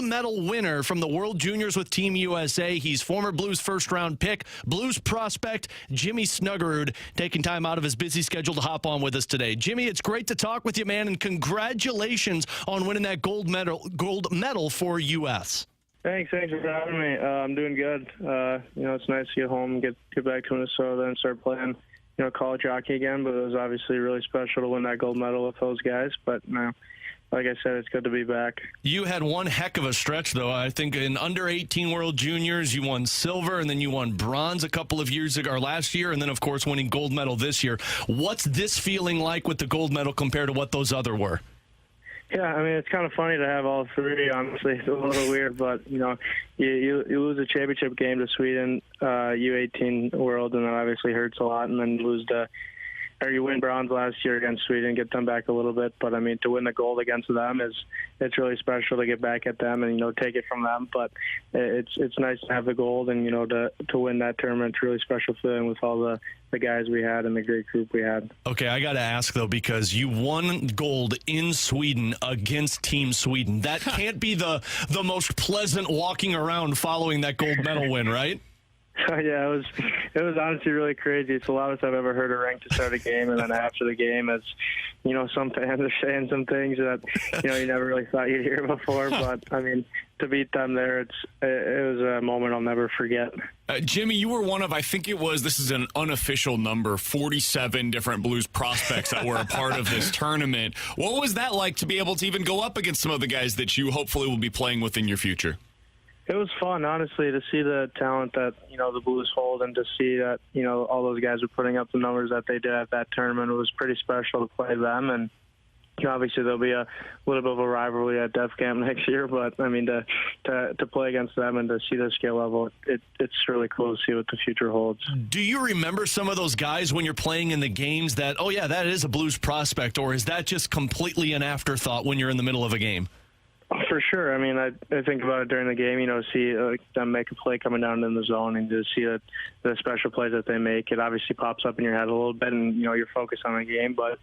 medal winner from the World Juniors with Team USA. He's former Blues first-round pick, Blues prospect Jimmy Snuggerud, taking time out of his busy schedule to hop on with us today. Jimmy, it's great to talk with you, man, and congratulations on winning that gold medal for US. Thanks for having me. I'm doing good. It's nice to get home, get back to Minnesota, and start playing, college hockey again. But it was obviously really special to win that gold medal with those guys. But like I said, it's good to be back. You had one heck of a stretch, though. I think in under 18 World Juniors, you won silver, and then you won bronze a couple of years ago, or last year, and then, of course, winning gold medal this year. What's this feeling like with the gold medal compared to what those other were? Yeah, it's kind of funny to have all three, honestly. It's a little weird, but, you lose a championship game to Sweden, U18 World, and that obviously hurts a lot, and then you win bronze last year against Sweden, get them back a little bit. But, to win the gold against them it's really special to get back at them and, take it from them. But it's nice to have the gold and, to win that tournament. It's really special feeling with all the guys we had and the great group we had. Okay, I got to ask, though, because you won gold in Sweden against Team Sweden. That can't be the most pleasant walking around following that gold medal win, right? Yeah, it was honestly really crazy. It's the loudest I've ever heard a rink to start a game, and then after the game, it's some fans are saying some things that you never really thought you'd hear before. But to beat them there, it was a moment I'll never forget. Jimmy, you were one of, I think this is an unofficial number, 47 different Blues prospects that were a part of this tournament. What was that like to be able to even go up against some of the guys that you hopefully will be playing with in your future? It was fun, honestly, to see the talent that, the Blues hold and to see that, all those guys were putting up the numbers that they did at that tournament. It was pretty special to play them. And, obviously there'll be a little bit of a rivalry at Def Camp next year. But, to play against them and to see their skill level, it's really cool to see what the future holds. Do you remember some of those guys when you're playing in the games that, oh, yeah, that is a Blues prospect, or is that just completely an afterthought when you're in the middle of a game? For sure. I think about it during the game, see them make a play coming down in the zone and to see the special plays that they make. It obviously pops up in your head a little bit and, you're focused on the game. But,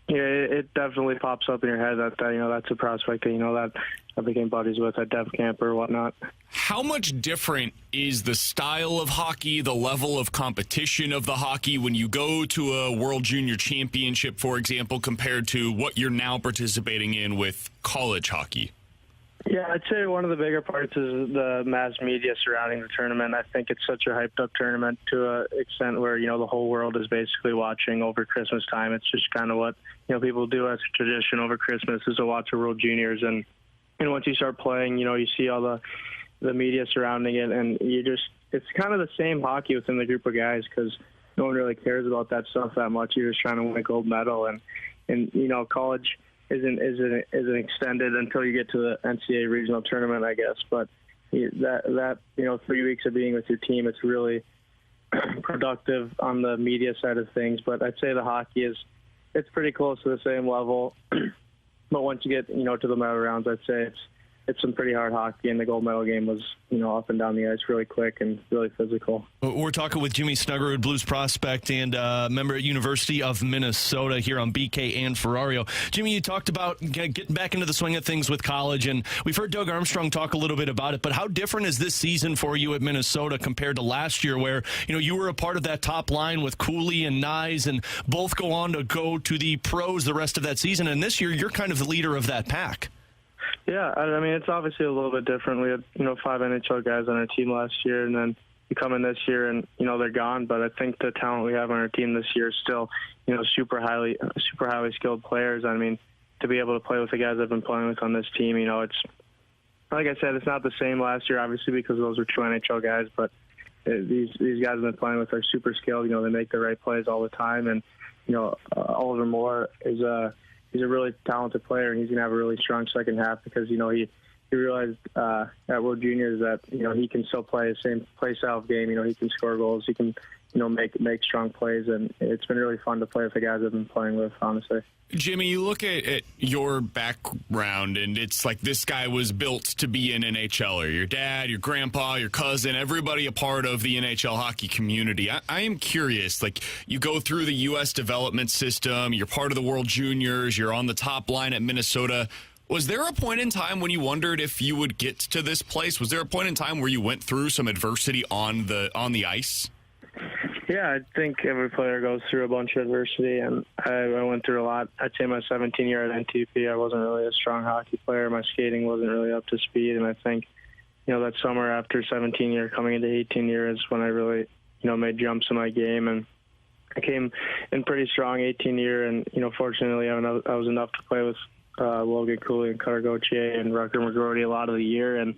it definitely pops up in your head that, that's a prospect that, I became buddies with at Def Camp or whatnot. How much different is the style of hockey, the level of competition of the hockey when you go to a World Junior Championship, for example, compared to what you're now participating in with college hockey? Yeah, I'd say one of the bigger parts is the mass media surrounding the tournament. I think it's such a hyped-up tournament to an extent where, the whole world is basically watching over Christmas time. It's just kind of what, people do as a tradition over Christmas is to watch the World Juniors. And once you start playing, you see all the media surrounding it, and it's kind of the same hockey within the group of guys because no one really cares about that stuff that much. You're just trying to win a gold medal. And college isn't extended until you get to the NCAA regional tournament, I guess. But that 3 weeks of being with your team, it's really productive on the media side of things. But I'd say the hockey it's pretty close to the same level. But once you get to the medal rounds, I'd say it's some pretty hard hockey, and the gold medal game was, up and down the ice really quick and really physical. We're talking with Jimmy Snuggerud, Blues prospect and member at University of Minnesota here on BK and Ferrario. Jimmy, you talked about getting back into the swing of things with college, and we've heard Doug Armstrong talk a little bit about it, but how different is this season for you at Minnesota compared to last year where, you were a part of that top line with Cooley and Nyes and both go on to go to the pros the rest of that season, and this year you're kind of the leader of that pack? Yeah, it's obviously a little bit different. We had, 5 NHL guys on our team last year, and then you come in this year and, they're gone. But I think the talent we have on our team this year is still, super highly skilled players. To be able to play with the guys I've been playing with on this team, it's, like I said, it's not the same last year, obviously, because those were 2 NHL guys. But these guys I've been playing with are super skilled. They make the right plays all the time. And, Oliver Moore is he's a really talented player, and he's going to have a really strong second half because, he realized at World Juniors that, he can still play the same play style of game. He can score goals. He can make strong plays, and it's been really fun to play with the guys I've been playing with, honestly. Jimmy, you look at your background, and it's like this guy was built to be an NHLer. Your dad, your grandpa, your cousin, everybody a part of the NHL hockey community. I am curious, like, you go through the U.S. development system, you're part of the World Juniors, you're on the top line at Minnesota. Was there a point in time when you wondered if you would get to this place? Was there a point in time where you went through some adversity on the ice? Yeah, I think every player goes through a bunch of adversity, and I went through a lot. I'd say my 17 year at NTP, I wasn't really a strong hockey player. My skating wasn't really up to speed, and I think, that summer after 17 year coming into 18 years is when I really, made jumps in my game, and I came in pretty strong 18 year, and, fortunately I was enough to play with Logan Cooley and Cutter Gauthier and Rucker McGroarty a lot of the year, and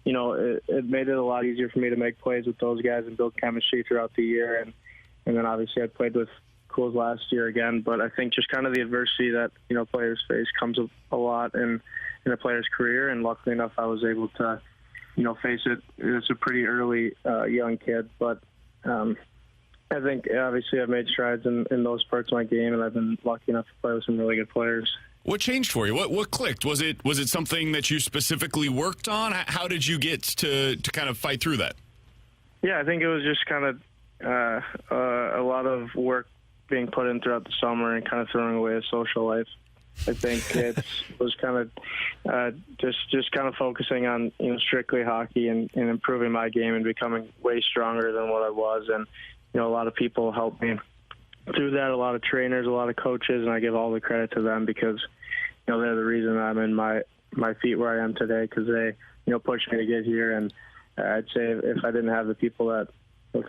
it made it a lot easier for me to make plays with those guys and build chemistry throughout the year. And then obviously I played with Cools last year again. But I think just kind of the adversity that, players face comes a lot in a player's career. And luckily enough, I was able to, face it as a pretty early young kid. But I think obviously I've made strides in those parts of my game, and I've been lucky enough to play with some really good players. What changed for you? What clicked? Was it something that you specifically worked on? How did you get to kind of fight through that? Yeah, I think it was just kind of a lot of work being put in throughout the summer and kind of throwing away a social life. I think it was kind of just kind of focusing on strictly hockey and improving my game and becoming way stronger than what I was. And a lot of people helped me through that, a lot of trainers, a lot of coaches, and I give all the credit to them because they're the reason I'm in my feet where I am today, because they pushed me to get here. And I'd say if I didn't have the people that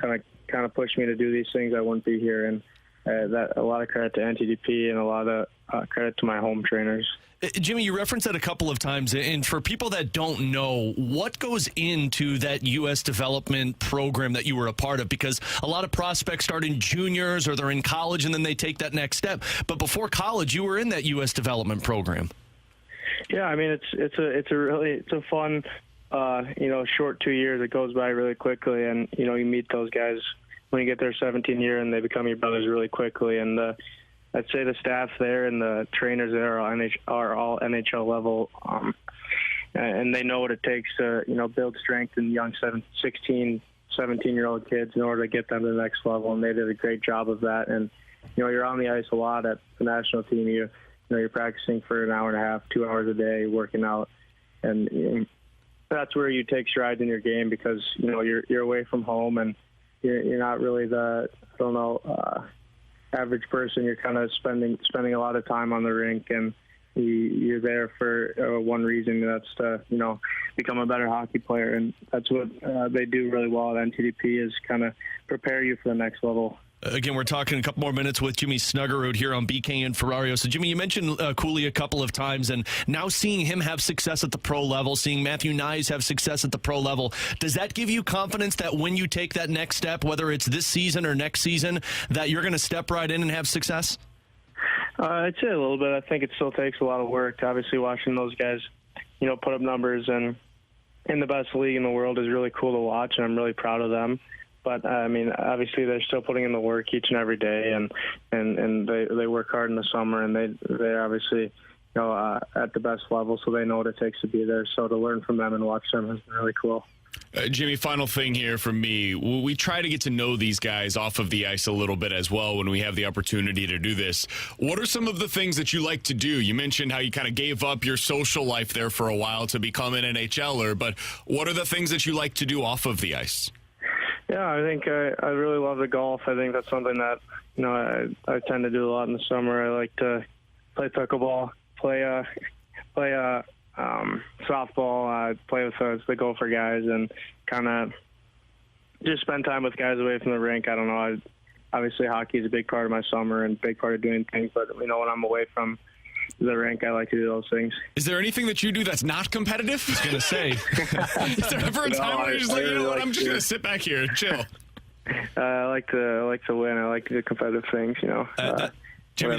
kind of pushed me to do these things, I wouldn't be here. And that a lot of credit to NTDP and a lot of credit to my home trainers. Jimmy, you referenced that a couple of times, and for people that don't know, what goes into that U.S. development program that you were a part of? Because a lot of prospects start in juniors or they're in college and then they take that next step. But before college, you were in that U.S. development program. Yeah, I mean, it's a fun, short 2 years. It goes by really quickly, and you meet those guys when you get their 17 year, and they become your brothers really quickly. And I'd say the staff there and the trainers there are all NHL level, and they know what it takes to build strength in young 16, 17-year-old kids in order to get them to the next level. And they did a great job of that. And you're on the ice a lot at the national team. You're practicing for an hour and a half, 2 hours a day, working out, and that's where you take strides in your game because you're away from home and you're not really the average person. You're kind of spending a lot of time on the rink, and you're there for one reason, and that's to become a better hockey player. And that's what they do really well at NTDP, is kind of prepare you for the next level. Again, we're talking a couple more minutes with Jimmy Snuggerud here on BK and Ferrario. So, Jimmy, you mentioned Cooley a couple of times, and now seeing him have success at the pro level, seeing Matthew Nyes have success at the pro level, does that give you confidence that when you take that next step, whether it's this season or next season, that you're going to step right in and have success? I'd say a little bit. I think it still takes a lot of work. Obviously, watching those guys, put up numbers and in the best league in the world is really cool to watch, and I'm really proud of them. But, I mean, obviously they're still putting in the work each and every day, and they work hard in the summer, and they're obviously at the best level, so they know what it takes to be there. So to learn from them and watch them has been really cool. Jimmy, final thing here from me. We try to get to know these guys off of the ice a little bit as well when we have the opportunity to do this. What are some of the things that you like to do? You mentioned how you kind of gave up your social life there for a while to become an NHLer, but what are the things that you like to do off of the ice? Yeah, I think I really love the golf. I think that's something that I tend to do a lot in the summer. I like to play pickleball, play softball, play with the Gopher guys, and kind of just spend time with guys away from the rink. I don't know. Obviously, hockey is a big part of my summer and a big part of doing things. But when I'm away from the rink, I like to do those things. Is there anything that you do that's not competitive? I was going to say. Is there ever a time where you're just like, you know what, I'm just going to sit back here and chill? I like to win. I like to do competitive things, Jimmy,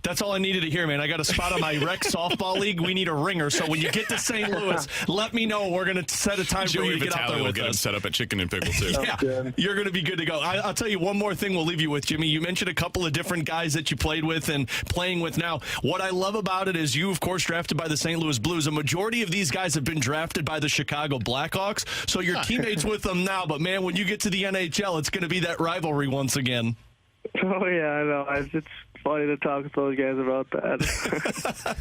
that's all I needed to hear, man. I got a spot on my rec softball league. We need a ringer. So when you get to St. Louis, let me know. We're going to set a time for you to get out there with us. Get him set up at Chicken and Pickle, too. Yeah, you're going to be good to go. I'll tell you one more thing we'll leave you with, Jimmy. You mentioned a couple of different guys that you played with and playing with now. What I love about it is you, of course, drafted by the St. Louis Blues. A majority of these guys have been drafted by the Chicago Blackhawks. So you're teammates with them now. But, man, when you get to the NHL, it's going to be that rivalry once again. Oh, yeah, I know. It's funny to talk to those guys about that.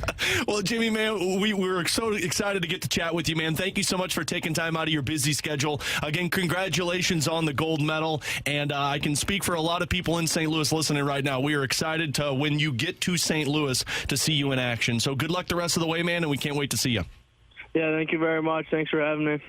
Well, Jimmy, man, we were so excited to get to chat with you, man. Thank you so much for taking time out of your busy schedule. Again, congratulations on the gold medal. And I can speak for a lot of people in St. Louis listening right now. We are excited to, when you get to St. Louis, to see you in action. So good luck the rest of the way, man, and we can't wait to see you. Yeah, thank you very much. Thanks for having me.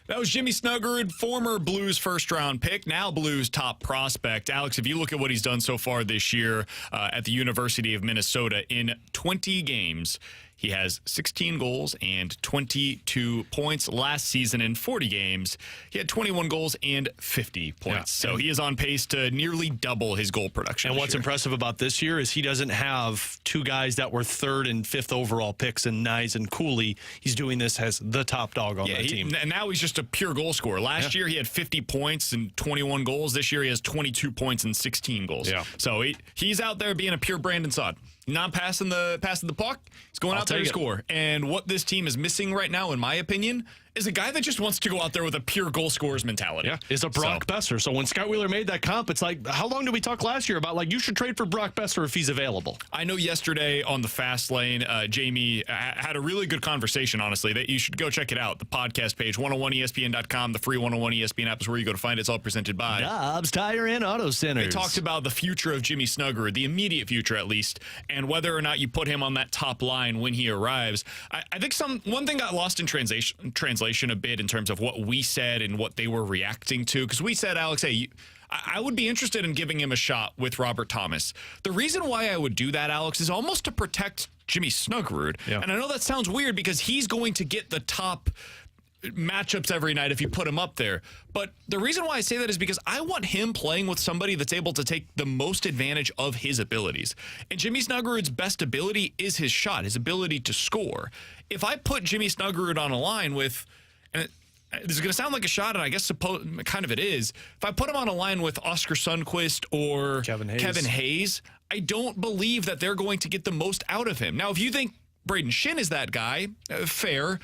That was Jimmy Snuggerud, former Blues first-round pick, now Blues top prospect. Alex, if you look at what he's done so far this year at the University of Minnesota, in 20 games, he has 16 goals and 22 points. Last season in 40 games, he had 21 goals and 50 points. Yeah. So he is on pace to nearly double his goal production. And what's impressive about this year is he doesn't have two guys that were 3rd and 5th overall picks in Nyes and Cooley. He's doing this as the top dog on the team. And now he's just a pure goal scorer. Last year he had 50 points and 21 goals. This year he has 22 points and 16 goals. Yeah. So he's out there being a pure Brandon Saad. Not passing the puck. He's going out there to score. And what this team is missing right now, in my opinion, is a guy that just wants to go out there with a pure goal scorer's mentality. Yeah, is a Brock Besser. So when Scott Wheeler made that comp, it's like, how long did we talk last year about, like, you should trade for Brock Besser if he's available? I know yesterday on the Fast Lane, Jamie had a really good conversation, honestly, that you should go check it out. The podcast page, 101ESPN.com, the free 101 ESPN app is where you go to find it. It's all presented by Dobbs Tire and Auto Centers. They talked about the future of Jimmy Snuggerud, the immediate future at least, and whether or not you put him on that top line when he arrives. I think one thing got lost in translation a bit in terms of what we said and what they were reacting to, because we said, Alex, hey, I would be interested in giving him a shot with Robert Thomas. The reason why I would do that, Alex, is almost to protect Jimmy Snuggerud. Yeah. And I know that sounds weird because he's going to get the top matchups every night if you put him up there. But the reason why I say that is because I want him playing with somebody that's able to take the most advantage of his abilities. And Jimmy Snuggerud's best ability is his shot, his ability to score. If I put Jimmy Snuggerud on a line with, and this is going to sound like a shot, and I guess kind of it is, if I put him on a line with Oscar Sundqvist or Kevin Hayes, I don't believe that they're going to get the most out of him. Now, if you think Braden Shin is that guy, fair.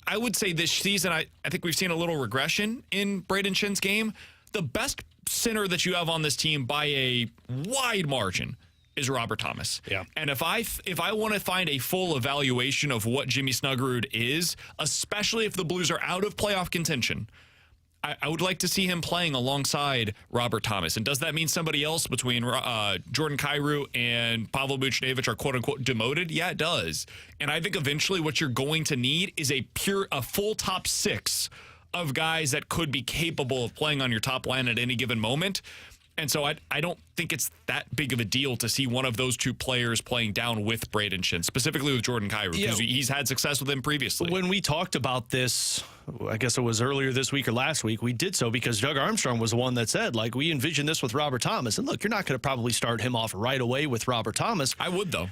I would say this season, I think we've seen a little regression in Braden Shin's game. The best center that you have on this team by a wide margin is Robert Thomas. Yeah. And if I want to find a full evaluation of what Jimmy Snuggerud is, especially if the Blues are out of playoff contention, I would like to see him playing alongside Robert Thomas. And does that mean somebody else between Jordan Kyrou and Pavel Buchnevich are quote-unquote demoted? Yeah, it does. And I think eventually what you're going to need is a full top 6 of guys that could be capable of playing on your top line at any given moment. And so I don't think it's that big of a deal to see one of those two players playing down with Braden Shin, specifically with Jordan Kyrou, because he's had success with him previously. When we talked about this, I guess it was earlier this week or last week, we did so because Doug Armstrong was the one that said, like, we envision this with Robert Thomas. And look, you're not going to probably start him off right away with Robert Thomas. I would, though.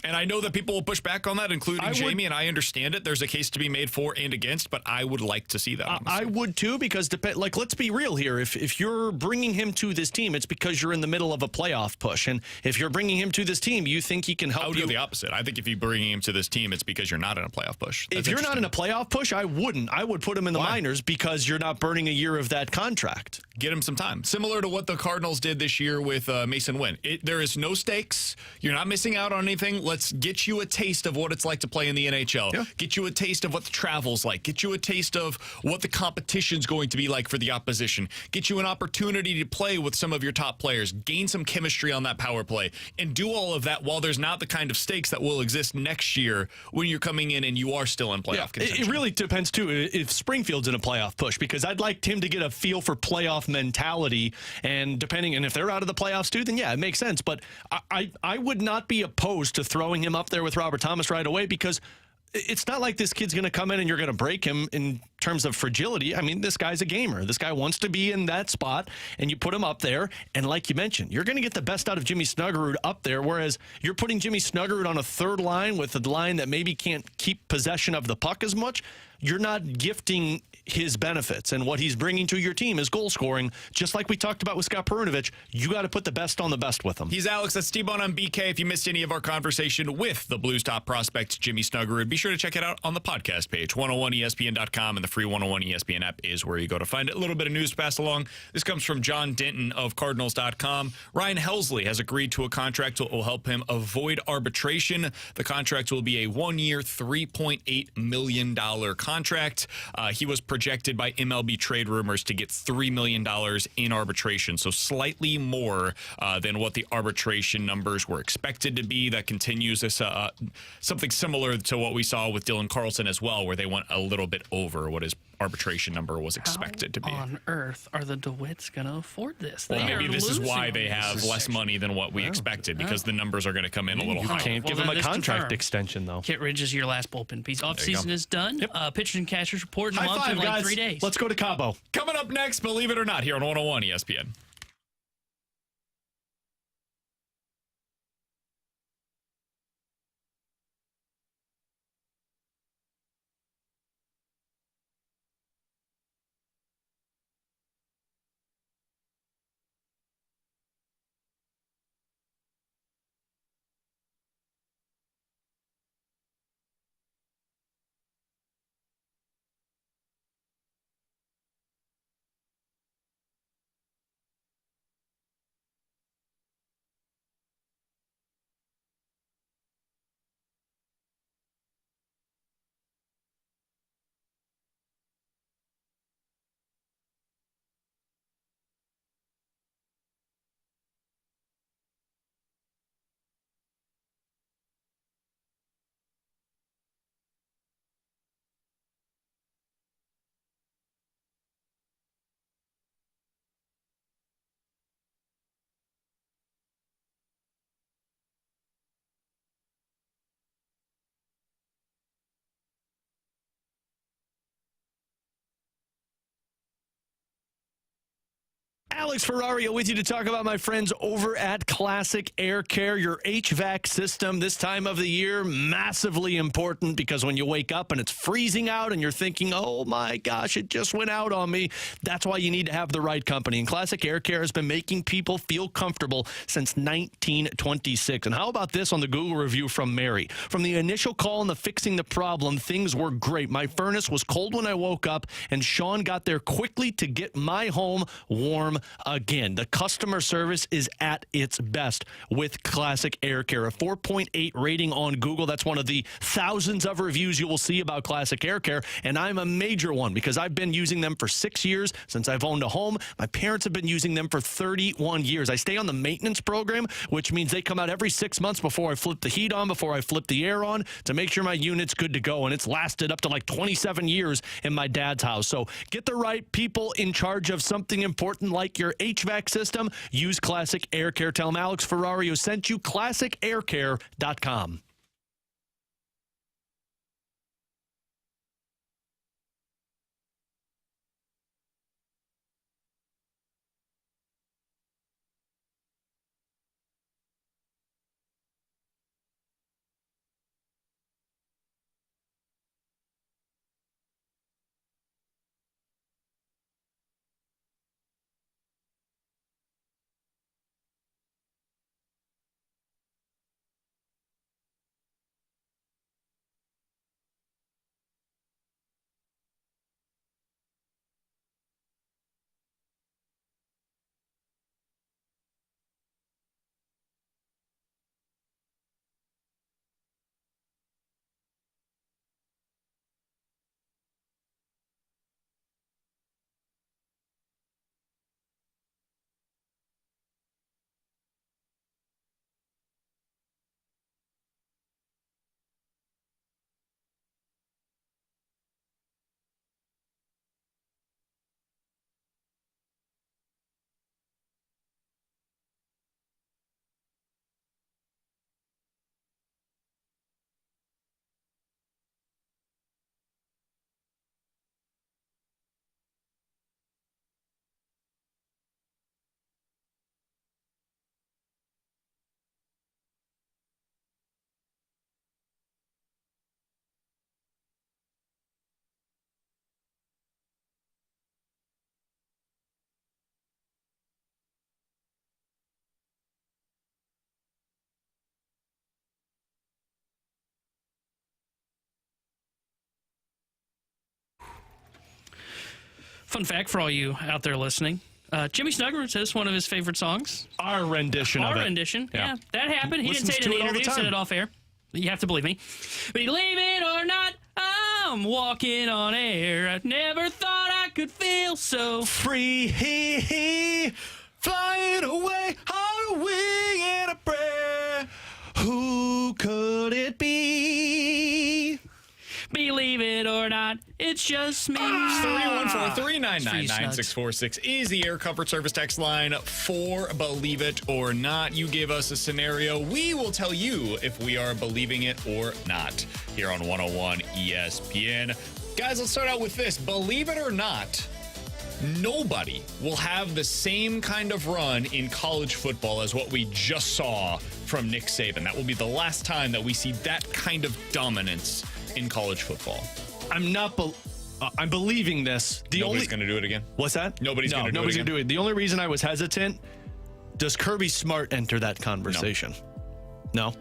And I know that people will push back on that, including Jamie, and I understand it. There's a case to be made for and against, but I would like to see that. Honestly. I would too, because let's be real here. If you're bringing him to this team, it's because you're in the middle of a playoff push. And if you're bringing him to this team, you think he can help you. I would do the opposite. I think if you're bringing him to this team, it's because you're not in a playoff push. If you're not in a playoff push, I wouldn't. I would put him in the minors because you're not burning a year of that contract. Get him some time. Similar to what the Cardinals did this year with Mason Wynn. There is no stakes. You're not missing out on anything. Let's get you a taste of what it's like to play in the NHL. Yeah. Get you a taste of what the travel's like. Get you a taste of what the competition's going to be like for the opposition. Get you an opportunity to play with some of your top players. Gain some chemistry on that power play. And do all of that while there's not the kind of stakes that will exist next year when you're coming in and you are still in playoff contention. It really depends, too, if Springfield's in a playoff push, because I'd like him to get a feel for playoff mentality. And if they're out of the playoffs, too, then yeah, it makes sense. But I would not be opposed to throwing him up there with Robert Thomas right away, because it's not like this kid's going to come in and you're going to break him in terms of fragility, I mean, this guy's a gamer. This guy wants to be in that spot, and you put him up there. And like you mentioned, you're going to get the best out of Jimmy Snuggerud up there, whereas you're putting Jimmy Snuggerud on a third line with a line that maybe can't keep possession of the puck as much. You're not gifting his benefits, and what he's bringing to your team is goal scoring. Just like we talked about with Scott Perunovich, you got to put the best on the best with him. He's Alex. That's T-Bone on BK. If you missed any of our conversation with the Blues top prospect, Jimmy Snuggerud, be sure to check it out on the podcast page. 101ESPN.com and the free 101 ESPN app is where you go to find it. A little bit of news to pass along. This comes from John Denton of Cardinals.com. Ryan Helsley has agreed to a contract that will help him avoid arbitration. The contract will be a 1-year, $3.8 million contract. He was projected by MLB Trade Rumors to get $3 million in arbitration, so slightly more than what the arbitration numbers were expected to be. That continues this something similar to what we saw with Dylan Carlson as well, where they went a little bit over what his arbitration number was expected to be. How on earth are the DeWitts going to afford this? Well, maybe this is why they have less money than what we expected, because the numbers are going to come in a little higher. Can't give him a contract extension, though. Kit Ridge is your last bullpen piece. Offseason is done. Pitchers and catchers report in a month in like 3 days. Let's go to Cabo. Coming up next, believe it or not, here on 101 ESPN. Alex Ferrario with you to talk about my friends over at Classic Air Care, your HVAC system this time of the year. Massively important, because when you wake up and it's freezing out and you're thinking, oh my gosh, it just went out on me. That's why you need to have the right company. And Classic Air Care has been making people feel comfortable since 1926. And how about this on the Google review from Mary? From the initial call and the fixing the problem, things were great. My furnace was cold when I woke up, and Sean got there quickly to get my home warm again. The customer service is at its best with Classic Air Care. A 4.8 rating on Google. That's one of the thousands of reviews you will see about Classic Air Care, and I'm a major one because I've been using them for 6 years since I've owned a home. My parents have been using them for 31 years. I stay on the maintenance program, which means they come out every 6 months before I flip the heat on, before I flip the air on, to make sure my unit's good to go, and it's lasted up to like 27 years in my dad's house. So get the right people in charge of something important like your HVAC system. Use Classic Air Care. Tell them Alex Ferrario sent you. ClassicAirCare.com. Fun fact for all you out there listening. Jimmy Snuggerud said it's one of his favorite songs. Our rendition of it. Our rendition. Yeah, that happened. He Listens didn't say it in to the it all the interview. He said time. it off air. You have to believe me. Believe it or not, I'm walking on air. I never thought I could feel so free. Flying away on a wing and a prayer. Who could it be? Believe it or not, it's just me. 314-399-9646 is the Air Comfort Service text line for Believe It or Not. You give us a scenario. We will tell you if we are believing it or not here on 101 ESPN. Guys, let's start out with this. Believe it or not, nobody will have the same kind of run in college football as what we just saw from Nick Saban. That will be the last time that we see that kind of dominance in college football. I'm believing this. Nobody's going to do it again? What's that? Nobody's going to do it Nobody's again? going to do it. The only reason I was hesitant, does Kirby Smart enter that conversation? No.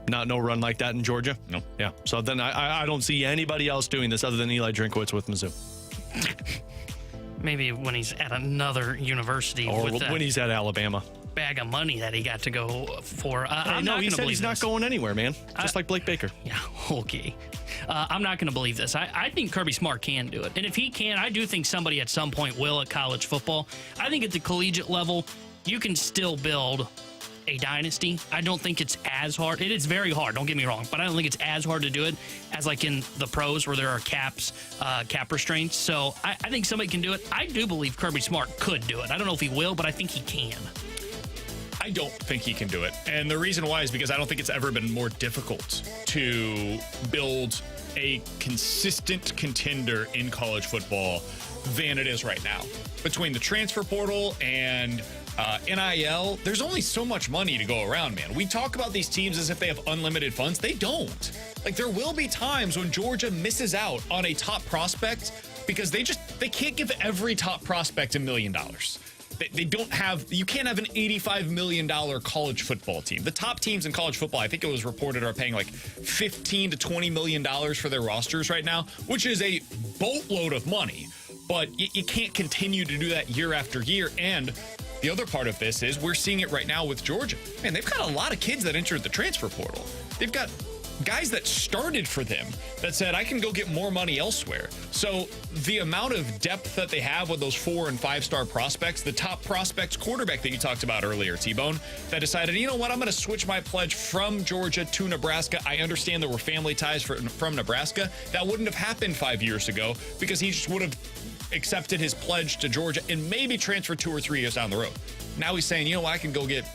No run like that in Georgia? No. Yeah. So then I don't see anybody else doing this other than Eli Drinkwitz with Mizzou. Maybe when he's at another university Or with when he's at Alabama. bag of money that he got to go for. I'm no, not he going to said believe he's this. not going anywhere, man. Just like Blake Baker. Yeah, okay. I'm not going to believe this. I think Kirby Smart can do it. And if he can, I do think somebody at some point will at college football. I think at the collegiate level, you can still build a dynasty. I don't think it's as hard. It is very hard, don't get me wrong, but I don't think it's as hard to do it as like in the pros where there are cap restraints. So I think somebody can do it. I do believe Kirby Smart could do it. I don't know if he will, but I think he can. I don't think he can do it. And the reason why is because I don't think it's ever been more difficult to build a consistent contender in college football than it is right now. Between the transfer portal and NIL, there's only so much money to go around, man. We talk about these teams as if they have unlimited funds. They don't. Like, there will be times when Georgia misses out on a top prospect because they can't give every top prospect $1 million. They don't have, you can't have an $85 million college football team. The top teams in college football, I think it was reported, are paying like $15 to $20 million for their rosters right now, which is a boatload of money. But you can't continue to do that year after year. And the other part of this is we're seeing it right now with Georgia. Man, they've got a lot of kids that entered the transfer portal. They've got guys that started for them that said, I can go get more money elsewhere. So the amount of depth that they have with those 4- and 5-star prospects, the top prospects quarterback that you talked about earlier, T-Bone, that decided, you know what, I'm going to switch my pledge from Georgia to Nebraska. I understand there were family ties from Nebraska. That wouldn't have happened 5 years ago because he just would have accepted his pledge to Georgia and maybe transferred 2 or 3 years down the road. Now he's saying, you know what, I can go get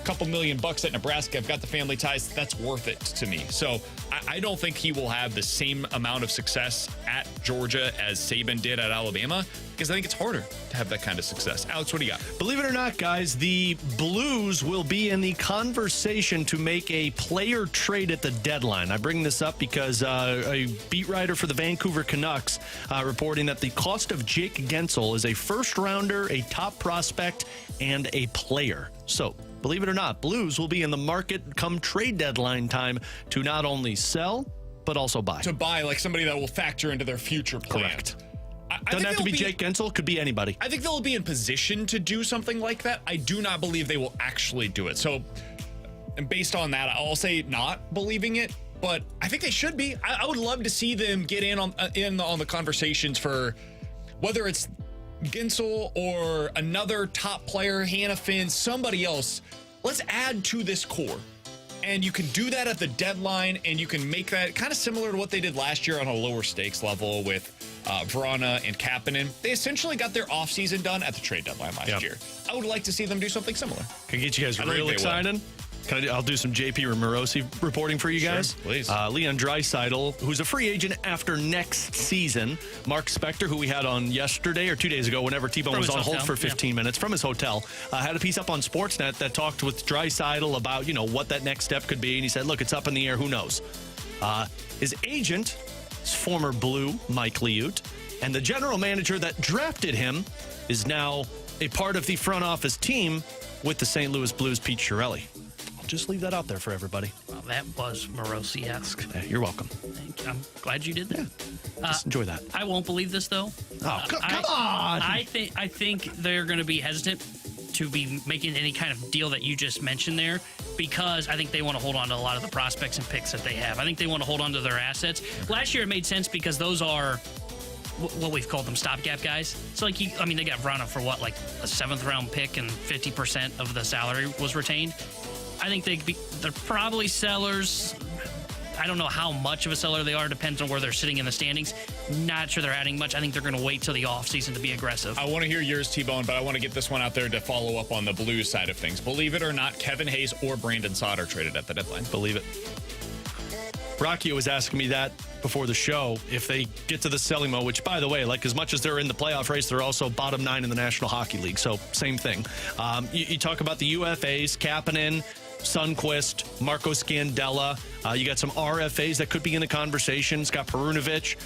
couple $1 million at Nebraska. I've got the family ties. That's worth it to me. So I don't think he will have the same amount of success at Georgia as Saban did at Alabama because I think it's harder to have that kind of success. Alex, what do you got? Believe it or not, guys, the Blues will be in the conversation to make a player trade at the deadline. I bring this up because a beat writer for the Vancouver Canucks reporting that the cost of Jake Gensel is a first-rounder, a top prospect, and a player. So, believe it or not, Blues will be in the market come trade deadline time to not only sell, but also buy. To buy, like somebody that will factor into their future plan. Correct. Doesn't have to be Jake Gensel. Could be anybody. I think they'll be in position to do something like that. I do not believe they will actually do it. So, and based on that, I'll say not believing it, but I think they should be. I would love to see them get in on the conversations for whether it's Gensel or another top player, Hannah Finn, somebody else. Let's add to this core. And you can do that at the deadline, and you can make that kind of similar to what they did last year on a lower stakes level with Vrana and Kapanen. They essentially got their offseason done at the trade deadline last year. I would like to see them do something similar. Can I get you guys real excited? I'll do some JP Morosi reporting for you guys. Sure, please. Leon Draisaitl, who's a free agent after next season. Mark Spector, who we had on yesterday or 2 days ago, whenever T-Bone was on hold for 15 minutes from his hotel, had a piece up on Sportsnet that talked with Draisaitl about, what that next step could be. And he said, look, it's up in the air. Who knows? His agent is former Blue, Mike Liut, and the general manager that drafted him is now a part of the front office team with the St. Louis Blues, Pete Chiarelli. Just leave that out there for everybody. Well, that was Morosi-esque. You're welcome. I'm glad you did that. Just enjoy that. I won't believe this, though. Oh, come on! I think they're going to be hesitant to be making any kind of deal that you just mentioned there, because I think they want to hold on to a lot of the prospects and picks that they have. I think they want to hold on to their assets. Last year it made sense because those are what we've called them stopgap guys. So like they got Vrana for what, like a 7th round pick and 50% of the salary was retained. I think they're probably sellers. I don't know how much of a seller they are. Depends on where they're sitting in the standings. Not sure they're adding much. I think they're going to wait till the offseason to be aggressive. I want to hear yours, T-Bone, but I want to get this one out there to follow up on the Blues side of things. Believe it or not, Kevin Hayes or Brandon Saad are traded at the deadline. Believe it. Rocky was asking me that before the show, if they get to the selling mode, which, by the way, like as much as they're in the playoff race, they're also bottom 9 in the National Hockey League. So same thing. You talk about the UFAs, Kapanen, Sundqvist, Marco Scandella. You got some RFAs that could be in the conversation. Scott Perunovic.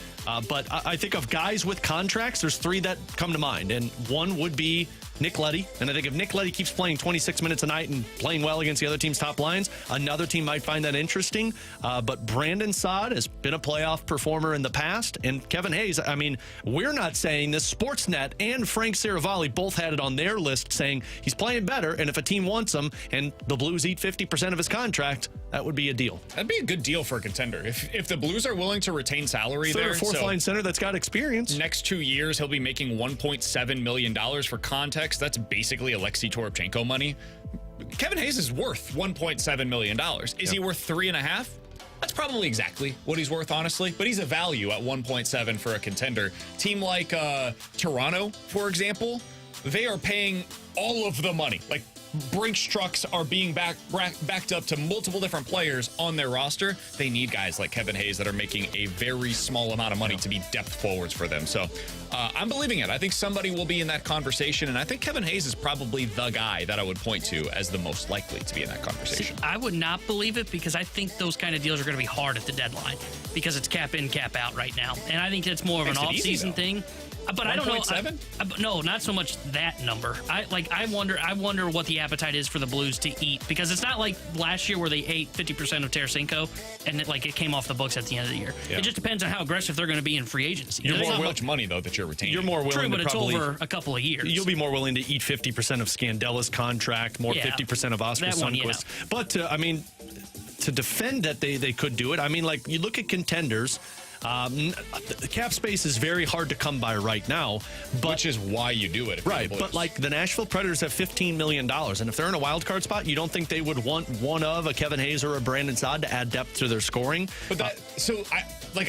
But I think of guys with contracts, there's 3 that come to mind. And one would be Nick Leddy. And I think if Nick Leddy keeps playing 26 minutes a night and playing well against the other team's top lines, another team might find that interesting. But Brandon Saad has been a playoff performer in the past. And Kevin Hayes, I mean, we're not saying this. Sportsnet and Frank Saravalli both had it on their list saying he's playing better. And if a team wants him and the Blues eat 50% of his contract, that would be a deal. That'd be a good deal for a contender. If the Blues are willing to retain salary there. 3rd or 4th line center that's got experience. Next 2 years, he'll be making $1.7 million. For context, that's basically Alexei Toropchenko money. Kevin Hayes is worth $1.7 million. Is he worth 3.5? That's probably exactly what he's worth, honestly. But he's a value at 1.7 for a contender. Team like Toronto, for example, they are paying all of the money. Like, Brinks trucks are being backed up to multiple different players on their roster. They need guys like Kevin Hayes that are making a very small amount of money to be depth forwards for them. So I'm believing it. I think somebody will be in that conversation, and I think Kevin Hayes is probably the guy that I would point to as the most likely to be in that conversation. See, I would not believe it because I think those kind of deals are going to be hard at the deadline because it's cap in, cap out right now. And I think it's more of an off-season thing. But I don't know. 1.7? No, not so much that number. I wonder what the appetite is for the Blues to eat, because it's not like last year where they ate 50% of Tarasenko and it came off the books at the end of the year. Yeah. It just depends on how aggressive they're going to be in free agency. There's not much money though that you're retaining. You're more willing but to probably, it's over a couple of years. You'll be more willing to eat 50% of Scandella's contract, 50% of Oscar Sundqvist. Yeah. But to defend that they could do it, I mean, like, you look at contenders. The cap space is very hard to come by right now, which is why you do it. Right, but like the Nashville Predators have $15 million, and if they're in a wild card spot, you don't think they would want one of a Kevin Hayes or a Brandon Saad to add depth to their scoring? But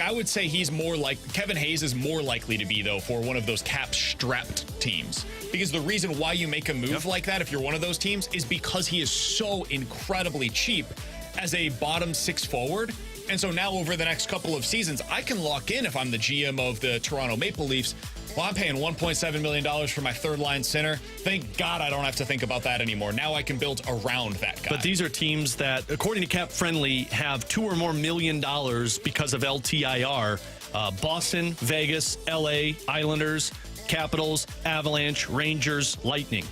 I would say he's more like Kevin Hayes is more likely to be, though, for one of those cap strapped teams, because the reason why you make a move like that if you're one of those teams is because he is so incredibly cheap as a bottom 6 forward. And so now over the next couple of seasons, I can lock in if I'm the GM of the Toronto Maple Leafs. Well, I'm paying $1.7 million for my 3rd-line center. Thank God I don't have to think about that anymore. Now I can build around that guy. But these are teams that, according to Cap Friendly, have $2 or more million because of LTIR. Boston, Vegas, LA, Islanders, Capitals, Avalanche, Rangers, Lightning.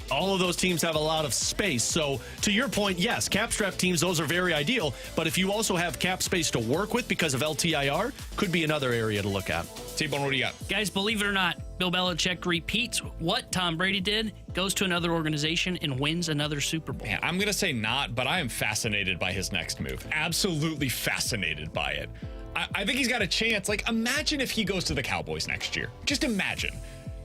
All of those teams have a lot of space. So, to your point, yes, cap-strapped teams, those are very ideal. But if you also have cap space to work with because of LTIR, could be another area to look at. T-Bone, what do you got? Guys, believe it or not, Bill Belichick repeats what Tom Brady did, goes to another organization, and wins another Super Bowl. Man, I'm going to say not, but I am fascinated by his next move. Absolutely fascinated by it. I think he's got a chance. Like, imagine if he goes to the Cowboys next year. Just imagine.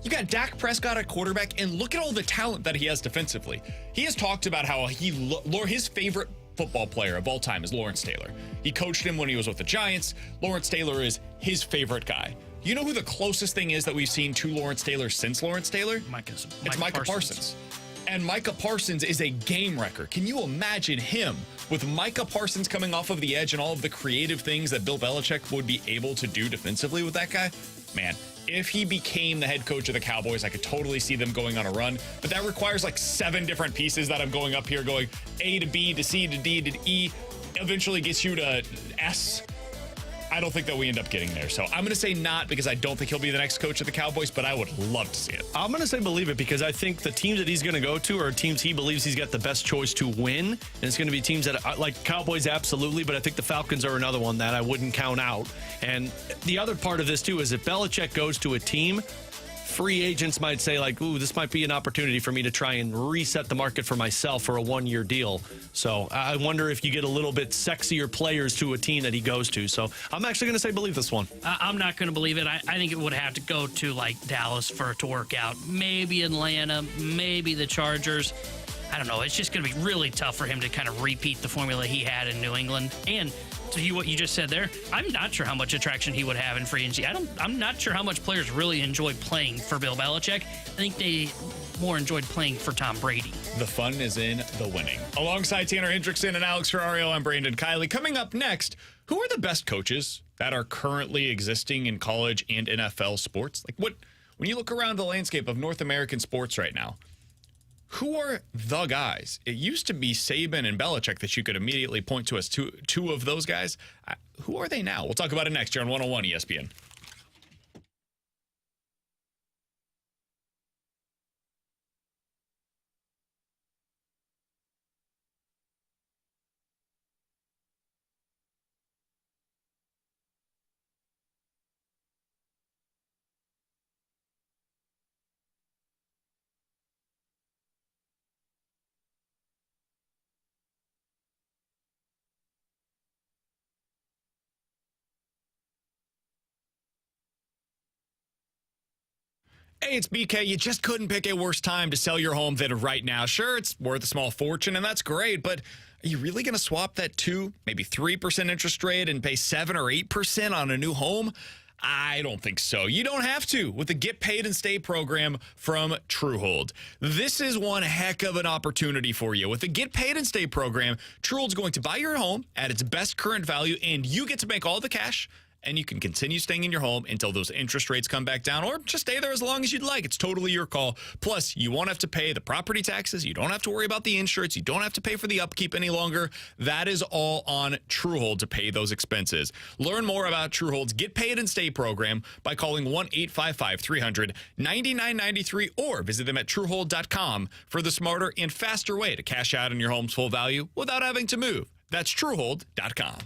You got Dak Prescott at quarterback, and look at all the talent that he has defensively. He has talked about how his favorite football player of all time is Lawrence Taylor. He coached him when he was with the Giants. Lawrence Taylor is his favorite guy. You know who the closest thing is that we've seen to Lawrence Taylor since Lawrence Taylor? It's Micah Parsons. And Micah Parsons is a game wrecker. Can you imagine him with Micah Parsons coming off of the edge and all of the creative things that Bill Belichick would be able to do defensively with that guy? Man, if he became the head coach of the Cowboys, I could totally see them going on a run. But that requires like 7 different pieces that I'm going up here, going A to B to C to D to E, eventually gets you to S. I don't think that we end up getting there. So I'm going to say not because I don't think he'll be the next coach of the Cowboys, but I would love to see it. I'm going to say believe it because I think the teams that he's going to go to are teams he believes he's got the best choice to win. And it's going to be teams that, like Cowboys, absolutely, but I think the Falcons are another one that I wouldn't count out. And the other part of this, too, is if Belichick goes to a team, free agents might say, like, ooh, this might be an opportunity for me to try and reset the market for myself for a one-year deal. So I wonder if you get a little bit sexier players to a team that he goes to. So I'm actually going to say believe this one. I'm not going to believe it. I think it would have to go to, like, Dallas for it to work out. Maybe Atlanta, maybe the Chargers. I don't know. It's just going to be really tough for him to kind of repeat the formula he had in New England. And to what you just said there, I'm not sure how much attraction he would have in free agency. I'm not sure how much players really enjoy playing for Bill Belichick. I think they more enjoyed playing for Tom Brady. The fun is in the winning. Alongside Tanner Hendrickson and Alex Ferrario, I'm Brandon Kiley. Coming up next, who are the best coaches that are currently existing in college and NFL sports? Like when you look around the landscape of North American sports right now, who are the guys? It used to be Saban and Belichick that you could immediately point to as two of those guys. Who are they now? We'll talk about it next here on 101 ESPN. Hey, it's BK. You just couldn't pick a worse time to sell your home than right now. Sure, it's worth a small fortune, and that's great, but are you really going to swap that 2, maybe 3% interest rate and pay 7 or 8% on a new home? I don't think so. You don't have to with the Get Paid and Stay program from Truehold. This is one heck of an opportunity for you. With the Get Paid and Stay program, Truehold's going to buy your home at its best current value, and you get to make all the cash, and you can continue staying in your home until those interest rates come back down, or just stay there as long as you'd like. It's totally your call. Plus, you won't have to pay the property taxes. You don't have to worry about the insurance. You don't have to pay for the upkeep any longer. That is all on Truehold to pay those expenses. Learn more about Truehold's Get Paid and Stay program by calling 1-855-300-9993 or visit them at Truehold.com for the smarter and faster way to cash out on your home's full value without having to move. That's Truehold.com.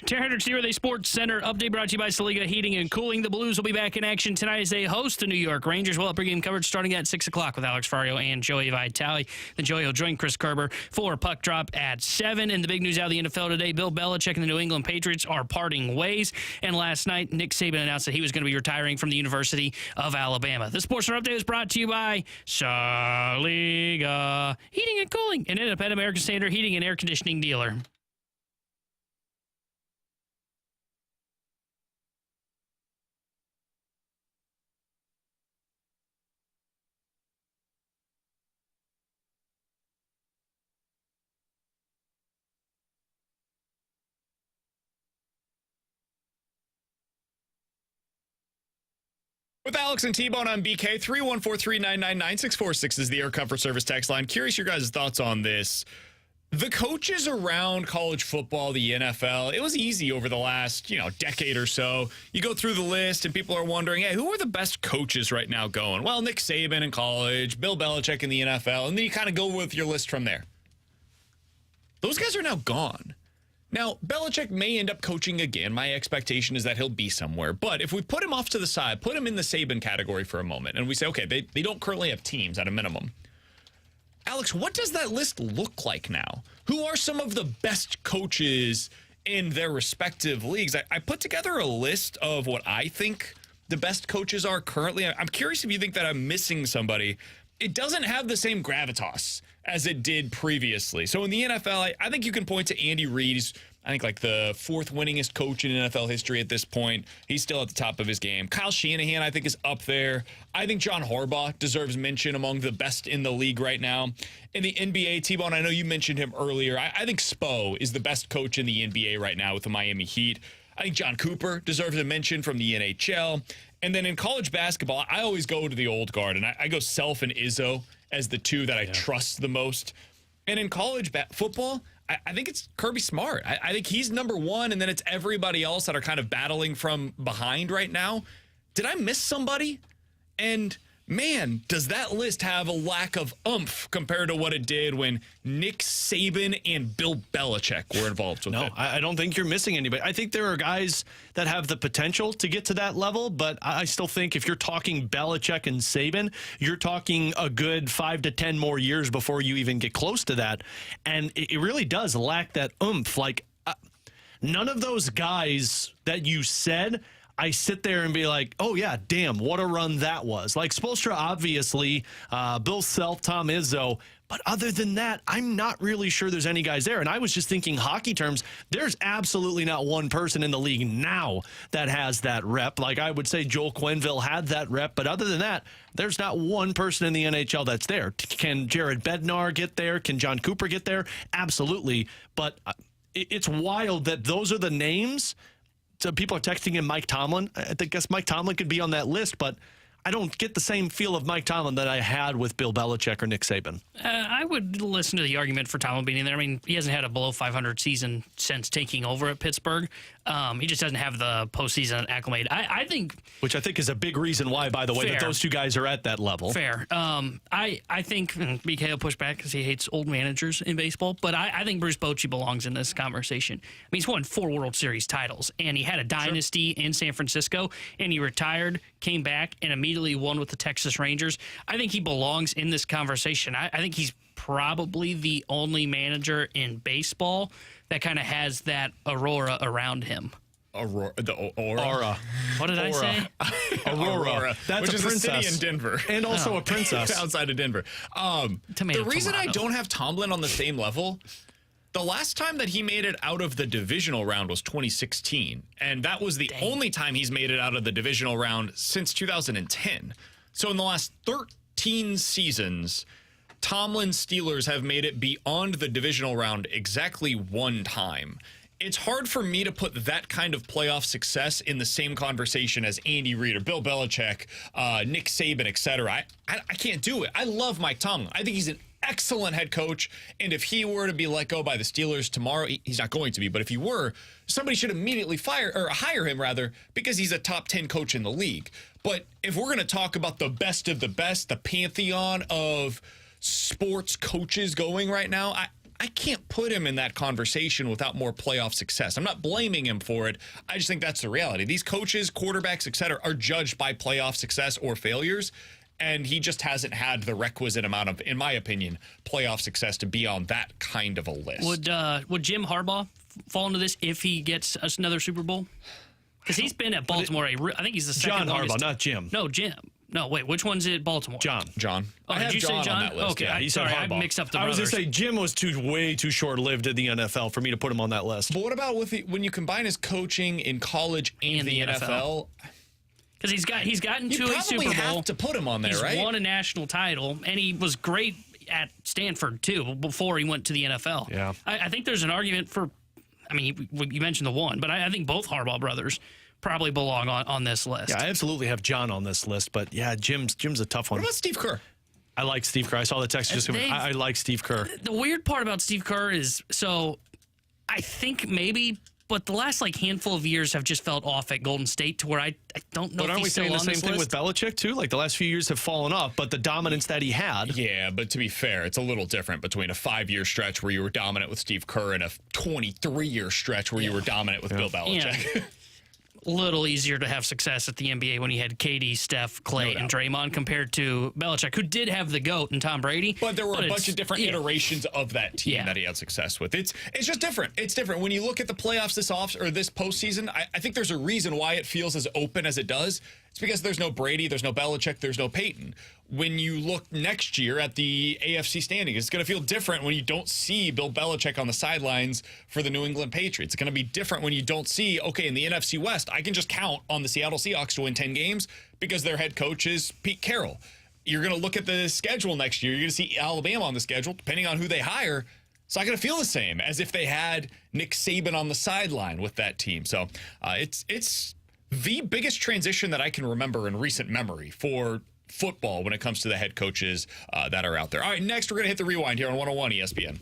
Terrence here with a Sports Center update brought to you by Saliga Heating and Cooling. The Blues will be back in action tonight as they host the New York Rangers. We'll have pregame coverage starting at 6 o'clock with Alex Ferrario and Joey Vitale. Then Joey will join Chris Kerber for a puck drop at 7. And the big news out of the NFL today, Bill Belichick and the New England Patriots are parting ways. And last night, Nick Saban announced that he was going to be retiring from the University of Alabama. The Sports Center update is brought to you by Saliga Heating and Cooling, an independent American Standard heating and air conditioning dealer. With Alex and T-Bone on BK, 314-399-9646 is the Air Comfort Service text line. Curious your guys' thoughts on this. The coaches around college football, the NFL, it was easy over the last, decade or so. You go through the list and people are wondering, hey, who are the best coaches right now going? Well, Nick Saban in college, Bill Belichick in the NFL, and then you kind of go with your list from there. Those guys are now gone. Now, Belichick may end up coaching again. My expectation is that he'll be somewhere. But if we put him off to the side, put him in the Saban category for a moment, and we say, okay, they don't currently have teams at a minimum. Alex, what does that list look like now? Who are some of the best coaches in their respective leagues? I put together a list of what I think the best coaches are currently. I'm curious if you think that I'm missing somebody. It doesn't have the same gravitas as it did previously. So in the NFL, I think you can point to Andy Reid. He's, I think, like the fourth winningest coach in NFL history at this point. He's still at the top of his game. Kyle Shanahan, I think, is up there. I think John Harbaugh deserves mention among the best in the league right now. In the NBA, T-Bone, I know you mentioned him earlier. I think Spo is the best coach in the NBA right now with the Miami Heat. I think John Cooper deserves a mention from the NHL. And then in college basketball, I always go to the old guard, and I go Self and Izzo as the two that I trust the most. And in college football, I think it's Kirby Smart. I think he's number one, and then it's everybody else that are kind of battling from behind right now. Did I miss somebody? And man, does that list have a lack of oomph compared to what it did when Nick Saban and Bill Belichick were involved with it? No, I don't think you're missing anybody. I think there are guys that have the potential to get to that level, but I still think if you're talking Belichick and Saban, you're talking a good 5 to 10 more years before you even get close to that. And it really does lack that oomph. Like, none of those guys that you said, I sit there and be like, oh, yeah, damn, what a run that was. Like Spoelstra, obviously, Bill Self, Tom Izzo. But other than that, I'm not really sure there's any guys there. And I was just thinking hockey terms, there's absolutely not one person in the league now that has that rep. Like I would say Joel Quenneville had that rep. But other than that, there's not one person in the NHL that's there. Can Jared Bednar get there? Can John Cooper get there? Absolutely. But it's wild that those are the names. So people are texting him Mike Tomlin. I guess Mike Tomlin could be on that list, but I don't get the same feel of Mike Tomlin that I had with Bill Belichick or Nick Saban. I would listen to the argument for Tomlin being in there. I mean, he hasn't had a below 500 season since taking over at Pittsburgh. He just doesn't have the postseason acclimate. I think, which I think is a big reason why, by the way, that those two guys are at that level. Fair. I think BK will push back because he hates old managers in baseball, but I think Bruce Bochy belongs in this conversation. I mean, he's won 4 World Series titles, and he had a dynasty in San Francisco, and he retired, came back, and immediately won with the Texas Rangers. I think he belongs in this conversation. I think he's probably the only manager in baseball that kind of has that aurora around him. Aura. What did I say? Aurora. That's which a is princess. a city in Denver. And also a princess. Outside of Denver. The reason I don't have Tomlin on the same level, the last time that he made it out of the divisional round was 2016. And that was the only time he's made it out of the divisional round since 2010. So in the last 13 seasons, Tomlin's Steelers have made it beyond the divisional round exactly one time. It's hard for me to put that kind of playoff success in the same conversation as Andy Reid or Bill Belichick, Nick Saban, etc. I can't do it. I love Mike Tomlin. I think he's an excellent head coach, and if he were to be let go by the Steelers tomorrow, he's not going to be, but if he were, somebody should immediately hire him rather, because he's a top 10 coach in the league. But if we're going to talk about the best of the best, the pantheon of sports coaches going right now, I can't put him in that conversation without more playoff success. I'm not blaming him for it. I just think that's the reality. These coaches, quarterbacks, et cetera, are judged by playoff success or failures. And he just hasn't had the requisite amount of, in my opinion, playoff success to be on that kind of a list. Would Jim Harbaugh fall into this if he gets us another Super Bowl? Because he's been at Baltimore. I think he's the second John longest. Harbaugh, not Jim. No, Jim. No, wait. Which one's at Baltimore? John. Oh, did you say John? on that list. Okay, Yeah, he said sorry, I Harbaugh. mixed up the I was brothers. going to say Jim was way too short-lived in the NFL for me to put him on that list. But what about when you combine his coaching in college and the NFL? Because he's gotten to a Super Bowl. You probably have to put him on there, right? He's won a national title, and he was great at Stanford, too, before he went to the NFL. Yeah. I think there's an argument for, I mean, you mentioned the one, but I think both Harbaugh brothers probably belong on this list. Yeah, I absolutely have John on this list, but yeah, Jim's a tough one. What about Steve Kerr? I like Steve Kerr. I saw the text just I like Steve Kerr. The weird part about Steve Kerr is, so I think maybe, but the last handful of years have just felt off at Golden State to where I don't know But if aren't we he's still saying the on same this thing list. with Belichick, too? Like, the last few years have fallen off, but the dominance that he had. Yeah, but to be fair, it's a little different between a 5-year stretch where you were dominant with Steve Kerr and a 23-year stretch where you were dominant with Bill Belichick. Yeah. Little easier to have success at the NBA when he had KD, Steph, Clay, and Draymond compared to Belichick, who did have the GOAT and Tom Brady. But there were a bunch of different iterations of that team Yeah. that he had success with. It's just different. It's different. When you look at the playoffs this postseason, I think there's a reason why it feels as open as it does. It's because there's no Brady, there's no Belichick, there's no Peyton. When you look next year at the AFC standing, it's going to feel different when you don't see Bill Belichick on the sidelines for the New England Patriots. It's going to be different when you don't see, okay, in the NFC West, I can just count on the Seattle Seahawks to win 10 games because their head coach is Pete Carroll. You're going to look at the schedule next year. You're going to see Alabama on the schedule, depending on who they hire. It's not going to feel the same as if they had Nick Saban on the sideline with that team. So it's the biggest transition that I can remember in recent memory for football when it comes to the head coaches that are out there. All right, next we're going to hit the rewind here on 101 ESPN.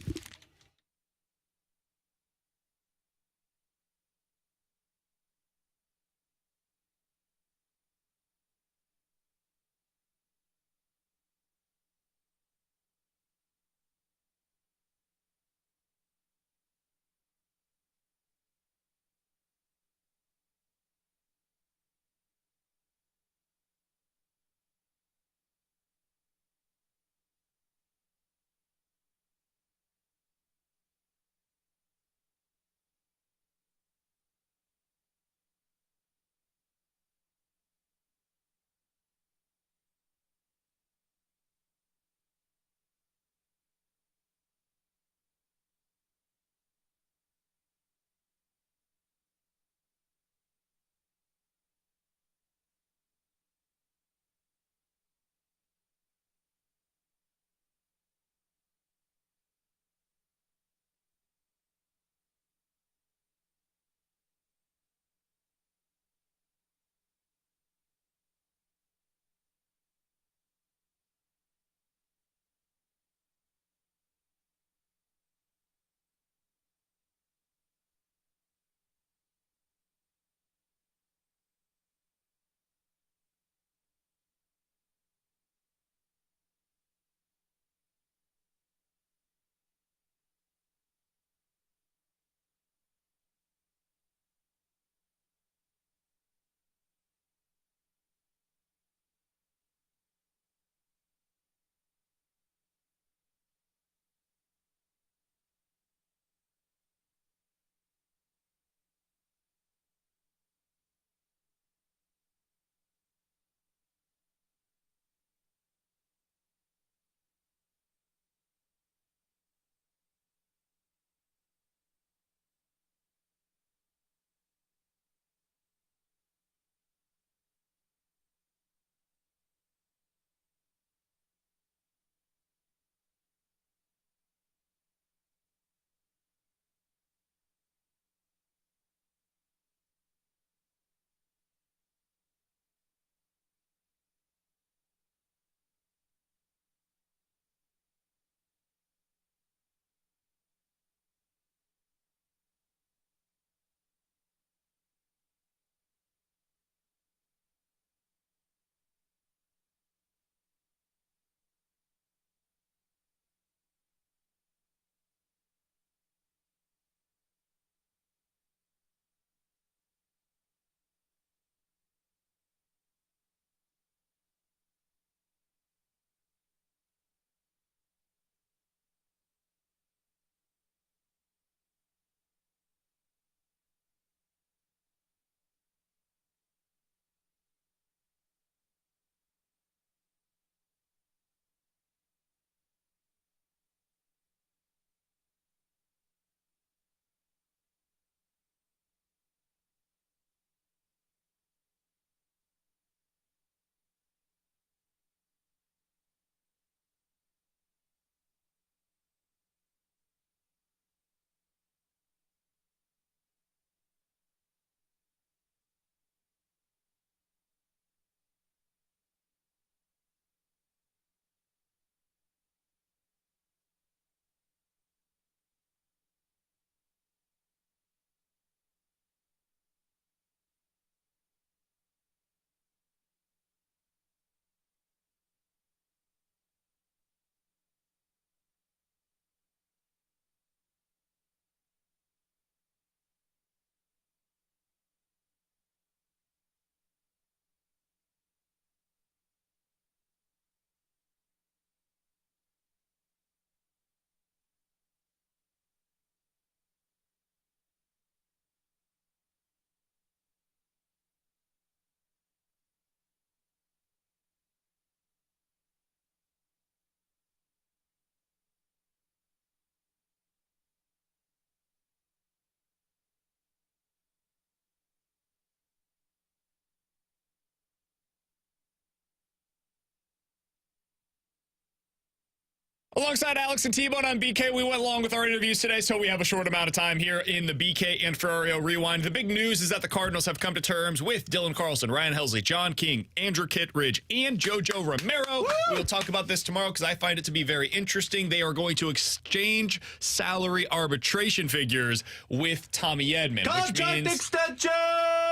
Alongside Alex and T-Bone on BK, we went along with our interviews today, so we have a short amount of time here in the BK and Ferrario Rewind. The big news is that the Cardinals have come to terms with Dylan Carlson, Ryan Helsley, John King, Andrew Kittredge, and JoJo Romero. We'll talk about this tomorrow because I find it to be very interesting. They are going to exchange salary arbitration figures with Tommy Edman. Contract extension!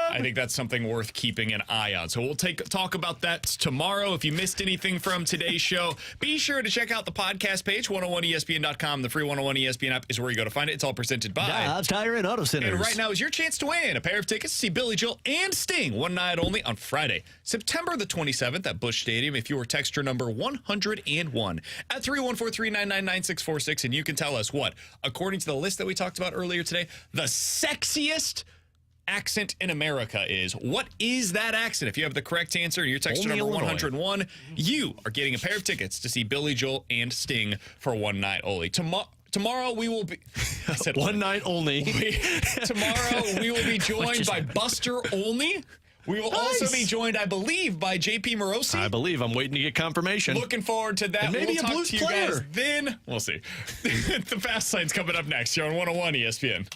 I think that's something worth keeping an eye on. So we'll talk about that tomorrow. If you missed anything from today's show, be sure to check out the podcast page, 101ESPN.com. The free 101 ESPN app is where you go to find it. It's all presented by Dobbs Tire and Auto Centers. And right now is your chance to win a pair of tickets to see Billy Joel and Sting one night only on Friday, September the 27th at Busch Stadium. If you were texter number 101 at 314-399-9646, and you can tell us what, according to the list that we talked about earlier today, the sexiest accent in America is. What is that accent? If you have the correct answer and you're texter number 101, you are getting a pair of tickets to see Billy Joel and Sting for one night only. Tomorrow we will be... I said one night only. Tomorrow we will be joined by Buster Olney. We will also be joined, I believe, by JP Morosi. I believe. I'm waiting to get confirmation. Looking forward to that. And maybe we'll a talk Blues to you player. guys then. We'll see. The Fast Lane's coming up next here on 101 ESPN.